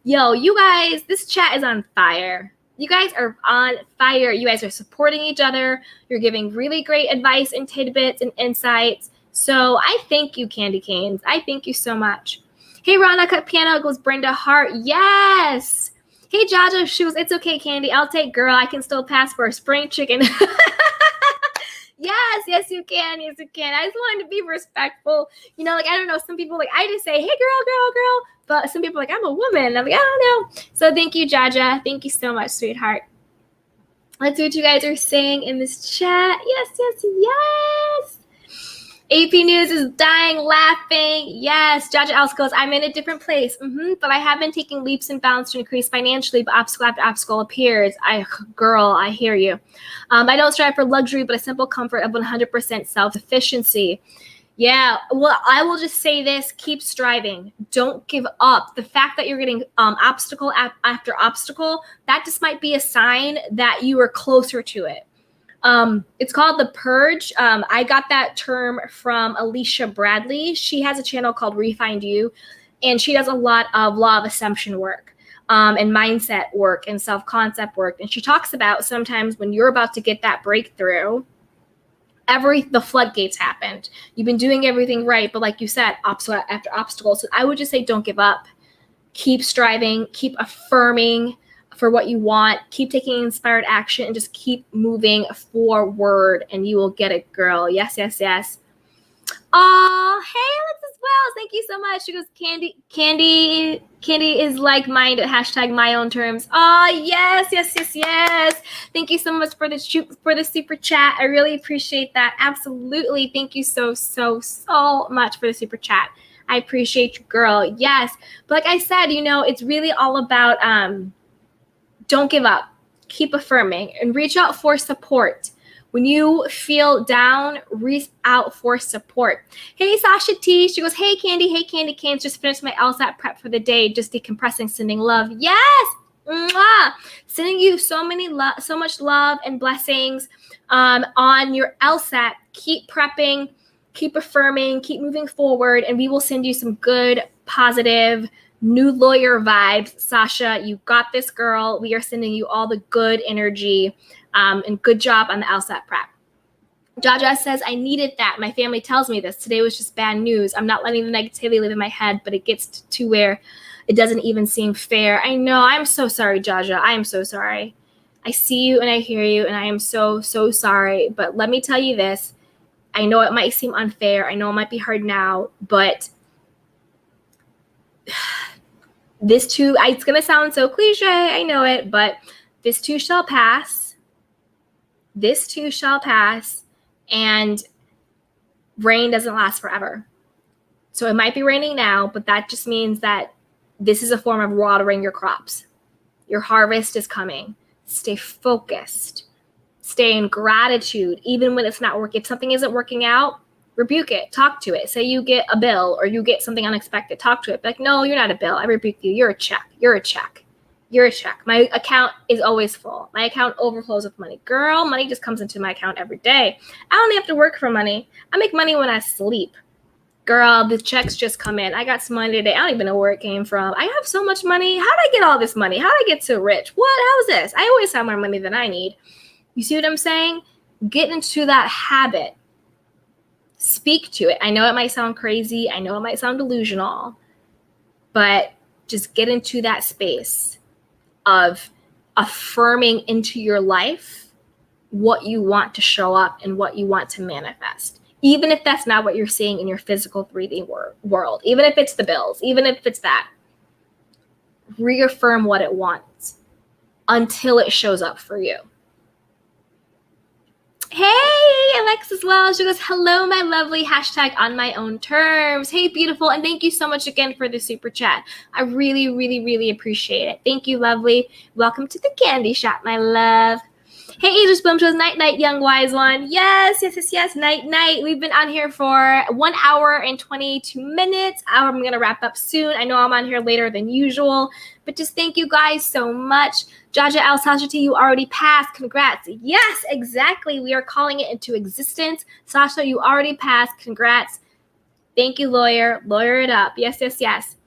Yo, you guys, this chat is on fire. You guys are on fire. You guys are supporting each other. You're giving really great advice and tidbits and insights. So I thank you, candy canes. I thank you so much. Hey, Rana Cut Piano goes, Brenda Hart. Yes. Hey, Jaja, she goes, it's okay, Candy. I'll take girl. I can still pass for a spring chicken. Yes, you can. Yes, you can. I just wanted to be respectful. You know, like, I don't know. Some people, like, I just say, hey, girl. But some people are like, I'm a woman. I'm like, I don't know. So thank you, Jaja. Thank you so much, sweetheart. Let's see what you guys are saying in this chat. Yes. AP News is dying laughing. Yes. Jaja Else goes, I'm in a different place. But I have been taking leaps and bounds to increase financially, but obstacle after obstacle appears. Girl, I hear you. I don't strive for luxury, but a simple comfort of 100% self-sufficiency. Yeah, well, I will just say this. Keep striving. Don't give up. The fact that you're getting obstacle after obstacle, that just might be a sign that you are closer to it. It's called The Purge. I got that term from Alicia Bradley. She has a channel called Refind You, and she does a lot of law of assumption work, and mindset work and self-concept work. And she talks about sometimes when you're about to get that breakthrough, the floodgates happened. You've been doing everything right, but like you said, obstacle after obstacle. So I would just say don't give up. Keep striving, keep affirming for what you want, keep taking inspired action, and just keep moving forward, and you will get it, girl. Yes, yes, yes. Oh, hey, Alexis Wells. Thank you so much. She goes, Candy is like-minded. # my own terms. Oh, yes, yes, yes, yes. Thank you so much for the super chat. I really appreciate that. Absolutely. Thank you so much for the super chat. I appreciate you, girl. Yes. But like I said, it's really all about don't give up. Keep affirming and reach out for support. When you feel down, reach out for support. Hey, Sasha T. She goes, hey, Candy. Hey, Candy Canes. Just finished my LSAT prep for the day. Just decompressing, sending love. Yes. Mwah. Sending you so much love and blessings on your LSAT. Keep prepping. Keep affirming. Keep moving forward. And we will send you some good, positive, new lawyer vibes. Sasha, you got this, girl. We are sending you all the good energy, and good job on the LSAT prep. Jaja says, I needed that. My family tells me this. Today was just bad news. I'm not letting the negativity live in my head, but it gets to where it doesn't even seem fair. I know. I'm so sorry, Jaja. I am so sorry. I see you and I hear you, and I am so sorry. But let me tell you this. I know it might seem unfair. I know it might be hard now, but this too, it's going to sound so cliche, I know it, but this too shall pass. This too shall pass, and rain doesn't last forever. So it might be raining now, but that just means that this is a form of watering your crops. Your harvest is coming. Stay focused. Stay in gratitude, even when it's not working. If something isn't working out, rebuke it. Talk to it. Say you get a bill or you get something unexpected. Talk to it. Be like, no, you're not a bill. I rebuke you. You're a check. You're a check. You're a check. My account is always full. My account overflows with money. Girl, money just comes into my account every day. I don't have to work for money. I make money when I sleep. Girl, the checks just come in. I got some money today. I don't even know where it came from. I have so much money. How did I get all this money? How did I get so rich? What? How's this? I always have more money than I need. You see what I'm saying? Get into that habit. Speak to it. I know it might sound crazy. I know it might sound delusional, but just get into that space of affirming into your life what you want to show up and what you want to manifest. Even if that's not what you're seeing in your physical 3D world, even if it's the bills, even if it's that, reaffirm what it wants until it shows up for you. Hey, Alexis Wells. She goes, hello, my lovely, # on my own terms. Hey, beautiful. And thank you so much again for the super chat. I really, really, really appreciate it. Thank you, lovely. Welcome to the candy shop, my love. Hey, Ageless Boom Shows, night, young wise one. Yes, night. We've been on here for 1 hour and 22 minutes. I'm going to wrap up soon. I know I'm on here later than usual, but just thank you guys so much. Jaja Al Sasha T, you already passed. Congrats. Yes, exactly. We are calling it into existence. Sasha, you already passed. Congrats. Thank you, lawyer. Lawyer it up. Yes.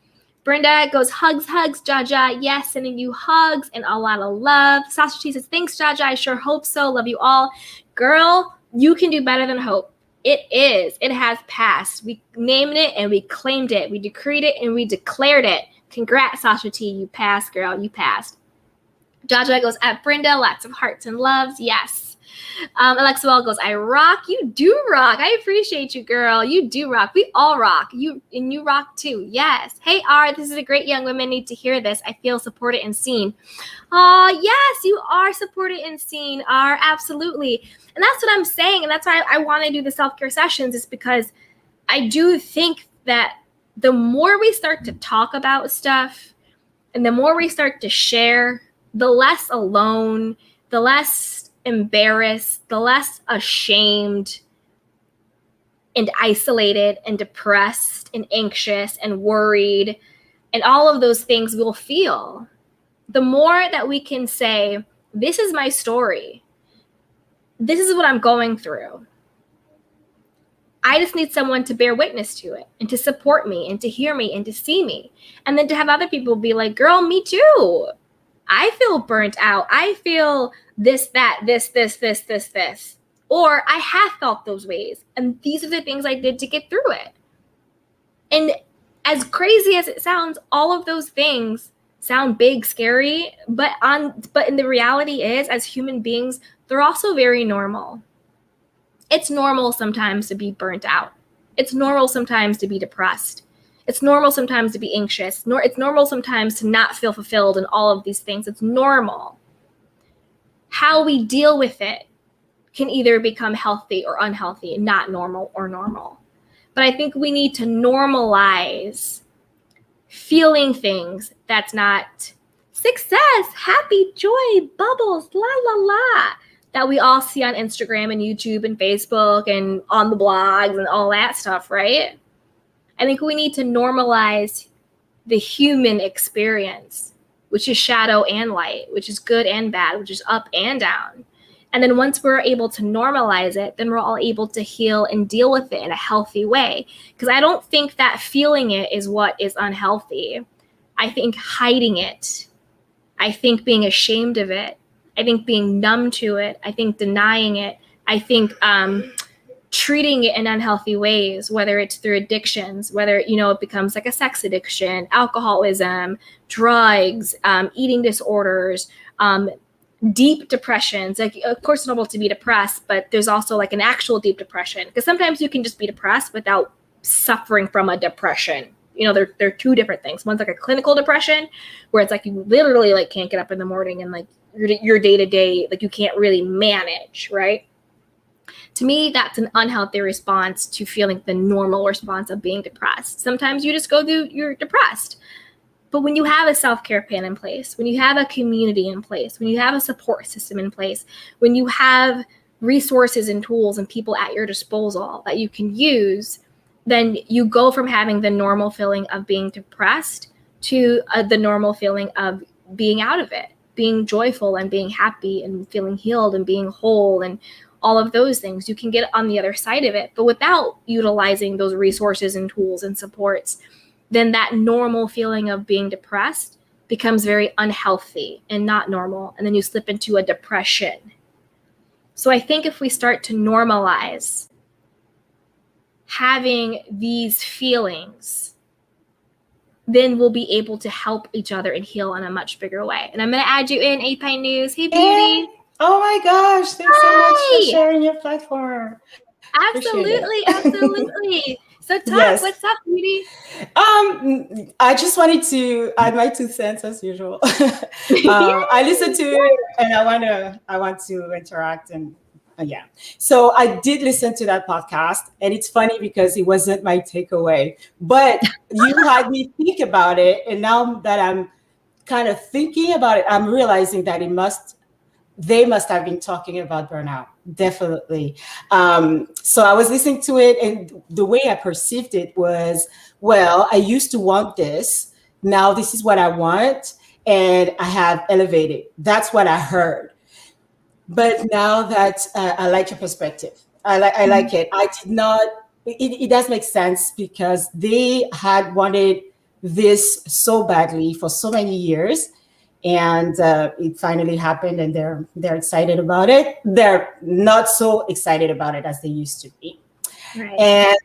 Brenda goes, hugs, Jaja. Yes, sending you hugs and a lot of love. Sasha T says, thanks, Jaja. I sure hope so. Love you all. Girl, you can do better than hope. It is. It has passed. We named it and we claimed it. We decreed it and we declared it. Congrats, Sasha T. You passed, girl. You passed. Jaja goes, at Brenda, lots of hearts and loves. Yes. Alexa Well goes, I rock. You do rock. I appreciate you, girl. You do rock. We all rock. You rock too. Yes. Hey, R, this is a great young women need to hear this. I feel supported and seen. Yes, you are supported and seen, R. Absolutely. And that's what I'm saying. And that's why I want to do the self-care sessions, is because I do think that the more we start to talk about stuff and the more we start to share, the less alone, the less embarrassed, the less ashamed and isolated and depressed and anxious and worried and all of those things we'll feel. The more that we can say, this is my story. this is what I'm going through. I just need someone to bear witness to it and to support me and to hear me and to see me. And then to have other people be like, girl, me too. I feel burnt out. I feel this, that, this. Or I have felt those ways. And these are the things I did to get through it. And as crazy as it sounds, all of those things sound big, scary, but in the reality is, as human beings, they're also very normal. It's normal sometimes to be burnt out. It's normal sometimes to be depressed. It's normal sometimes to be anxious. It's normal sometimes to not feel fulfilled and all of these things. It's normal. How we deal with it can either become healthy or unhealthy, not normal or normal. But I think we need to normalize feeling things that's not success, happy, joy, bubbles, la, la, la, that we all see on Instagram and YouTube and Facebook and on the blogs and all that stuff, right? I think we need to normalize the human experience, which is shadow and light, which is good and bad, which is up and down. And then once we're able to normalize it, then we're all able to heal and deal with it in a healthy way. Because I don't think that feeling it is what is unhealthy. I think hiding it, I think being ashamed of it, I think being numb to it, I think denying it, I think treating it in unhealthy ways, whether it's through addictions, whether, it becomes like a sex addiction, alcoholism, drugs, eating disorders, deep depressions. Like, of course, it's normal to be depressed, but there's also like an actual deep depression, because sometimes you can just be depressed without suffering from a depression. They're two different things. One's like a clinical depression, where it's like you literally like can't get up in the morning and like your day-to-day, like you can't really manage, right? To me, that's an unhealthy response to feeling the normal response of being depressed. Sometimes you just go through, you're depressed. But when you have a self-care plan in place, when you have a community in place, when you have a support system in place, when you have resources and tools and people at your disposal that you can use, then you go from having the normal feeling of being depressed to the normal feeling of being out of it, being joyful and being happy and feeling healed and being whole and all of those things. You can get on the other side of it, but without utilizing those resources and tools and supports, then that normal feeling of being depressed becomes very unhealthy and not normal. And then you slip into a depression. So I think if we start to normalize having these feelings, then we'll be able to help each other and heal in a much bigger way. And I'm going to add you in, API News. Hey, Beauty. Oh my gosh. Thanks so much for sharing your platform. Absolutely. So talk, What's up, Beauty? I just wanted to add my 2 cents as usual. I listened to it and I want to interact and yeah. So I did listen to that podcast, and it's funny because it wasn't my takeaway, but you had me think about it. And now that I'm kind of thinking about it, I'm realizing that they must have been talking about burnout. Definitely. So I was listening to it, and the way I perceived it was, well, I used to want this. Now this is what I want, and I have elevated. That's what I heard. But now that I like your perspective, I like it. I did not. It does make sense because they had wanted this so badly for so many years. And it finally happened, and they're excited about it. They're not so excited about it as they used to be. Right. And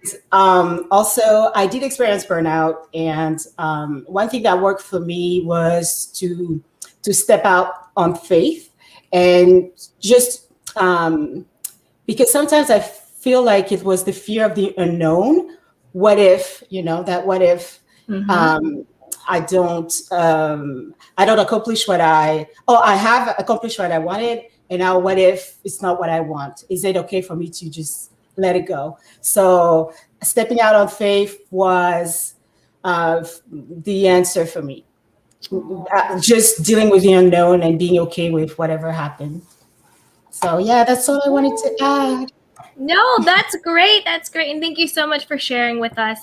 also, I did experience burnout, and one thing that worked for me was to step out on faith, and just because sometimes I feel like it was the fear of the unknown. What if, what if? Mm-hmm. I don't accomplish I have accomplished what I wanted, and now what if it's not what I want? Is it okay for me to just let it go? So stepping out on faith was the answer for me. Just dealing with the unknown and being okay with whatever happened. So yeah, that's all I wanted to add. No, that's great. That's great. And thank you so much for sharing with us.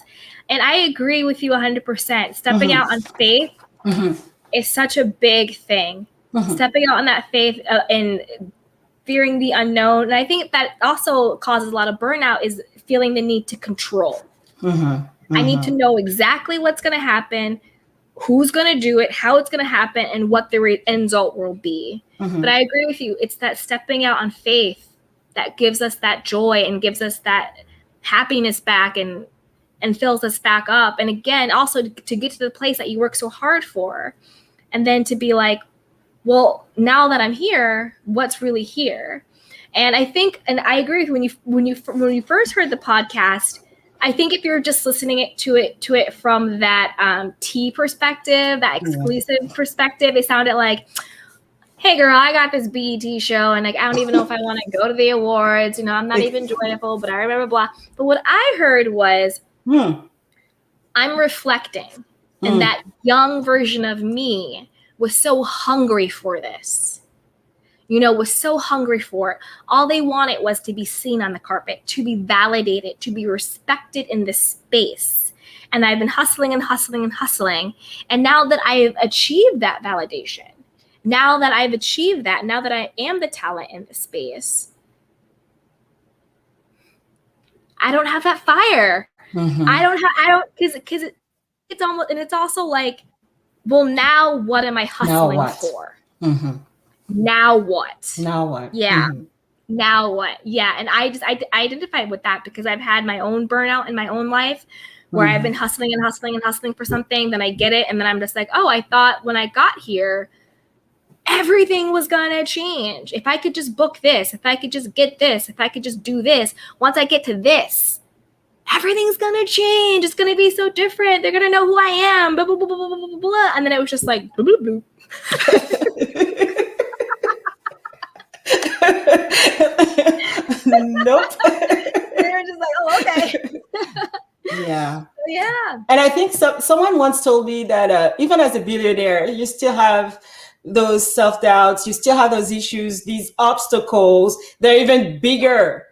And I agree with you 100%. Stepping out on faith is such a big thing. Stepping out on that faith and fearing the unknown. And I think that also causes a lot of burnout is feeling the need to control. I need to know exactly what's going to happen, who's going to do it, how it's going to happen, and what the end result will be. But I agree with you. It's that stepping out on faith that gives us that joy and gives us that happiness back and fills us back up. And again, also to get to the place that you work so hard for, and then to be like, well, now that I'm here, what's really here? And I think, and I agree with when you first heard the podcast, I think if you're just listening to it from that tea perspective, that exclusive perspective, it sounded like, hey girl, I got this BET show and like I don't even know if I want to go to the awards, I'm not even joyful, but I remember blah. But what I heard was I'm reflecting, and that young version of me was so hungry for this. Was so hungry for it. All they wanted was to be seen on the carpet, to be validated, to be respected in this space. And I've been hustling and hustling and hustling. And now that I have achieved that validation, now that I've achieved that, now that I am the talent in this space, I don't have that fire. Because it's almost, and it's also like, well, now what am I hustling for? Now what? Yeah. Now what? Yeah. And I identified with that because I've had my own burnout in my own life where I've been hustling and hustling and hustling for something. Then I get it. And then I'm just like, oh, I thought when I got here, everything was going to change. If I could just book this, if I could just get this, if I could just do this, once I get to this, everything's going to change. It's going to be so different. They're going to know who I am. Blah, blah, blah, blah, blah, blah, blah. And then it was just like, blah, blah, blah. Nope. They were just like, oh, okay. Yeah. Yeah. And I think someone once told me that even as a billionaire, you still have those self-doubts, you still have those issues, these obstacles, they're even bigger.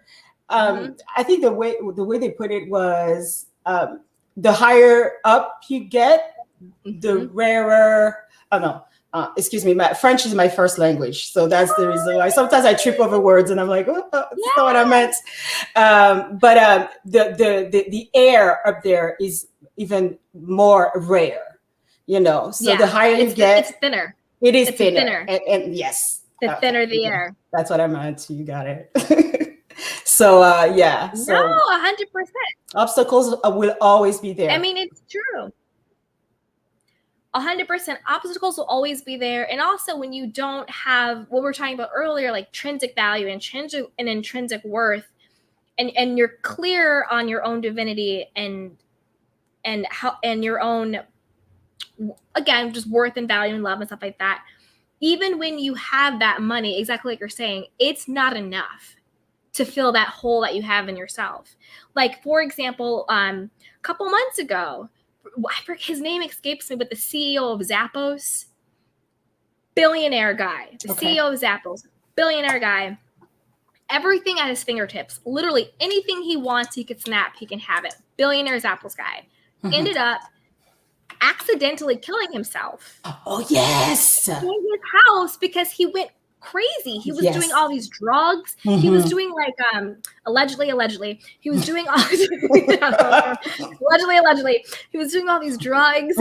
I think the way they put it was the higher up you get, the rarer, excuse me, my French is my first language. So that's the reason why sometimes I trip over words and I'm like, oh, that's not what I meant. But the air up there is even more rare, so the higher you get, it's thinner. It is thinner. And yes. The thinner the air. That's what I meant. You got it. So, yeah. So, no, 100%. Obstacles will always be there. I mean, it's true. 100%. Obstacles will always be there. And also when you don't have what we were talking about earlier, like intrinsic value and intrinsic worth, and you're clear on your own divinity and your own, again, just worth and value and love and stuff like that. Even when you have that money, exactly like you're saying, it's not enough to fill that hole that you have in yourself. Like, for example, a couple months ago, his name escapes me, but the CEO of Zappos, billionaire guy, CEO of Zappos, billionaire guy, everything at his fingertips, literally anything he wants, he could snap, he can have it. Billionaire Zappos guy. Ended up accidentally killing himself. Oh, yes. In his house because he went crazy. He was doing all these drugs. He was doing like allegedly he was doing all allegedly he was doing all these drugs.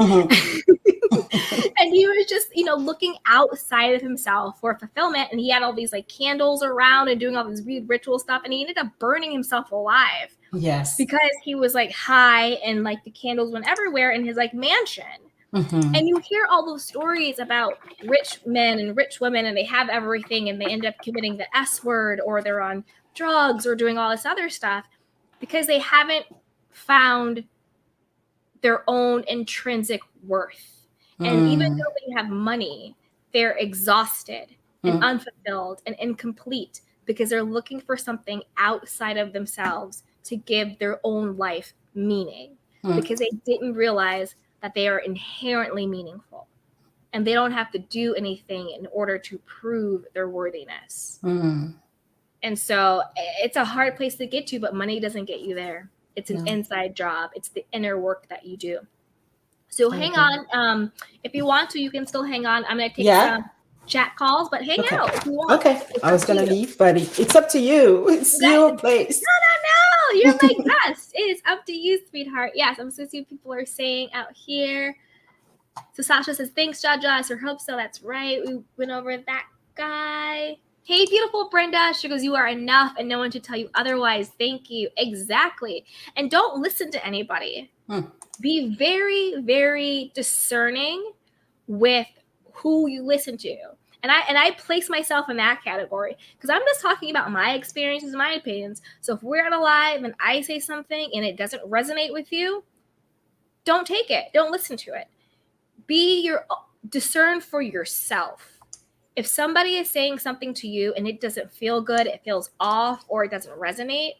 And he was just looking outside of himself for fulfillment, and he had all these like candles around and doing all this weird ritual stuff, and he ended up burning himself alive. Yes, because he was like high and like the candles went everywhere in his like mansion. And you hear all those stories about rich men and rich women, and they have everything and they end up committing the S word, or they're on drugs or doing all this other stuff because they haven't found their own intrinsic worth. And even though they have money, they're exhausted and unfulfilled and incomplete because they're looking for something outside of themselves to give their own life meaning because they didn't realize that they are inherently meaningful and they don't have to do anything in order to prove their worthiness. And so it's a hard place to get to, but money doesn't get you there. It's an inside job. It's the inner work that you do. So hang on. If you want to, you can still hang on. I'm going to take chat calls, but hang Okay. out if you want. Okay. It's I was up to gonna you. leave, but it's up to you. It's your place. No, you're my guest. It is up to you, sweetheart. Yes, I'm so see what people are saying out here. So Sasha says, thanks, Jaja. I sure hope so. That's right. We went over that guy. Hey, beautiful Brenda. She goes, you are enough and no one should tell you otherwise. Thank you. Exactly. And don't listen to anybody. Be very, very discerning with who you listen to. And I place myself in that category because I'm just talking about my experiences, my opinions. So if we're on a live and I say something and it doesn't resonate with you, don't take it. Don't listen to it. Discern for yourself. If somebody is saying something to you and it doesn't feel good, it feels off, or it doesn't resonate,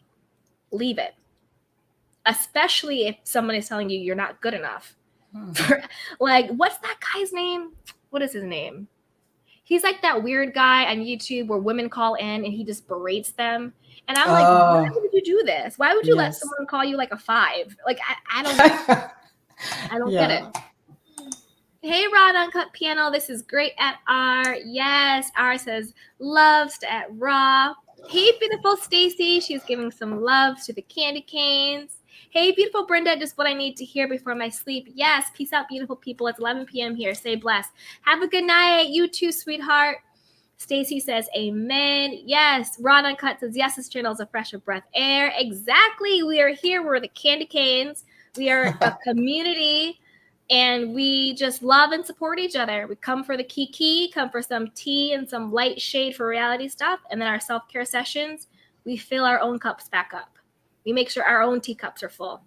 leave it. Especially if someone is telling you you're not good enough. Like, what's that guy's name? What is his name? He's like that weird guy on YouTube where women call in and he just berates them. And I'm like, why would you do this? Why would you let someone call you like a 5? Like, I don't get it. I don't get it. Hey, Rod Uncut Piano. This is great at R. Yes, R says loves to at Raw. Hey, beautiful Stacy. She's giving some love to the candy canes. Hey, beautiful Brenda. Just what I need to hear before my sleep. Yes, peace out, beautiful people. It's 11 p.m. here. Stay blessed. Have a good night. You too, sweetheart. Stacy says amen. Yes. Rod Uncut says yes, this channel is a fresh of breath air. Exactly. We are here. We're the candy canes. We are a community. And we just love and support each other. We come for the kiki, come for some tea and some light shade for reality stuff. And then our self-care sessions, we fill our own cups back up. We make sure our own teacups are full.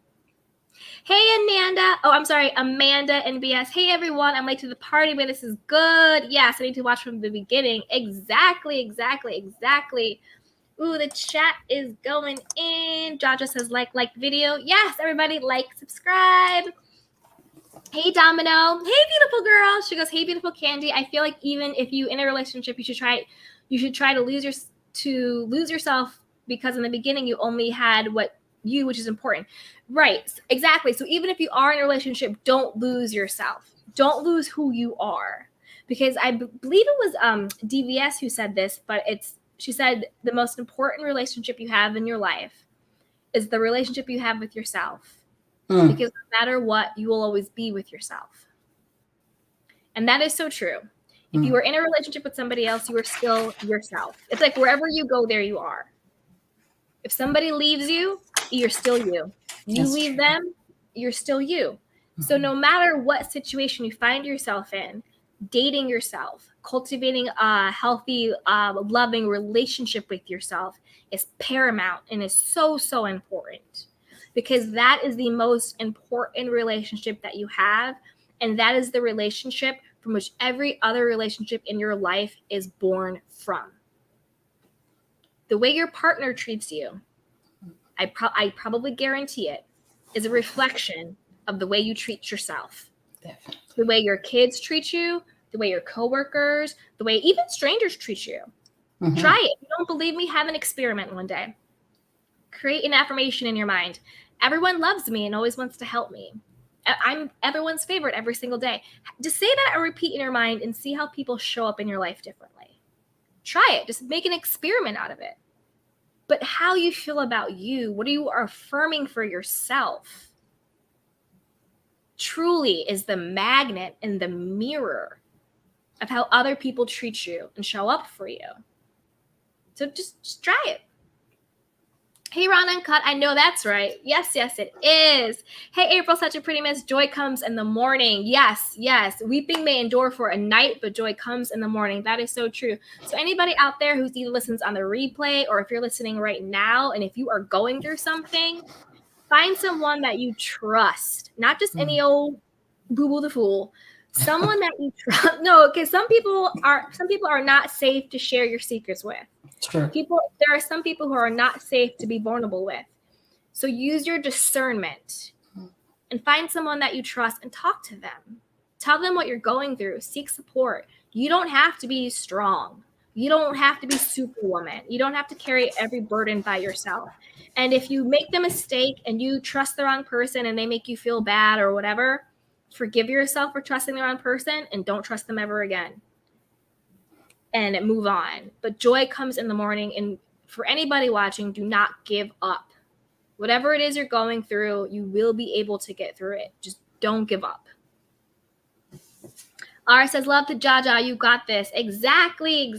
Hey, Amanda NBS. Hey, everyone. I'm late to the party, but this is good. Yes, I need to watch from the beginning. Exactly. Ooh, the chat is going in. Jaja says like video. Yes, everybody, like, subscribe. Hey, Domino. Hey, beautiful girl. She goes, hey, beautiful Candy. I feel like even if you in a relationship, you should try to lose yourself, because in the beginning you only had which is important. Right. Exactly. So even if you are in a relationship, don't lose yourself. Don't lose who you are. Because I believe it was DVS who said this, but she said the most important relationship you have in your life is the relationship you have with yourself. Because no matter what, you will always be with yourself. And that is so true. If you are in a relationship with somebody else, you are still yourself. It's like wherever you go, there you are. If somebody leaves you, you're still you. You leave them, you're still you. So no matter what situation you find yourself in, dating yourself, cultivating a healthy, loving relationship with yourself is paramount and is so, so important. Because that is the most important relationship that you have. And that is the relationship from which every other relationship in your life is born from. The way your partner treats you, I probably guarantee it, is a reflection of the way you treat yourself. Definitely. The way your kids treat you, the way your coworkers, the way even strangers treat you. Try it. If you don't believe me, have an experiment one day. Create an affirmation in your mind. Everyone loves me and always wants to help me. I'm everyone's favorite every single day. Just say that and repeat in your mind and see how people show up in your life differently. Try it. Just make an experiment out of it. But how you feel about you, what you are affirming for yourself, truly is the magnet and the mirror of how other people treat you and show up for you. So just try it. Hey, Ron Uncut. I know that's right. Yes, it is. Hey, April, such a pretty miss. Joy comes in the morning. Yes. Weeping may endure for a night, but joy comes in the morning. That is so true. So anybody out there who's either listens on the replay or if you're listening right now, and if you are going through something, find someone that you trust, not just any old boo-boo the fool. Someone that you trust. No, because some people are not safe to share your secrets with. Sure. There are some people who are not safe to be vulnerable with. So use your discernment and find someone that you trust and talk to them. Tell them what you're going through. Seek support. You don't have to be strong. You don't have to be superwoman. You don't have to carry every burden by yourself. And if you make the mistake and you trust the wrong person and they make you feel bad or whatever, forgive yourself for trusting the wrong person and don't trust them ever again. and move on. But joy comes in the morning. And for anybody watching, do not give up. Whatever it is you're going through, you will be able to get through it. Just don't give up. R says, love to Jaja, you got this. Exactly.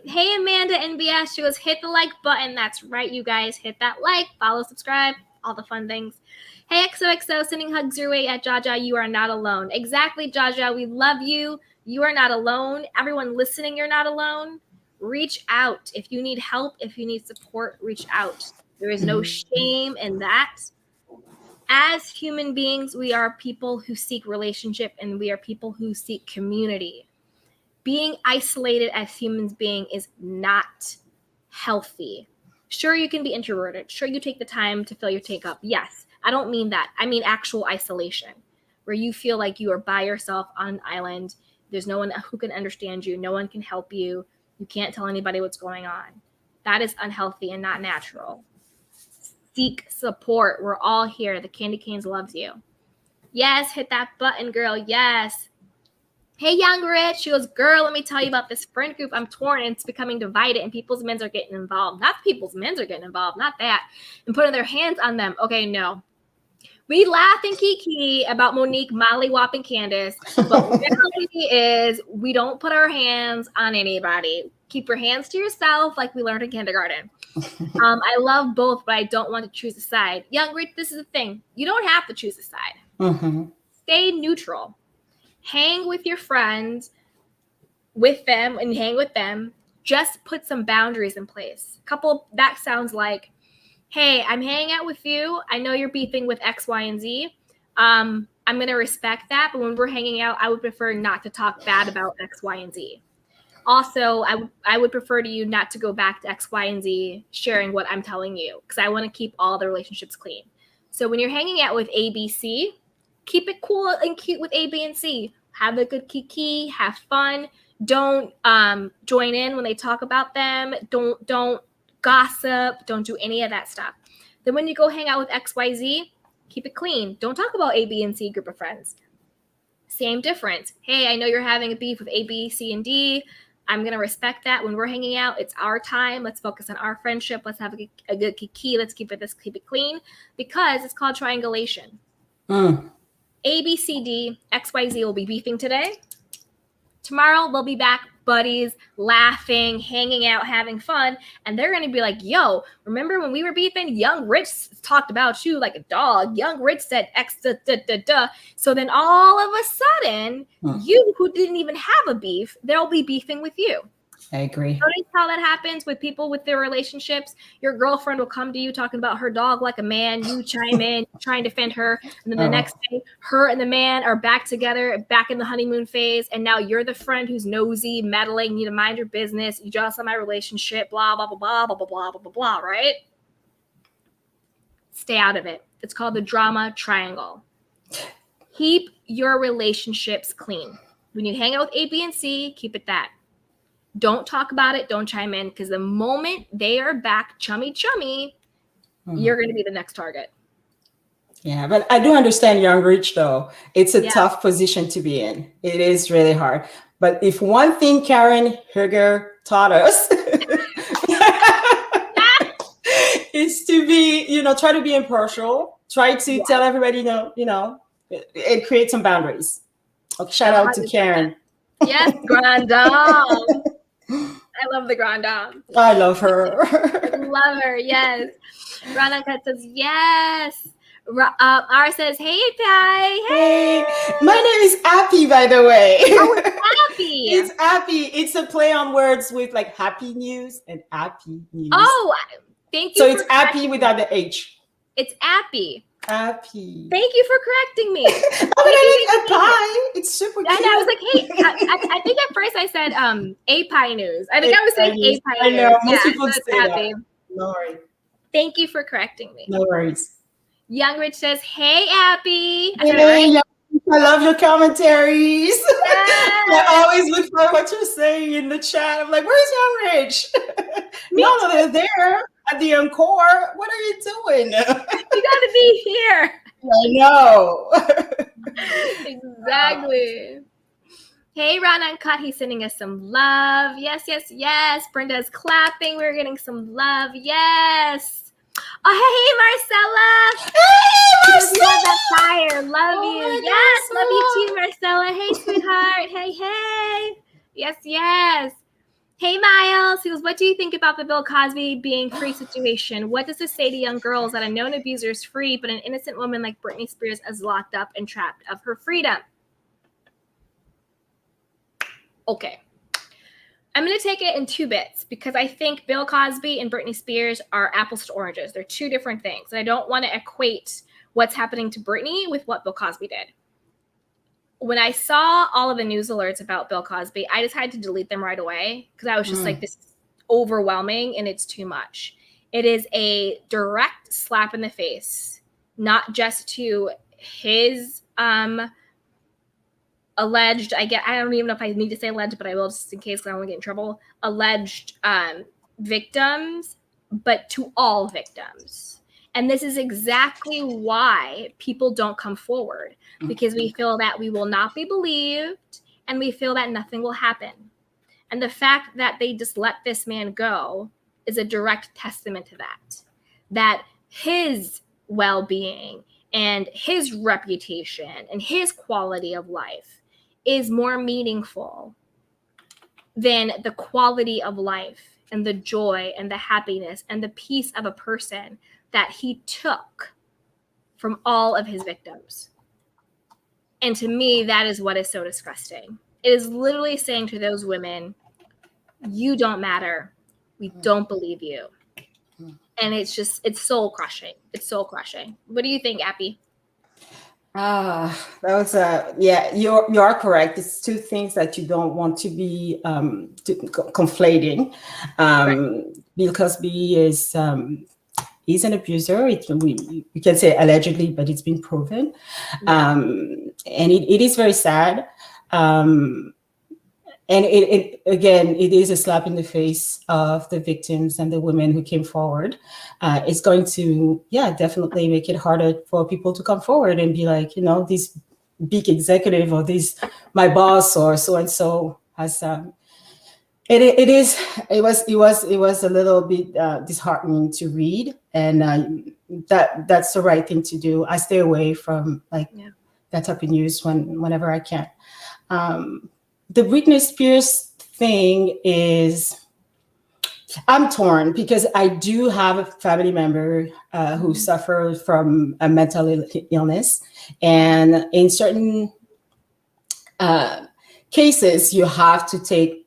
Hey, Amanda NBS, she goes, hit the like button. That's right, you guys. Hit that like, follow, subscribe, all the fun things. Hey, XOXO, sending hugs your way at Jaja, you are not alone. Exactly, Jaja, we love you. You are not alone. Everyone listening, you're not alone. Reach out. If you need help, if you need support, reach out. There is no shame in that. As human beings, we are people who seek relationship and we are people who seek community. Being isolated as humans being is not healthy. Sure, you can be introverted. Sure, you take the time to fill your tank up. Yes, I don't mean that. I mean actual isolation, where you feel like you are by yourself on an island. There's no one who can understand you. No one can help you. You can't tell anybody what's going on. That is unhealthy and not natural. Seek support. We're all here. The Candy Canes loves you. Yes, hit that button, girl. Yes. Hey, Young Rich. She goes, girl, let me tell you about this friend group. I'm torn and it's becoming divided and people's men's are getting involved. Not people's men's are getting involved. Not that. And putting their hands on them. Okay, no. We laugh and kiki about Monique, Molly, Wop, and Candace. But reality is we don't put our hands on anybody. Keep your hands to yourself like we learned in kindergarten. I love both, but I don't want to choose a side. Young Rich, this is the thing. You don't have to choose a side. Mm-hmm. Stay neutral. Hang with your friends, with them, and hang with them. Just put some boundaries in place. That sounds like, hey, I'm hanging out with you. I know you're beefing with X, Y, and Z. I'm going to respect that. But when we're hanging out, I would prefer not to talk bad about X, Y, and Z. Also, I would prefer to you not to go back to X, Y, and Z sharing what I'm telling you because I want to keep all the relationships clean. So when you're hanging out with A, B, C, keep it cool and cute with A, B, and C. Have a good kiki, have fun. Don't join in when they talk about them. Don't gossip. Don't do any of that stuff. Then when you go hang out with X, Y, Z, keep it clean. Don't talk about A, B, and C group of friends. Same difference. Hey, I know you're having a beef with A, B, C, and D. I'm going to respect that. When we're hanging out, it's our time. Let's focus on our friendship. Let's have a good kiki. Let's keep it clean because it's called triangulation. A, B, C, D, X, Y, Z will be beefing today. Tomorrow, they'll be back buddies, laughing, hanging out, having fun. And they're going to be like, yo, remember when we were beefing? Young Rich talked about you like a dog. Young Rich said X, da, da, da, da. So then all of a sudden, you who didn't even have a beef, they'll be beefing with you. I agree. Notice how that happens with people with their relationships. Your girlfriend will come to you talking about her dog like a man. You chime in, try and defend her. And then the next day, her and the man are back together, back in the honeymoon phase. And now you're the friend who's nosy, meddling, need to mind your business. You jealous of my relationship, blah, blah, blah, blah, blah, blah, blah, blah, blah, blah, right? Stay out of it. It's called the drama triangle. Keep your relationships clean. When you hang out with A, B, and C, keep it that. Don't talk about it. Don't chime in because the moment they are back chummy, you're going to be the next target. Yeah, but I do understand Young Rich, though. It's a tough position to be in. It is really hard. But if one thing Karen Hager taught us is to be, try to be impartial, try to tell everybody, and create some boundaries. Okay, shout out to Karen. Yes, Grand Dame. I love the Grand Dame. I love her. Love her, yes. Rana Cut says, yes. Ara says, hey, Pi. Hey. My name is Appy, by the way. Oh, it's Appy. It's Appy. It's a play on words with like happy news and Appy news. Oh, thank you. So it's Appy without the H. It's Appy. Appy. Thank you for correcting me. I like a pie. It's super cute. And I was like, hey, I think at first I said A Pie News. I think I was saying A Pie News. I know. Most people say that. No worries. Thank you for correcting me. No worries. Young Rich says, hey, Appy. Hey, I love your commentaries. Yes. I always look for what you're saying in the chat. I'm like, where's Young Rich? No, they're there at the encore. What are you doing? You got to be here. I know. Exactly. Hey, Ron Uncut, he's sending us some love. Yes, yes, yes. Brenda's clapping. We're getting some love. Yes. Oh, hey, Marcella. Hey, Because you have Marcella! that fire. Love Oh you. my Yes, love you too, God, Marcella. Hey, sweetheart. Hey, hey. Yes, yes. Hey, Miles. He goes, what do you think about the Bill Cosby being free situation? What does this say to young girls that a known abuser is free, but an innocent woman like Britney Spears is locked up and trapped of her freedom? Okay. I'm going to take it in two bits because I think Bill Cosby and Britney Spears are apples to oranges. They're two different things. And I don't want to equate what's happening to Britney with what Bill Cosby did. When I saw all of the news alerts about Bill Cosby, I decided to delete them right away because I was just like, this is overwhelming and it's too much. It is a direct slap in the face, not just to his alleged, I don't even know if I need to say alleged, but I will just in case because I don't want to get in trouble, alleged victims, but to all victims. And this is exactly why people don't come forward, because we feel that we will not be believed and we feel that nothing will happen. And the fact that they just let this man go is a direct testament to that his well-being and his reputation and his quality of life is more meaningful than the quality of life and the joy and the happiness and the peace of a person that he took from all of his victims. And to me, that is what is so disgusting. It is literally saying to those women, you don't matter. We don't believe you. And it's soul crushing. It's soul crushing. What do you think, Appy? that was yeah, you are correct. It's two things that you don't want to be conflating. Right. Bill Cosby is he's an abuser. We can say allegedly, but it's been proven. Yeah. And it is very sad. And it is a slap in the face of the victims and the women who came forward. It's going to, definitely make it harder for people to come forward and be like, this big executive or this my boss or so and so has. It was a little bit disheartening to read, and that's the right thing to do. I stay away from that type of news whenever I can. The Britney Spears thing is, I'm torn because I do have a family member who suffered from a mental illness, and in certain cases, you have to take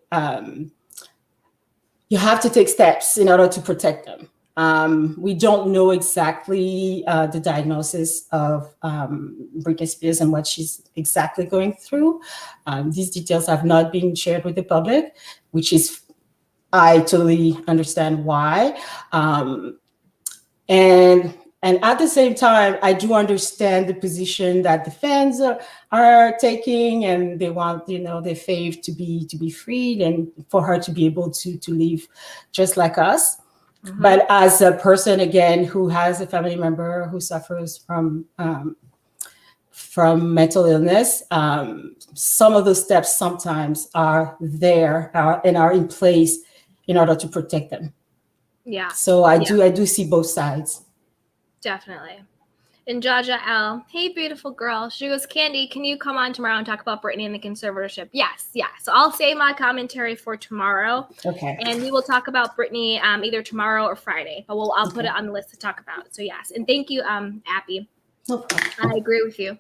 steps in order to protect them. We don't know exactly the diagnosis of Britney Spears and what she's exactly going through. These details have not been shared with the public, which is, I totally understand why. And at the same time, I do understand the position that the fans are taking, and they want, their fave to be freed and for her to be able to live just like us. Mm-hmm. But as a person, again, who has a family member who suffers from mental illness, some of those steps sometimes are there and are in place in order to protect them. Yeah. So I do see both sides. Definitely. And Jaja L, hey, beautiful girl. She goes, Candy, can you come on tomorrow and talk about Britney and the conservatorship? Yes, yeah. So I'll save my commentary for tomorrow. Okay. And we will talk about Britney either tomorrow or Friday. But I'll put it on the list to talk about. So yes. And thank you, Appy. No problem. I agree with you.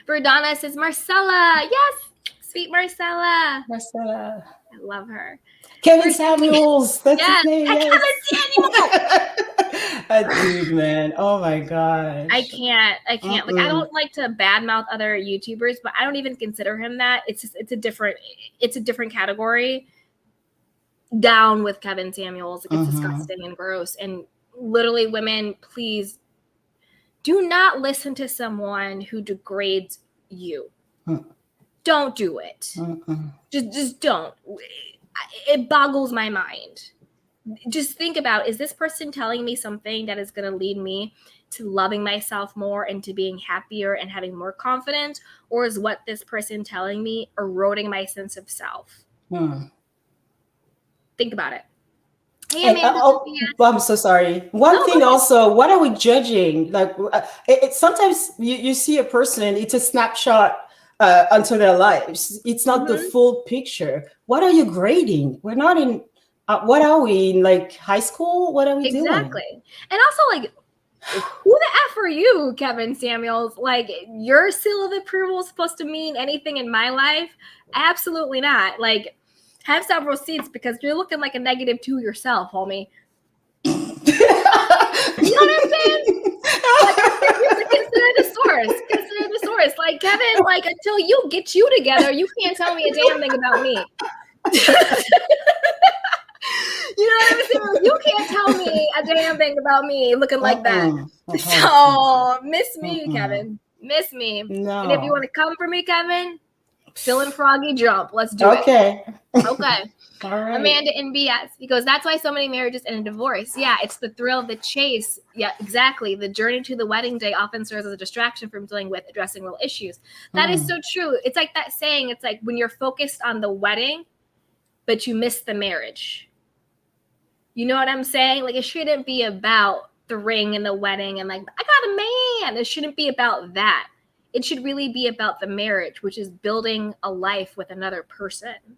Verdana says, Marcella. Yes, sweet Marcella. Marcella. I love her. Kevin Samuels. That's his name. Yes. Kevin Samuels. Dude, man. Oh my gosh. I can't. Mm-mm. Like, I don't like to badmouth other YouTubers, but I don't even consider him that. It's a different category. Down with Kevin Samuels. Like, it's disgusting and gross. And literally, women, please do not listen to someone who degrades you. Don't do it. Just don't. It boggles my mind just think about, is this person telling me something that is going to lead me to loving myself more and to being happier and having more confidence? Or is what this person telling me eroding my sense of self? Think about it. Hey, And Amanda. I'm so sorry. One thing also, what are we judging? Like, sometimes you see a person, it's a snapshot onto their lives. It's not the full picture. What are you grading? We're not in, what are we in, like high school? What are we doing? Exactly. And also, like, who the F are you, Kevin Samuels? Like, your seal of approval is supposed to mean anything in my life? Absolutely not. Like, have several seats because you're looking like a -2 yourself, homie. You know what I'm saying? Like, consider the source. Consider the source. Like, Kevin, like, until you get you together, you can't tell me a damn thing about me. You know what I'm saying? You can't tell me a damn thing about me looking like that. So, miss me, Kevin. Miss me. No. And if you want to come for me, Kevin, feeling froggy, jump. Let's do it. Okay. All right. Amanda in BS, because that's why so many marriages end in divorce. Yeah, it's the thrill of the chase. Yeah, exactly. The journey to the wedding day often serves as a distraction from dealing with addressing real issues. That is so true. It's like that saying, it's like when you're focused on the wedding, but you miss the marriage. You know what I'm saying? Like, it shouldn't be about the ring and the wedding and like, I got a man. It shouldn't be about that. It should really be about the marriage, which is building a life with another person.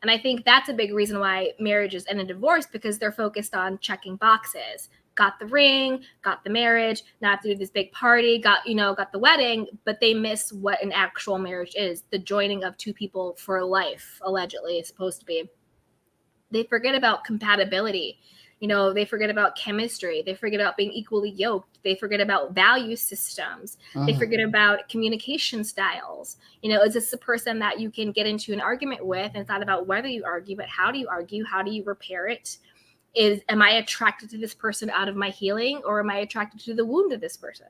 And I think that's a big reason why marriages end in divorce, because they're focused on checking boxes. Got the ring, got the marriage, now have to do this big party, got the wedding, but they miss what an actual marriage is. The joining of two people for life, allegedly, is supposed to be. They forget about compatibility. They forget about chemistry. They forget about being equally yoked. They forget about value systems. They forget about communication styles. Is this a person that you can get into an argument with? And it's not about whether you argue, but how do you argue? How do you repair it? Am I attracted to this person out of my healing, or am I attracted to the wound of this person?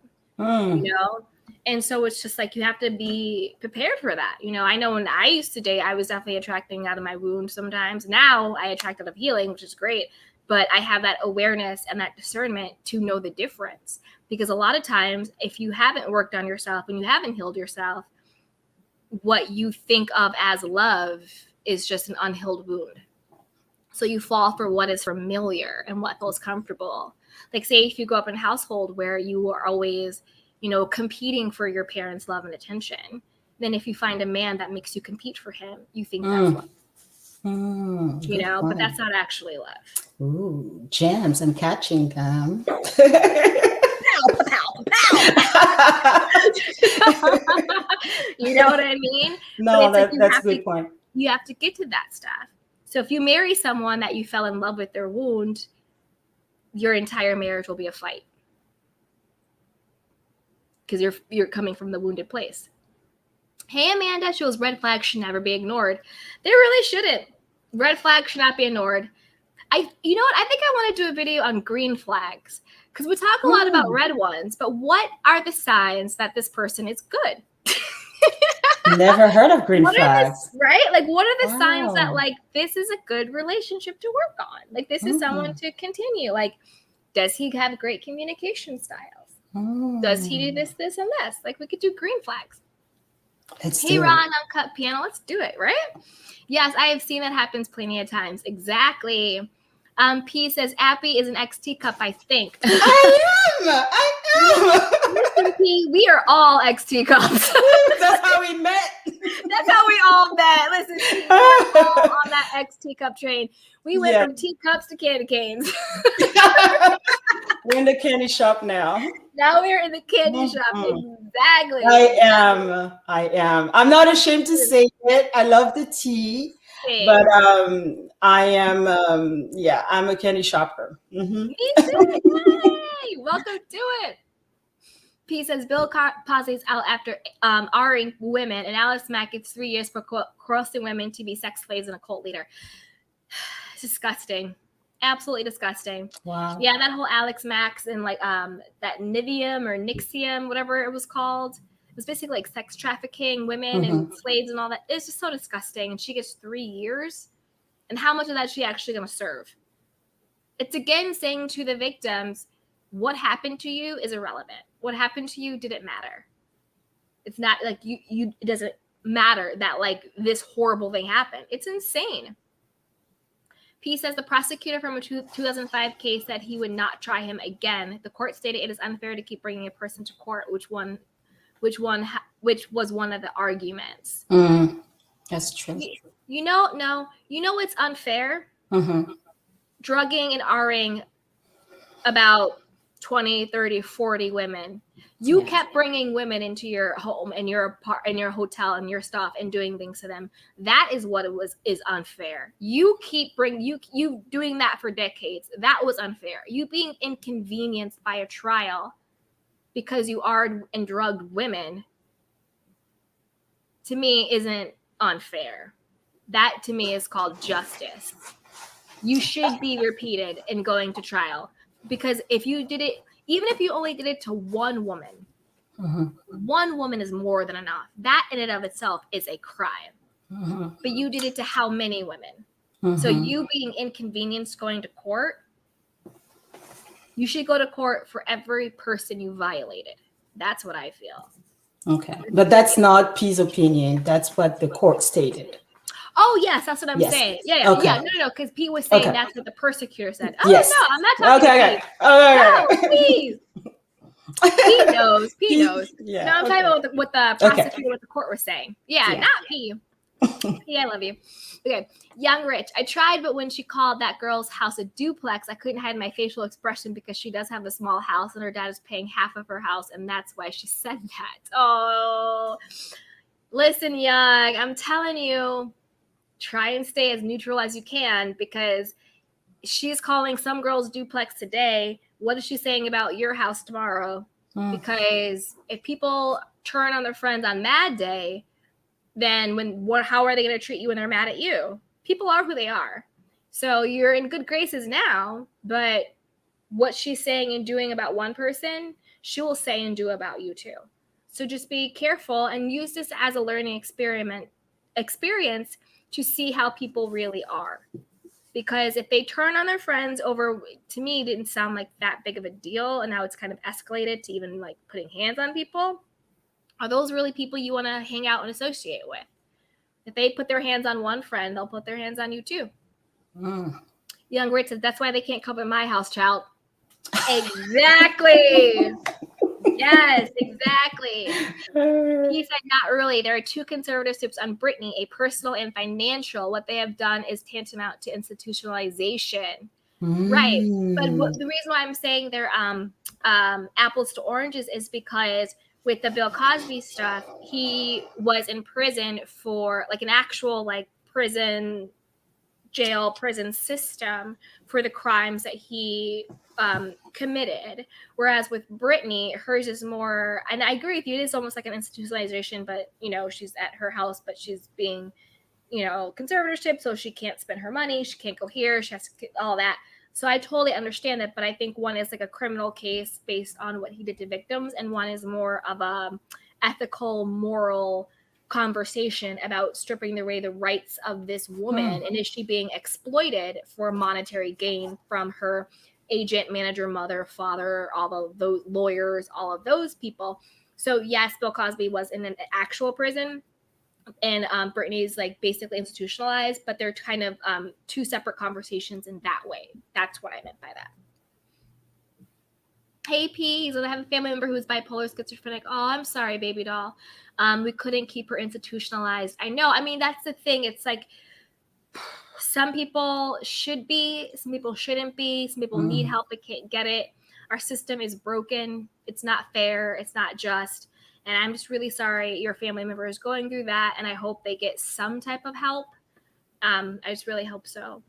And so it's just like, you have to be prepared for that. I know when I used to date, I was definitely attracting out of my wound sometimes. Now I attract out of healing, which is great. But I have that awareness and that discernment to know the difference. Because a lot of times, if you haven't worked on yourself and you haven't healed yourself, what you think of as love is just an unhealed wound. So you fall for what is familiar and what feels comfortable. Like, say if you grow up in a household where you are always, competing for your parents' love and attention, then if you find a man that makes you compete for him, you think that's love. But that's not actually love. Ooh, gems. I'm catching them. Pow, pow, pow. You know what I mean? No, that's a good point. You have to get to that stuff. So if you marry someone that you fell in love with their wound, your entire marriage will be a fight. Because you're coming from the wounded place. Hey, Amanda, shows red flags should never be ignored. They really shouldn't. Red flags should not be ignored. You know what? I think I want to do a video on green flags, because we talk a lot about red ones, but what are the signs that this person is good? Never heard of green flags. Right? Like, what are the signs that, like, this is a good relationship to work on? Like, this is someone to continue. Like, does he have great communication styles? Does he do this, this, and this? Like, we could do green flags. Hey, Ron, Uncut Piano, let's do it, right? Yes, I have seen that happens plenty of times. Exactly. P says, Appy is an ex-teacup, I think. I am. Listen, P, we are all ex-teacups. That's how we met. That's how we all met. Listen, P, we're all on that ex-teacup train. We went from teacups to candy canes. We're in the candy shop now. Now we're in the candy shop. Exactly. I am. I'm not ashamed to say it. I love the tea. But I am, I'm a candy shopper. Me too. Yay! Welcome to it. P says, Bill Cosby is out after R-ing women, and Alice Mack gets 3 years for coercing women to be sex slaves and a cult leader. It's disgusting. Absolutely disgusting. Wow. Yeah, that whole Alex Max and like that Nivium or Nixium, whatever it was called. It was basically like sex trafficking women and slaves and all that. It's just so disgusting. And she gets 3 years. And how much of that is she actually going to serve? It's again saying to the victims, what happened to you is irrelevant. What happened to you didn't matter. It's not like it doesn't matter that like this horrible thing happened. It's insane. P says the prosecutor from a 2005 case said he would not try him again. The court stated it is unfair to keep bringing a person to court, which was one of the arguments. That's true. You know what's unfair? Mm-hmm. Drugging and Ring about 20, 30, 40 women. You kept bringing women into your home and your hotel and your stuff and doing things to them. That is what is unfair. You keep you doing that for decades. That was unfair. You being inconvenienced by a trial because you are and drugged women, to me, isn't unfair. That to me is called justice. You should be repeated in going to trial, because if you did it, even if you only did it to one woman, one woman is more than enough. That in and of itself is a crime. But you did it to how many women? So you being inconvenienced going to court, you should go to court for every person you violated. That's what I feel. Okay. But that's not P's opinion. That's what the court stated. Oh, yes, that's what I'm saying. Yeah. Okay. Yeah, no, because P was saying that's what the persecutor said. Oh, yes. No, I'm not talking to P. No, please. P knows. Yeah, no, I'm talking about what the prosecutor, what the court was saying. Yeah. Not P. P, I love you. Okay. Young Rich. I tried, but when she called that girl's house a duplex, I couldn't hide my facial expression because she does have a small house and her dad is paying half of her house, and that's why she said that. Oh, listen, Young, I'm telling you, try and stay as neutral as you can, because she's calling some girl's duplex today. What is she saying about your house tomorrow? Because if people turn on their friends on Mad Day, then how are they going to treat you when they're mad at you? People are who they are. So you're in good graces now, but what she's saying and doing about one person, she will say and do about you too. So just be careful and use this as a learning experience to see how people really are. Because if they turn on their friends over, to me, didn't sound like that big of a deal, and now it's kind of escalated to even like putting hands on people. Are those really people you want to hang out and associate with? If they put their hands on one friend, they'll put their hands on you too. Young Rich says, that's why they can't come in my house, child. Exactly. Yes, exactly. He said, not really. There are 2 conservatorships on Britney, a personal and financial. What they have done is tantamount to institutionalization. Right. But the reason why I'm saying they're apples to oranges is because with the Bill Cosby stuff, he was in prison for like an actual like prison system for the crimes that he committed. Whereas with Britney, hers is more, and I agree with you, it is almost like an institutionalization, but she's at her house, but she's being, conservatorship, so she can't spend her money, she can't go here, she has to all that. So I totally understand that, but I think one is like a criminal case based on what he did to victims, and one is more of a ethical, moral conversation about stripping away the rights of this woman, and is she being exploited for monetary gain from her agent, manager, mother, father, all of those lawyers, all of those people. So yes, Bill Cosby was in an actual prison, and Britney's like basically institutionalized, but they're kind of 2 separate conversations in that way. That's what I meant by that. Hey P, so I have a family member who's bipolar, schizophrenic. Oh, I'm sorry, baby doll. We couldn't keep her institutionalized. I know. I mean, that's the thing. It's like some people should be, some people shouldn't be, some people need help but can't get it. Our system is broken. It's not fair. It's not just. And I'm just really sorry your family member is going through that, and I hope they get some type of help. I just really hope so.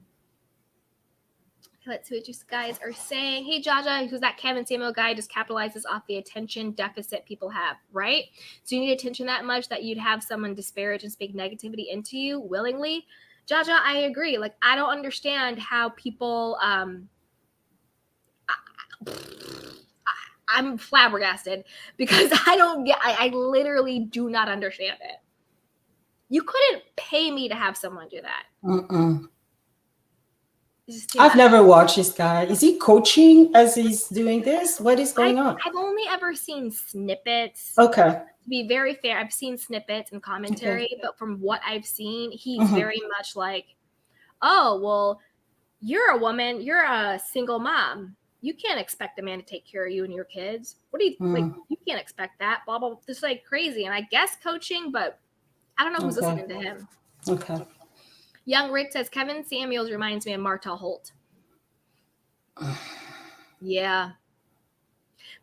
Let's see what you guys are saying. Hey, Jaja, who's that Kevin Samuel guy, just capitalizes off the attention deficit people have, right? So you need attention that much that you'd have someone disparage and speak negativity into you willingly. Jaja, I agree. Like, I don't understand how people, I'm flabbergasted because I literally do not understand it. You couldn't pay me to have someone do that. It's just too I've much. never watched this guy. Is he coaching as he's doing this? What is going on? I've only ever seen snippets. Okay. To be very fair, I've seen snippets and commentary, but from what I've seen, he's very much like, oh, well, you're a woman, you're a single mom. You can't expect a man to take care of you and your kids. What do you like? You can't expect that. Blah blah. Just like crazy. And I guess coaching, but I don't know who's listening to him. Okay. Young Rick says Kevin Samuels reminds me of Martel Holt. Yeah.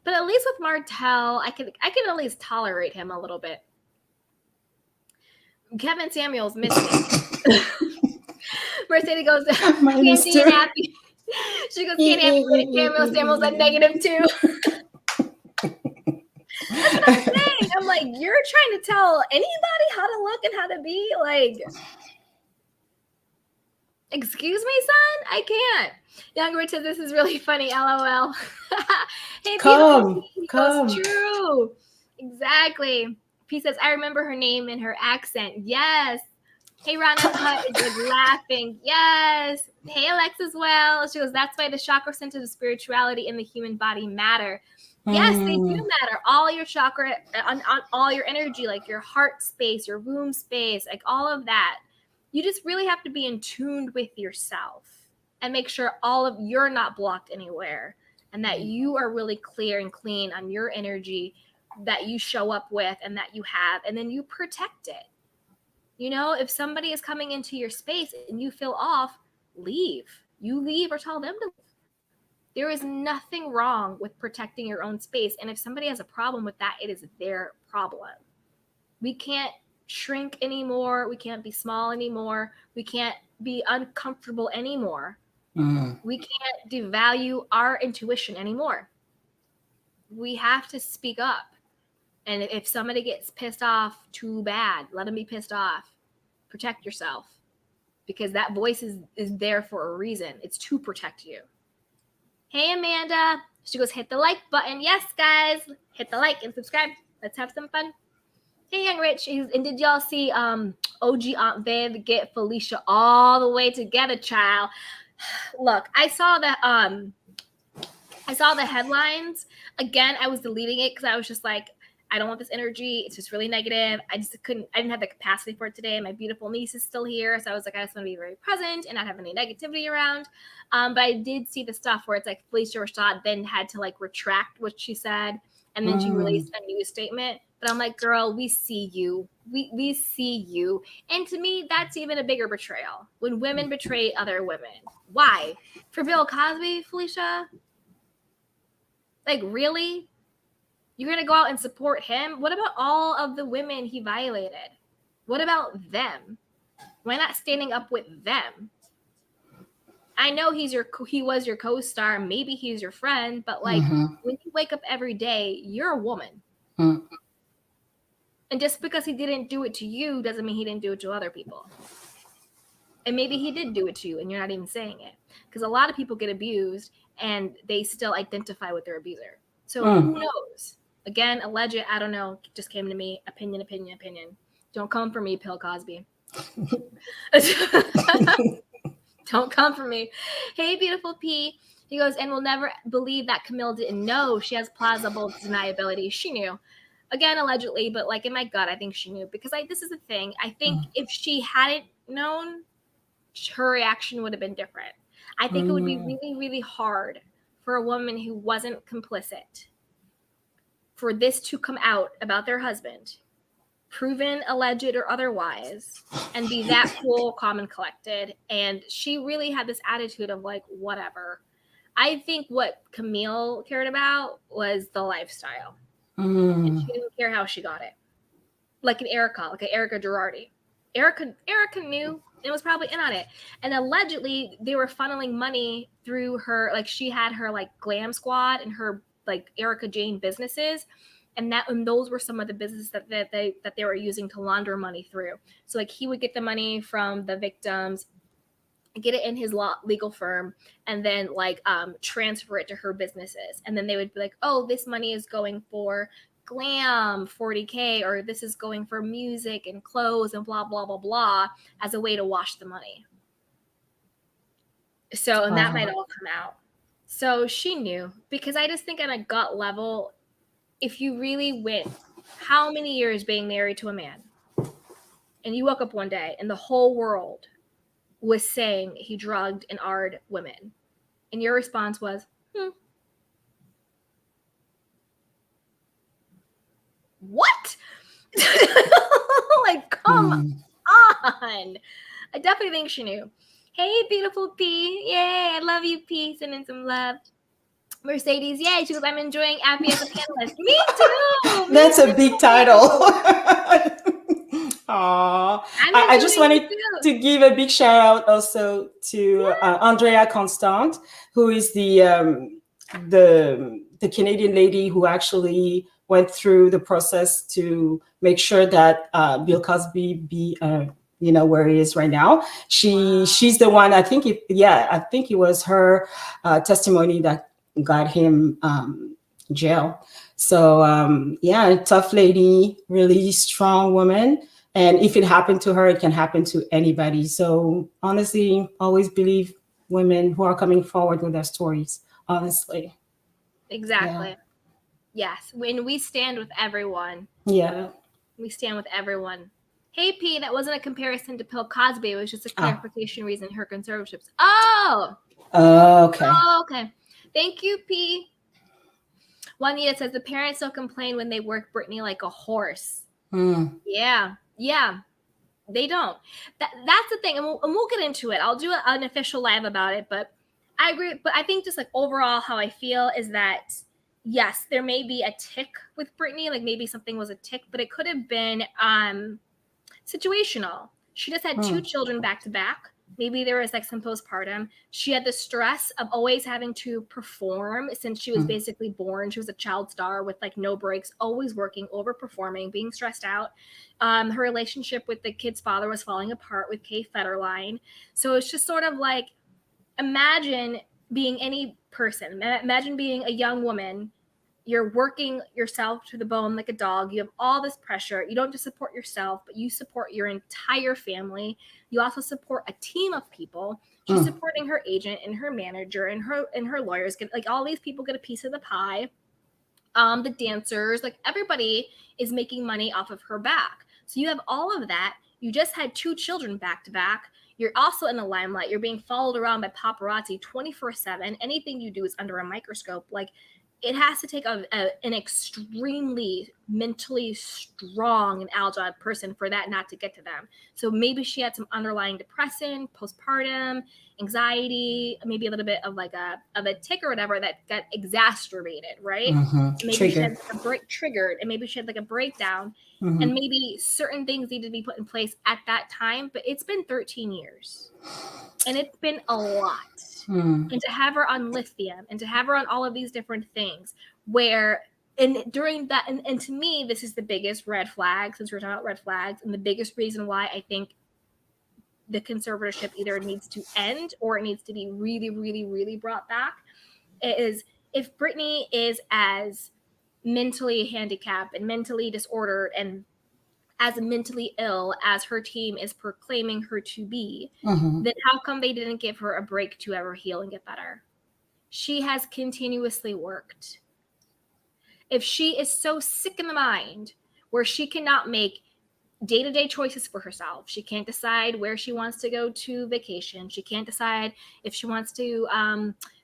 But at least with Martel, I can at least tolerate him a little bit. Kevin Samuels missed me. Mercedes goes, Candy and Happy. She goes, Candy Happy Samuels at -2. That's what I'm saying. I'm like, you're trying to tell anybody how to look and how to be? Like, excuse me, son? I can't. Young Rich says, this is really funny, LOL. Hey, come. True. Exactly. P says, I remember her name and her accent. Yes. Hey, Rana Hut is like laughing. Yes. Hey, Alex as well. She goes, that's why the chakra centers of spirituality in the human body matter. Yes, they do matter. All your chakra, on all your energy, like your heart space, your womb space, like all of that. You just really have to be in tune with yourself and make sure you're not blocked anywhere and that you are really clear and clean on your energy that you show up with and that you have, and then you protect it. You know, if somebody is coming into your space and you feel off, leave. You leave or tell them to leave. There is nothing wrong with protecting your own space. And if somebody has a problem with that, it is their problem. We can't shrink anymore. We can't be small anymore. We can't be uncomfortable anymore. We can't devalue our intuition anymore. We have to speak up. And if somebody gets pissed off, too bad. Let them be pissed off. Protect yourself. Because that voice is there for a reason. It's to protect you. Hey, Amanda. She goes, hit the like button. Yes, guys. Hit the like and subscribe. Let's have some fun. Hey, Young Rich. And did y'all see OG Aunt Viv get Felicia all the way together, child? Look, I saw the headlines. Again, I was deleting it because I was just like, I don't want this energy. It's just really negative. I didn't have the capacity for it today. My beautiful niece is still here. So I was like, I just want to be very present and not have any negativity around. But I did see the stuff where it's like Felicia Rashad then had to like retract what she said. And then she released a news statement. But I'm like, girl, we see you. We see you. And to me, that's even a bigger betrayal. When women betray other women. Why? For Bill Cosby, Felicia? Like, really? You're going to go out and support him? What about all of the women he violated? What about them? Why not standing up with them? I know he was your co-star. Maybe he's your friend. But, like, when you wake up every day, you're a woman. And just because he didn't do it to you doesn't mean he didn't do it to other people. And maybe he did do it to you and you're not even saying it. Because a lot of people get abused and they still identify with their abuser. So who knows? Again, alleged, I don't know, just came to me. Opinion. Don't come for me, Bill Cosby. Don't come for me. Hey, beautiful P. He goes, and we'll never believe that Camille didn't know. She has plausible deniability. She knew. Again, allegedly, but like in my gut, I think she knew. Because this is the thing. I think if she hadn't known, her reaction would have been different. I think it would be really, really hard for a woman who wasn't complicit for this to come out about their husband, proven, alleged, or otherwise, and be that cool, calm, and collected. And she really had this attitude of like, whatever. I think what Camille cared about was the lifestyle. And she didn't care how she got it. Like an Erica Girardi. Erica knew and was probably in on it. And allegedly, they were funneling money through her. Like she had her like glam squad and her like Erica Jane businesses, and those were some of the businesses that they were using to launder money through. So like he would get the money from the victims, get it in his legal firm, and then like transfer it to her businesses. And then they would be like, oh, this money is going for glam, 40K, or this is going for music and clothes and blah, blah, blah, blah, as a way to wash the money. So, and that might all come out. So she knew, because I just think on a gut level, if you really went how many years being married to a man and you woke up one day and the whole world was saying he drugged and ard women, and your response was, what? Like, come on. I definitely think she knew. Hey, beautiful P. Yay, I love you, P. Sending some love. Mercedes, yay. She goes, I'm enjoying Appy as a panelist. Me too. That's a big title. Aww. I just wanted to give a big shout out also to Andrea Constant, who is the Canadian lady who actually went through the process to make sure that Bill Cosby be where he is right now. She's the one. I think it was her testimony that got him jail. So tough lady, really strong woman. And if it happened to her, it can happen to anybody. So honestly, always believe women who are coming forward with their stories, honestly. Exactly. Yeah. Yes. When we stand with everyone. Yeah. We stand with everyone. Hey, P, that wasn't a comparison to Bill Cosby. It was just a clarification reason her conservatorships. Oh. Okay. Oh, okay. Thank you, P. Juanita says the parents don't complain when they work Britney like a horse. Yeah. They don't. That's the thing, and we'll get into it. I'll do an official live about it, but I agree. But I think just like overall, how I feel is that yes, there may be a tick with Britney, like maybe something was a tick, but it could have been situational. She just had 2 children back to back. Maybe there was like some postpartum. She had the stress of always having to perform since she was basically born. She was a child star with like no breaks, always working, overperforming, being stressed out. Her relationship with the kid's father was falling apart with Kay Federline. So it's just sort of like, imagine being any person. Imagine being a young woman. You're working yourself to the bone like a dog. You have all this pressure. You don't just support yourself, but you support your entire family. You also support a team of people. She's supporting her agent and her manager and her lawyers. Like all these people get a piece of the pie. The dancers, like everybody is making money off of her back. So you have all of that. You just had 2 children back to back. You're also in the limelight. You're being followed around by paparazzi 24/7. Anything you do is under a microscope. Like, it has to take an extremely mentally strong and agile person for that not to get to them. So maybe she had some underlying depression, postpartum, anxiety, maybe a little bit of like a tick or whatever that got exacerbated, right? Maybe she had triggered, and maybe she had like a breakdown, and maybe certain things needed to be put in place at that time. But it's been 13 years, and it's been a lot. And to have her on lithium and to have her on all of these different things where, and during that, and to me, this is the biggest red flag, since we're talking about red flags, and the biggest reason why I think the conservatorship either needs to end or it needs to be really, really, really brought back, is if Britney is as mentally handicapped and mentally disordered and as mentally ill as her team is proclaiming her to be, then how come they didn't give her a break to ever heal and get better? She has continuously worked. If she is so sick in the mind where she cannot make day-to-day choices for herself, she can't decide where she wants to go to vacation, she can't decide if she wants to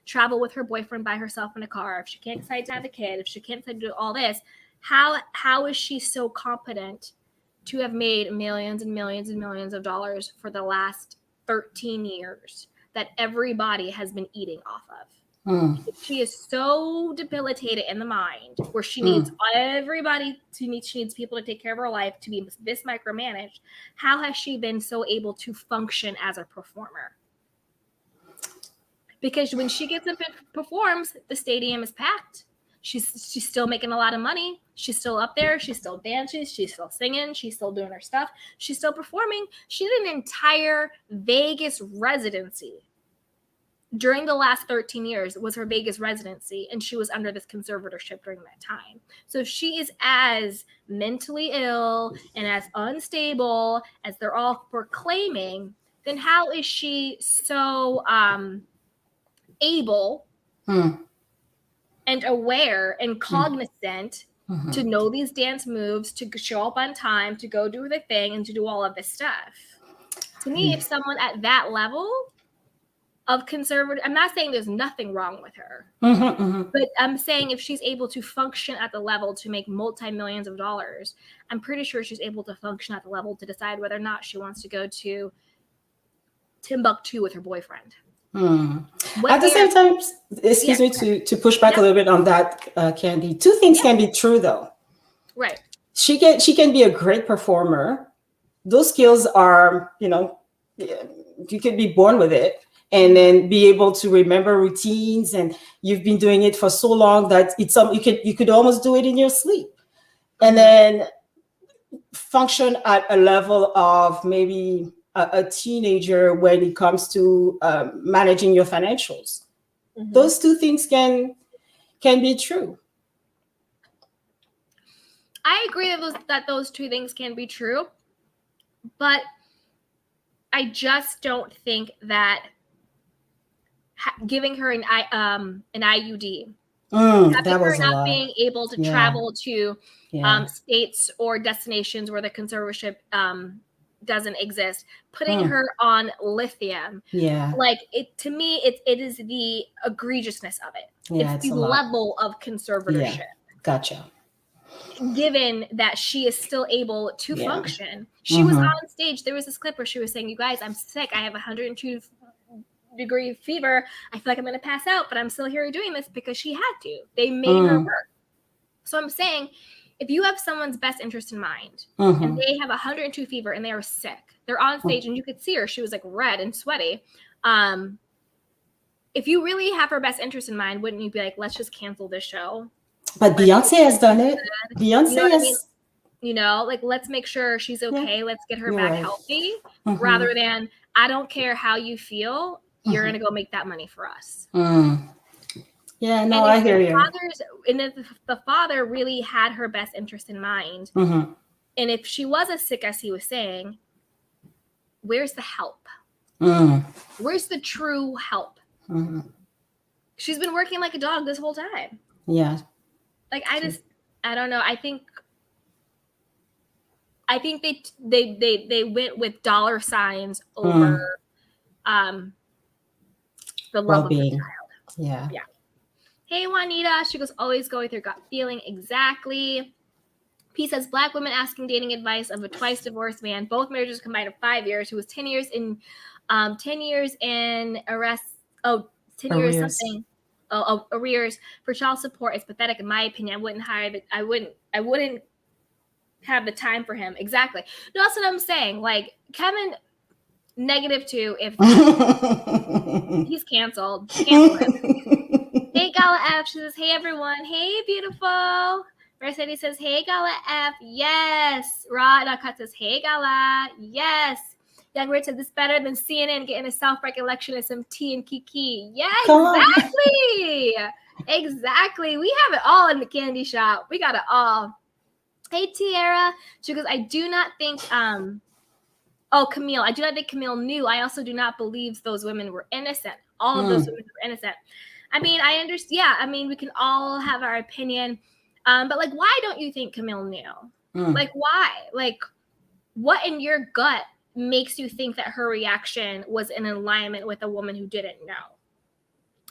travel with her boyfriend by herself in a car, if she can't decide to have a kid, if she can't decide to do all this, how is she so competent to have made millions and millions and millions of dollars for the last 13 years that everybody has been eating off of? She is so debilitated in the mind where she needs everybody she needs people to take care of her life, to be this micromanaged. How has she been so able to function as a performer? Because when she gets up and performs, the stadium is packed. She's still making a lot of money. She's still up there. She's still dancing. She's still singing. She's still doing her stuff. She's still performing. She did an entire Vegas residency. During the last 13 years was her Vegas residency, and she was under this conservatorship during that time. So if she is as mentally ill and as unstable as they're all proclaiming, then how is she so able and aware and cognizant to know these dance moves, to show up on time, to go do the thing, and to do all of this stuff. To me, if someone at that level of conservative, I'm not saying there's nothing wrong with her, but I'm saying if she's able to function at the level to make multi-millions of dollars, I'm pretty sure she's able to function at the level to decide whether or not she wants to go to Timbuktu with her boyfriend. At the same time, excuse me to push back a little bit on that, Candy. Two things can be true though. Right. She can be a great performer. Those skills are, you could be born with it, and then be able to remember routines, and you've been doing it for so long that it's you could almost do it in your sleep, and then function at a level of maybe a teenager when it comes to managing your financials. Those two things can be true. I agree that those two things can be true, but I just don't think that giving her an IUD, having her not being able to travel to states or destinations where the conservatorship doesn't exist, putting her on lithium, like to me, it is the egregiousness of it. It's the level of conservatorship. Gotcha. Given that she is still able to function, she was on stage. There was this clip where she was saying, "You guys, I'm sick. I have 102-degree fever. I feel like I'm going to pass out, but I'm still here doing this," because she had to. They made her work. So I'm saying, if you have someone's best interest in mind, and they have 102 fever and they are sick, they're on stage and you could see her. She was like red and sweaty. If you really have her best interest in mind, wouldn't you be like, let's just cancel this show? But Beyonce has done it. Beyonce has, like, let's make sure she's okay. Yeah. Let's get her back healthy, rather than, I don't care how you feel, you're going to go make that money for us. Yeah, no, I hear you. And if the father really had her best interest in mind, and if she was as sick as he was saying, where's the help? Where's the true help? She's been working like a dog this whole time. Yeah. Like, I don't know. I think they went with dollar signs over the love of the child. Yeah. Yeah. Hey, Juanita. She goes, always go with your gut feeling. Exactly. P says, Black women asking dating advice of a twice divorced man. Both marriages combined of 5 years, who was 10 years in arrest. 10 years something. Arrears for child support is pathetic, in my opinion. I wouldn't have the time for him. Exactly. No, that's what I'm saying. Like, Kevin, -2 if he's canceled. Cancel him. Hey, Gala F. She says, hey, everyone. Hey, beautiful. Mercedes says, hey, Gala F. Yes. Rod Cut says, hey, Gala. Yes. Young Rich said, this better than CNN getting a self-recollection of some tea and Kiki. Yeah, exactly. Exactly. We have it all in the candy shop. We got it all. Hey, Tiara. She goes, I do not think, Camille. I do not think Camille knew. I also do not believe those women were innocent. All of those women were innocent. I mean, I understand. Yeah, I mean, we can all have our opinion. But, like, why don't you think Camille knew? Like, why? Like, what in your gut makes you think that her reaction was in alignment with a woman who didn't know?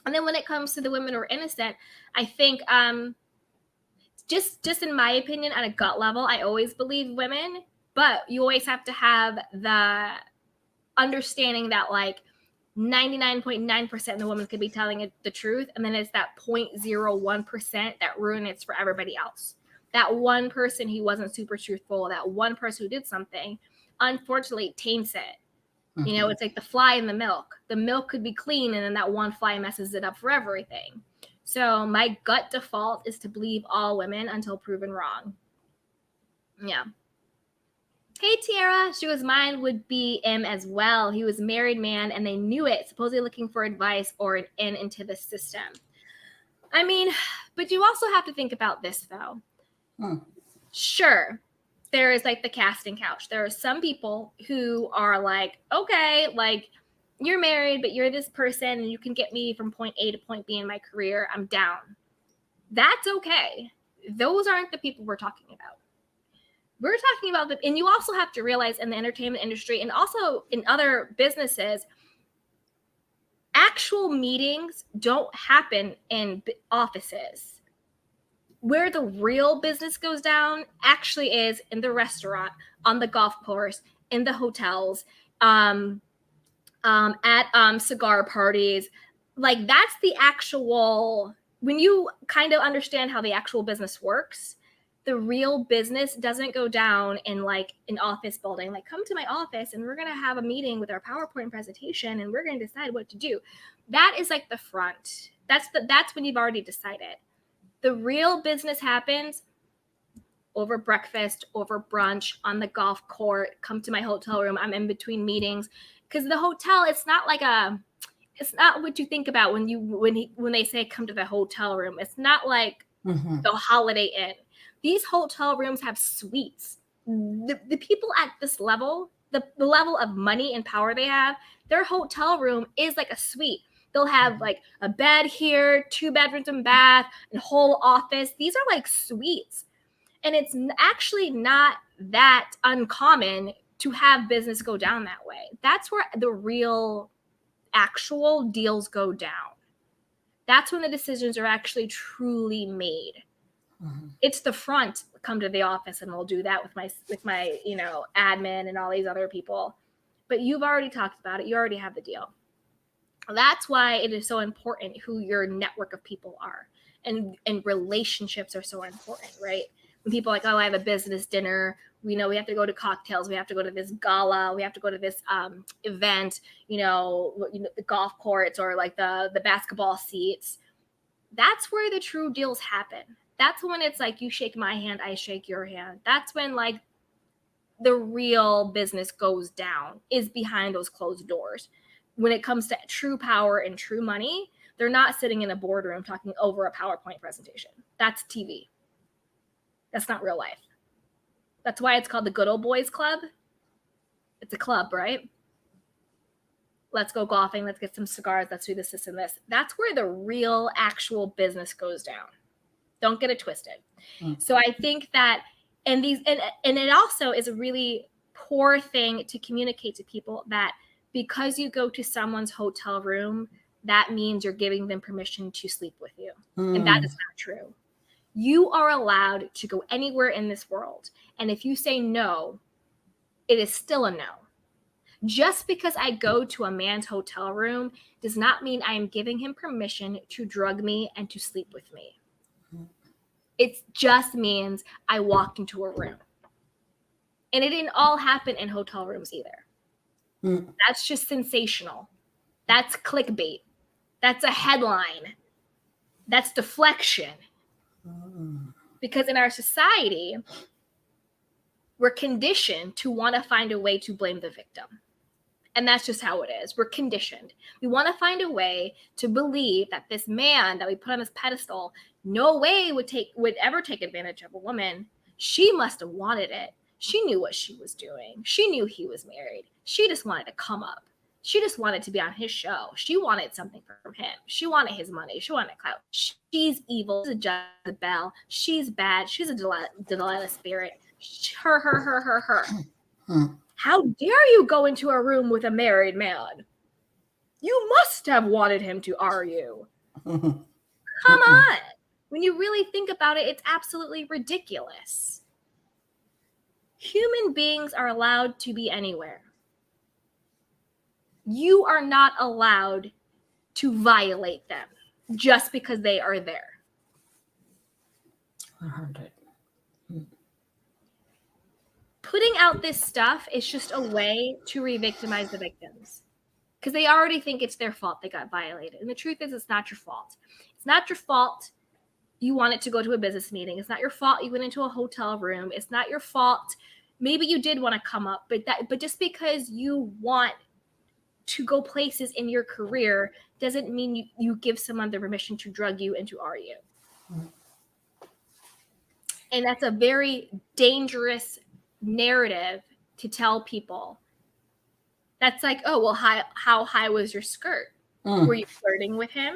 And then when it comes to the women who are innocent, I think just in my opinion, at a gut level, I always believe women, but you always have to have the understanding that, like, 99.9% of the women could be telling the truth, and then it's that 0.01% that ruins it for everybody else. That one person who wasn't super truthful, that one person who did something, unfortunately taints it. You know, it's like the fly in the milk. The milk could be clean, and then that one fly messes it up for everything. So my gut default is to believe all women until proven wrong. Yeah. Hey, Tiara. She goes, mine would be him as well. He was a married man, and they knew it, supposedly looking for advice or an in into the system. I mean, but you also have to think about this, though. Sure, there is, like, the casting couch. There are some people who are like, okay, like, you're married, but you're this person and you can get me from point A to point B in my career, I'm down. That's okay. Those aren't the people we're talking about. We're talking about the, and you also have to realize in the entertainment industry and also in other businesses, actual meetings don't happen in offices. Where the real business goes down actually is in the restaurant, on the golf course, in the hotels, at cigar parties. Like, that's the actual, when you kind of understand how the actual business works, the real business doesn't go down in like an office building. Like, come to my office and we're going to have a meeting with our PowerPoint presentation and we're going to decide what to do. That is like the front. That's when you've already decided. The real business happens over breakfast, over brunch, on the golf court, come to my hotel room. I'm in between meetings. Because the hotel, it's not what you think about when they say come to the hotel room. It's not like the Holiday Inn. These hotel rooms have suites. The people at this level, the level of money and power they have, their hotel room is like a suite. They'll have like a bed here, 2 bedrooms and bath, and whole office. These are like suites. And it's actually not that uncommon to have business go down that way. That's where the real actual deals go down. That's when the decisions are actually truly made. It's the front, come to the office and we'll do that with my admin and all these other people. But you've already talked about it. You already have the deal. That's why it is so important who your network of people are. And relationships are so important, right? When people are like, oh, I have a business dinner, we have to go to cocktails, we have to go to this gala, we have to go to this event, the golf courts or like the basketball seats. That's where the true deals happen. That's when it's like you shake my hand, I shake your hand. That's when like the real business goes down, is behind those closed doors. When it comes to true power and true money, they're not sitting in a boardroom talking over a PowerPoint presentation. That's TV. That's not real life. That's why it's called the Good Old Boys Club. It's a club, right? Let's go golfing. Let's get some cigars. Let's do this and this. That's where the real actual business goes down. Don't get it twisted. So I think that, and it also is a really poor thing to communicate to people that because you go to someone's hotel room, that means you're giving them permission to sleep with you. And that is not true. You are allowed to go anywhere in this world. And if you say no, it is still a no. Just because I go to a man's hotel room does not mean I am giving him permission to drug me and to sleep with me. It just means I walked into a room. And it didn't all happen in hotel rooms either. That's just sensational. That's clickbait. That's a headline. That's deflection. Because in our society, we're conditioned to want to find a way to blame the victim. And that's just how it is. We're conditioned. We want to find a way to believe that this man that we put on this pedestal, no way would ever take advantage of a woman. She must have wanted it. She knew what she was doing. She knew he was married. She just wanted to come up. She just wanted to be on his show. She wanted something from him. She wanted his money. She wanted clout. She's evil. She's a Jezebel. She's bad. She's a Delilah spirit. Her. How dare you go into a room with a married man? You must have wanted him to argue. Come on. When you really think about it, it's absolutely ridiculous. Human beings are allowed to be anywhere. You are not allowed to violate them just because they are there. I heard it. Putting out this stuff is just a way to re-victimize the victims because they already think it's their fault they got violated. And the truth is, it's not your fault. It's not your fault you wanted to go to a business meeting. It's not your fault you went into a hotel room. It's not your fault. Maybe you did want to come up, but just because you want to go places in your career doesn't mean you give someone the permission to drug you and to argue. And that's a very dangerous narrative to tell people. That's like, oh, well, how high was your skirt? Were you flirting with him?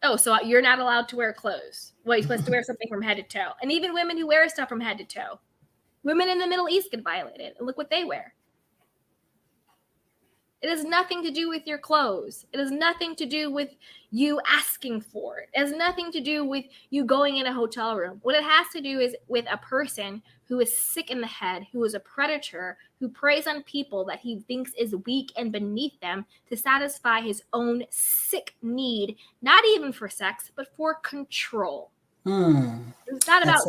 Oh, so you're not allowed to wear clothes. Well, you're supposed to wear something from head to toe. And even women who wear stuff from head to toe. Women in the Middle East get violated. And look what they wear. It has nothing to do with your clothes. It has nothing to do with you asking for it. It has nothing to do with you going in a hotel room. What it has to do is with a person who is sick in the head, who is a predator, who preys on people that he thinks is weak and beneath them to satisfy his own sick need, not even for sex, but for control. It's not about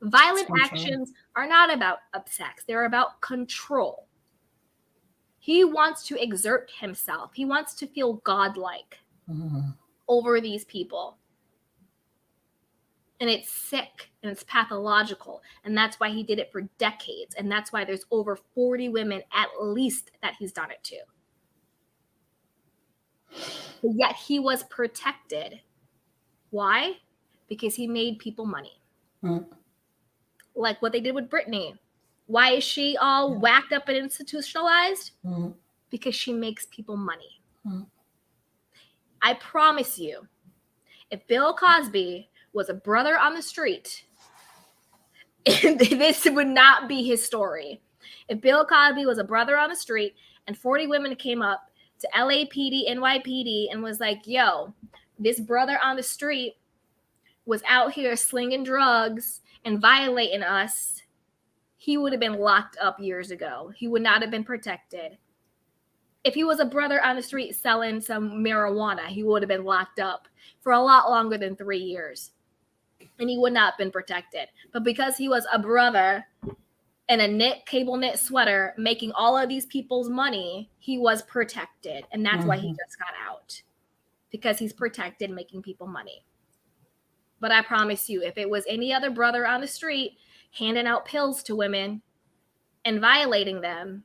violent actions are not about sex. They're about control. He wants to exert himself. He wants to feel godlike over these people. And it's sick and it's pathological. And that's why he did it for decades. And that's why there's over 40 women at least that he's done it to. But yet he was protected. Why? Because he made people money. Like what they did with Britney. Why is she all whacked up and institutionalized? Because she makes people money. I promise you, if Bill Cosby was a brother on the street, this would not be his story. If Bill Cosby was a brother on the street and 40 women came up to LAPD, NYPD, and was like, yo, this brother on the street was out here slinging drugs and violating us, he would have been locked up years ago. He would not have been protected. If he was a brother on the street selling some marijuana, he would have been locked up for a lot longer than 3 years. And he would not have been protected. But because he was a brother in a cable knit sweater making all of these people's money, he was protected. And that's why he just got out. Because he's protected making people money. But I promise you, if it was any other brother on the street handing out pills to women and violating them,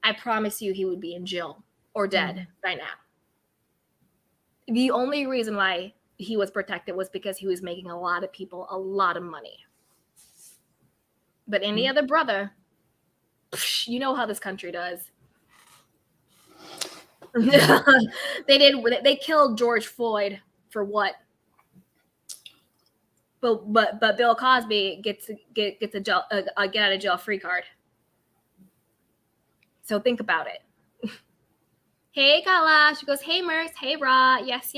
I promise you he would be in jail or dead right now. The only reason why he was protected was because he was making a lot of people a lot of money. But any other brother, you know how this country does. They killed George Floyd for what? But Bill Cosby gets a get out of jail free card. So think about it. Hey Kala, she goes, hey Merce, hey Ra, yes.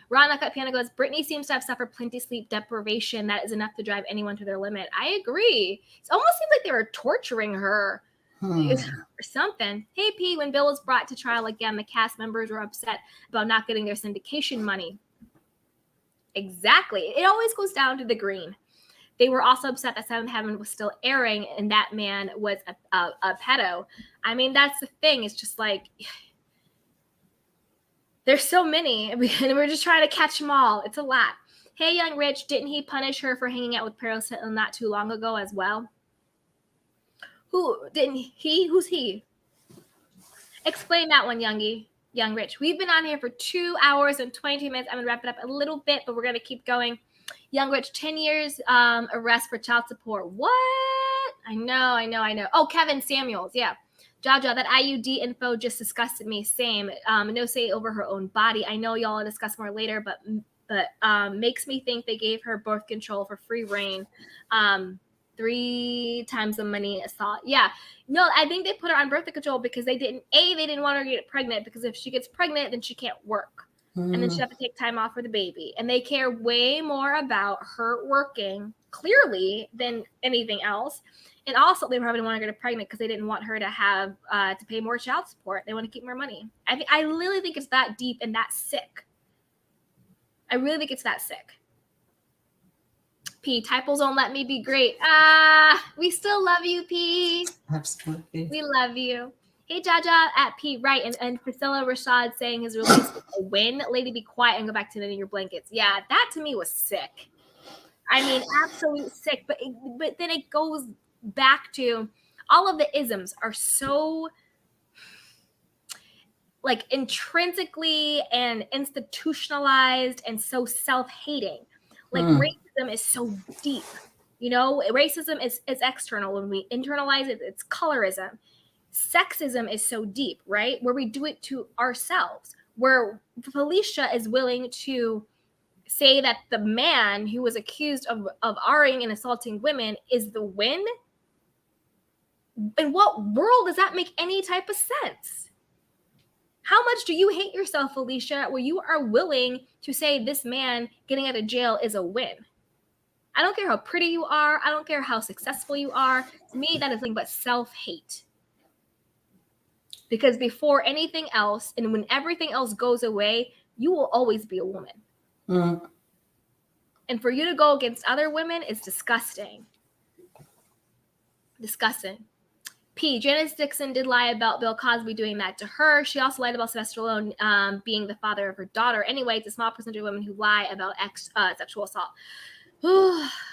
Ra Nakat Piano goes, Britney seems to have suffered plenty sleep deprivation. That is enough to drive anyone to their limit. I agree. It almost seems like they were torturing her or something. Hey P, when Bill was brought to trial again, the cast members were upset about not getting their syndication money. Exactly. It always goes down to the green. They were also upset that Seventh Heaven was still airing and that man was a pedo. I mean, that's the thing. It's just like, there's so many, and we're just trying to catch them all. It's a lot. Hey, Young Rich, didn't he punish her for hanging out with Paris Hilton not too long ago as well? Who didn't he? Who's he? Explain that one, Young Rich. We've been on here for 2 hours and 22 minutes. I'm going to wrap it up a little bit, but we're going to keep going. Young Rich, 10 years arrest for child support. What? I know. Oh, Kevin Samuels. Yeah. Jaja, that IUD info just disgusted me. Same. No say over her own body. I know y'all will discuss more later, but makes me think they gave her birth control for free reign. 3 times the money assault. Yeah. No, I think they put her on birth control because they didn't want her to get pregnant, because if she gets pregnant, then she can't work. And then she have to take time off for the baby. And they care way more about her working clearly than anything else. And also they probably want to get her pregnant because they didn't want her to have to pay more child support. They want to keep more money. I really think it's that deep and that sick. I really think it's that sick. P, typos don't let me be great. We still love you, P. Absolutely. We love you. Hey, Jaja at P, right. And Priscilla Rashad saying his release was a win. Lady, be quiet and go back to knitting your blankets. Yeah, that to me was sick. I mean, absolute sick. But then it goes back to all of the isms are so like intrinsically and institutionalized and so self-hating. Like racism is so deep. You know, racism is external. When we internalize it, it's colorism. sexism is so deep, right? Where we do it to ourselves, where Felicia is willing to say that the man who was accused of R-ing and assaulting women is the win. In what world does that make any type of sense? How much do you hate yourself, Felicia, where you are willing to say this man getting out of jail is a win? I don't care how pretty you are. I don't care how successful you are. To me, that is nothing but self-hate. Because before anything else, and when everything else goes away, you will always be a woman. Mm. And for you to go against other women is disgusting. Disgusting. P. Janice Dixon did lie about Bill Cosby doing that to her. She also lied about Sylvester Stallone being the father of her daughter. Anyway, it's a small percentage of women who lie about sexual assault.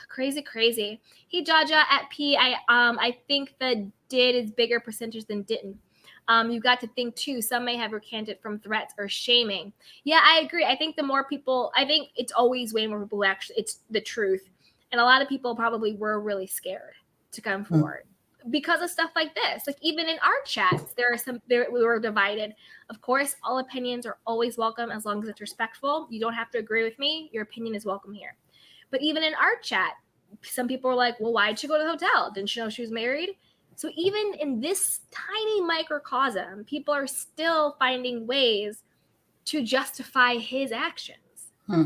Crazy, crazy. Hey, Jaja at P. I think the did is bigger percentage than didn't. You got to think too, some may have recanted from threats or shaming. Yeah, I agree. I think the more people, I think it's always way more people who actually, it's the truth. And a lot of people probably were really scared to come forward because of stuff like this. Like even in our chats, we were divided. Of course, all opinions are always welcome as long as it's respectful. You don't have to agree with me. Your opinion is welcome here. But even in our chat, some people were like, well, why'd she go to the hotel? Didn't she know she was married? So even in this tiny microcosm, people are still finding ways to justify his actions.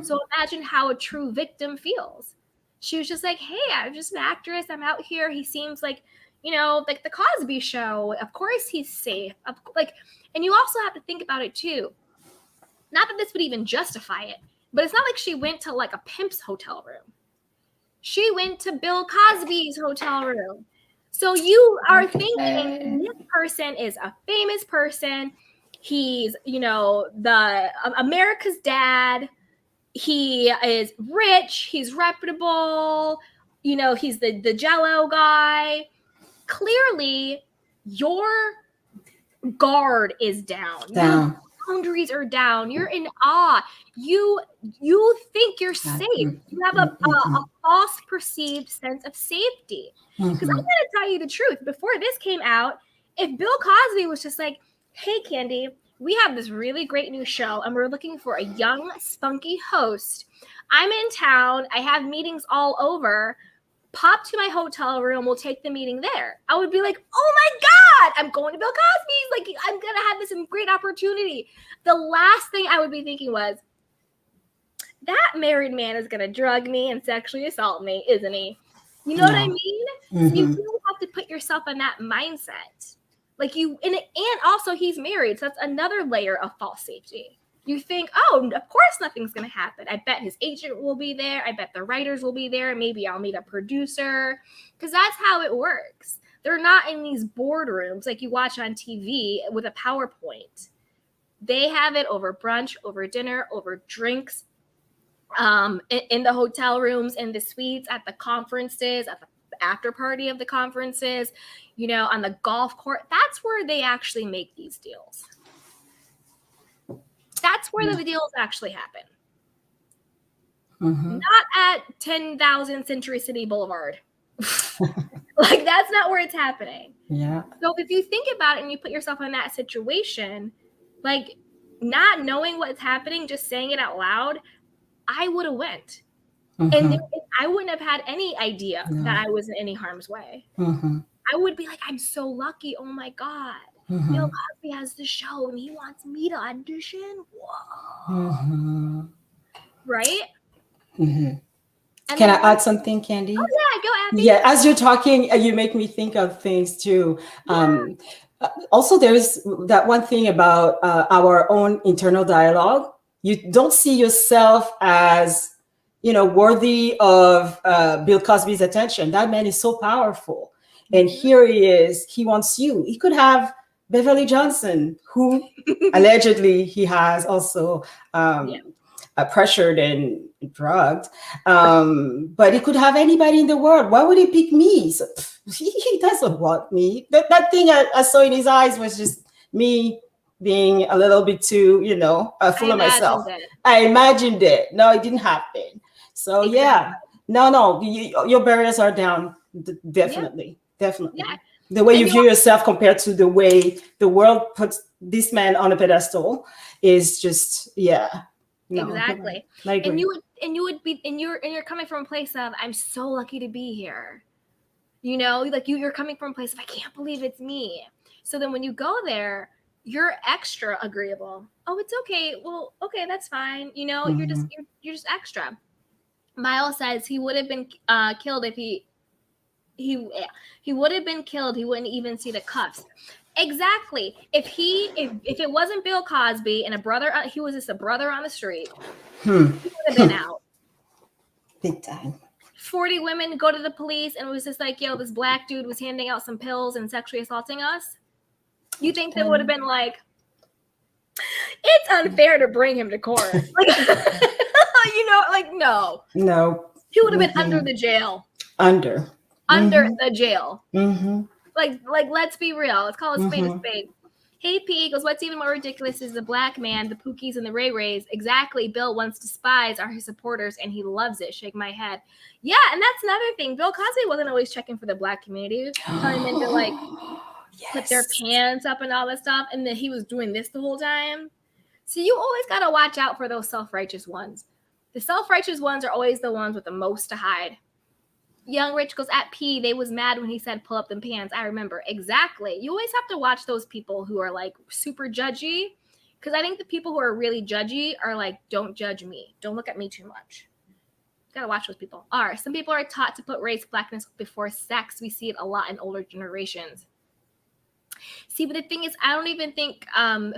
So imagine how a true victim feels. She was just like, hey, I'm just an actress. I'm out here. He seems like, you know, like the Cosby show. Of course he's safe. And you also have to think about it too. Not that this would even justify it, but it's not like she went to like a pimp's hotel room. She went to Bill Cosby's hotel room. So you are thinking this person is a famous person. He's, you know, the America's dad. He is rich. He's reputable. You know, he's the Jello guy. Clearly, your guard is down. Your boundaries are down. You're in awe. You think you're safe. You have a false perceived sense of safety. Because I'm going to tell you the truth. Before this came out, if Bill Cosby was just like, hey, Candy, we have this really great new show and we're looking for a young, spunky host. I'm in town. I have meetings all over. Pop to my hotel room. We'll take the meeting there. I would be like, oh my God, I'm going to Bill Cosby's. Like, I'm going to have this great opportunity. The last thing I would be thinking was, that married man is going to drug me and sexually assault me, isn't he? You know what I mean? So you really have to put yourself in that mindset. Like and also he's married. So that's another layer of false safety. You think, oh, of course nothing's going to happen. I bet his agent will be there. I bet the writers will be there. Maybe I'll meet a producer. Because that's how it works. They're not in these boardrooms like you watch on TV with a PowerPoint. They have it over brunch, over dinner, over drinks, in the hotel rooms, in the suites, at the conferences, at the after party of the conferences, you know, on the golf court. That's where they actually make these deals. That's where the deals actually happen. Not at 10,000 Century City Boulevard. Like, that's not where it's happening. Yeah. So if you think about it and you put yourself in that situation, like not knowing what's happening, just saying it out loud, I would have went. And I wouldn't have had any idea that I was in any harm's way. I would be like, I'm so lucky. Oh my God. Bill Cosby has the show and he wants me to audition. Whoa. Right? Can I add something, Candy? Oh yeah, go Abby. Yeah, as you're talking, you make me think of things too. Also, there's that one thing about our own internal dialogue. You don't see yourself as, you know, worthy of Bill Cosby's attention. That man is so powerful. And here he is. He wants you. He could have Beverly Johnson, who allegedly he has also pressured and drugged. But he could have anybody in the world. Why would he pick me? So, he doesn't want me. That thing I saw in his eyes was just me being a little bit too, you know, full of myself. I imagined it. No, it didn't happen. So no, your barriers are down. Definitely. Yeah. The way And you view yourself compared to the way the world puts this man on a pedestal is just, yeah. No, exactly. I agree. You're coming from a place of, I'm so lucky to be here. You know, like you're coming from a place of, I can't believe it's me. So then when you go there, you're extra agreeable. Oh, it's okay. Well, okay, that's fine. You know, you're just extra. Miles says he would have been killed if he would have been killed. He wouldn't even see the cuffs. Exactly. If it wasn't Bill Cosby and he was just a brother on the street, he would have been out. Big time. 40 women go to the police and it was just like, yo, this black dude was handing out some pills and sexually assaulting us. You think they would have been like, it's unfair to bring him to court? Like, you know, like, no. No. He would have been under the jail. Under The jail. Mm-hmm. Like, let's be real. Let's call a spade a spade. Hey, P goes, what's even more ridiculous is the black man, the Pookies and the Ray Rays. Exactly. Bill once despised are his supporters and he loves it. Shake my head. Yeah, and that's another thing. Bill Cosby wasn't always checking for the black community. Telling them to like put their pants up and all that stuff. And then he was doing this the whole time. So you always got to watch out for those self-righteous ones. The self-righteous ones are always the ones with the most to hide. Young Rich goes, at P, they was mad when he said pull up them pants. I remember. Exactly. You always have to watch those people who are like super judgy. Because I think the people who are really judgy are like, don't judge me. Don't look at me too much. Gotta watch those people. Some people are taught to put race, blackness before sex. We see it a lot in older generations. See, but the thing is, I don't even think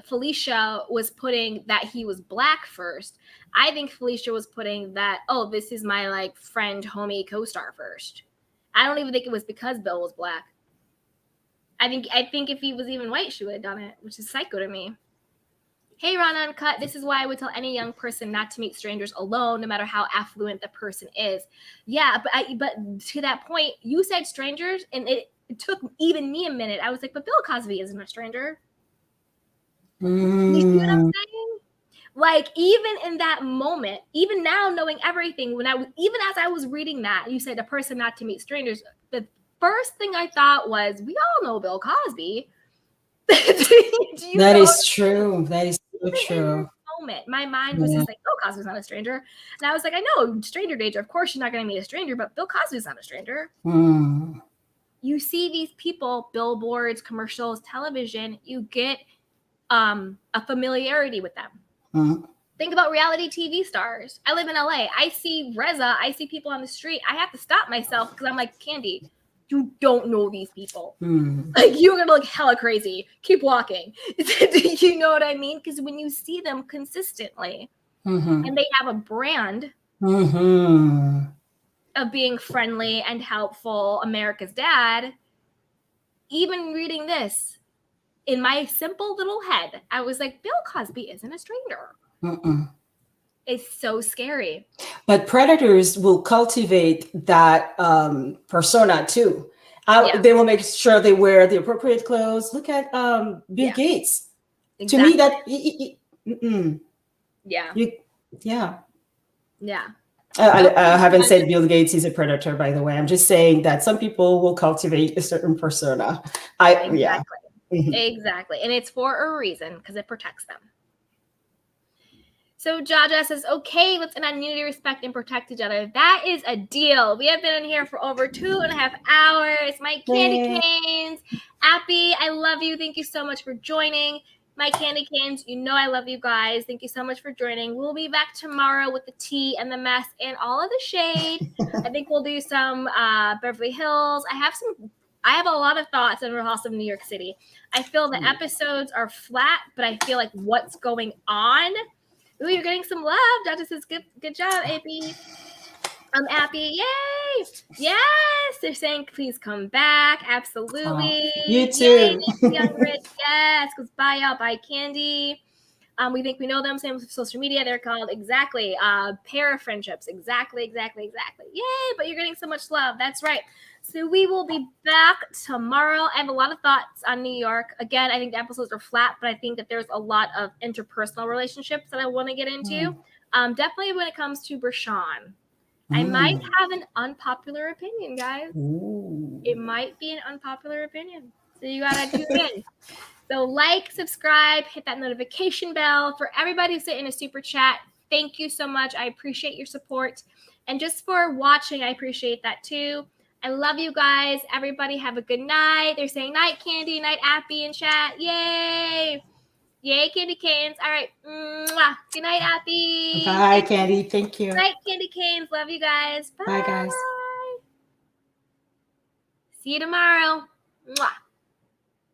Felicia was putting that he was black first. I think Felicia was putting that, oh, this is my like friend, homie, co-star first. I don't even think it was because Bill was black. I think if he was even white, she would have done it, which is psycho to me. Hey, Ron Uncut, this is why I would tell any young person not to meet strangers alone, no matter how affluent the person is. Yeah, but to that point, you said strangers, and it took even me a minute. I was like, but Bill Cosby isn't a stranger. You see what I'm saying? Like, even in that moment, even now knowing everything, even as I was reading that, you said a person not to meet strangers, the first thing I thought was, we all know Bill Cosby. That is true. That is so true. Moment, my mind was just like, Bill Cosby's not a stranger. And I was like, I know, stranger danger, of course you're not going to meet a stranger, but Bill Cosby's not a stranger. You see these people, billboards, commercials, television, you get a familiarity with them. Think about reality TV stars. I live in LA. I see Reza. I see people on the street. I have to stop myself because I'm like, Candy, you don't know these people. Like, you're going to look hella crazy. Keep walking. You know what I mean? Because when you see them consistently and they have a brand of being friendly and helpful, America's dad, even reading this, in my simple little head, I was like, Bill Cosby isn't a stranger. It's so scary. But predators will cultivate that persona too. They will make sure they wear the appropriate clothes. Look at Bill Gates. Exactly. To me, I haven't said Bill Gates is a predator, by the way. I'm just saying that some people will cultivate a certain persona. Exactly. And it's for a reason, because it protects them. So Jaja says, okay, let's end on unity, respect, and protect each other. That is a deal. We have been in here for over 2.5 hours. My candy canes. Appy, I love you. Thank you so much for joining. My candy canes, you know I love you guys. Thank you so much for joining. We'll be back tomorrow with the tea and the mess and all of the shade. I think we'll do some Beverly Hills. I have a lot of thoughts on Real House of New York City. I feel the episodes are flat, but I feel like what's going on. Ooh, you're getting some love. Jaja says, good job, AP. I'm happy. Yay! Yes! They're saying, please come back. Absolutely. You too. Yay, Young Rich. Yes. Because buy out, buy candy. We think we know them. Same with social media. They're called exactly pair of friendships. Exactly. Yay! But you're getting so much love. That's right. So we will be back tomorrow. I have a lot of thoughts on New York. Again, I think the episodes are flat, but I think that there's a lot of interpersonal relationships that I want to get into. Definitely when it comes to Bershawn. I might have an unpopular opinion, guys. Ooh. It might be an unpopular opinion. So you gotta tune in. So like, subscribe, hit that notification bell. For everybody who sent in a super chat, thank you so much. I appreciate your support. And just for watching, I appreciate that too. I love you guys. Everybody have a good night. They're saying night candy, night appy in chat. Yay! Yay, candy canes. All right. Mwah. Good night, Appy. Bye, Candy. Thank you. Good night, candy canes. Love you guys. Bye. Bye, guys. See you tomorrow. Mwah.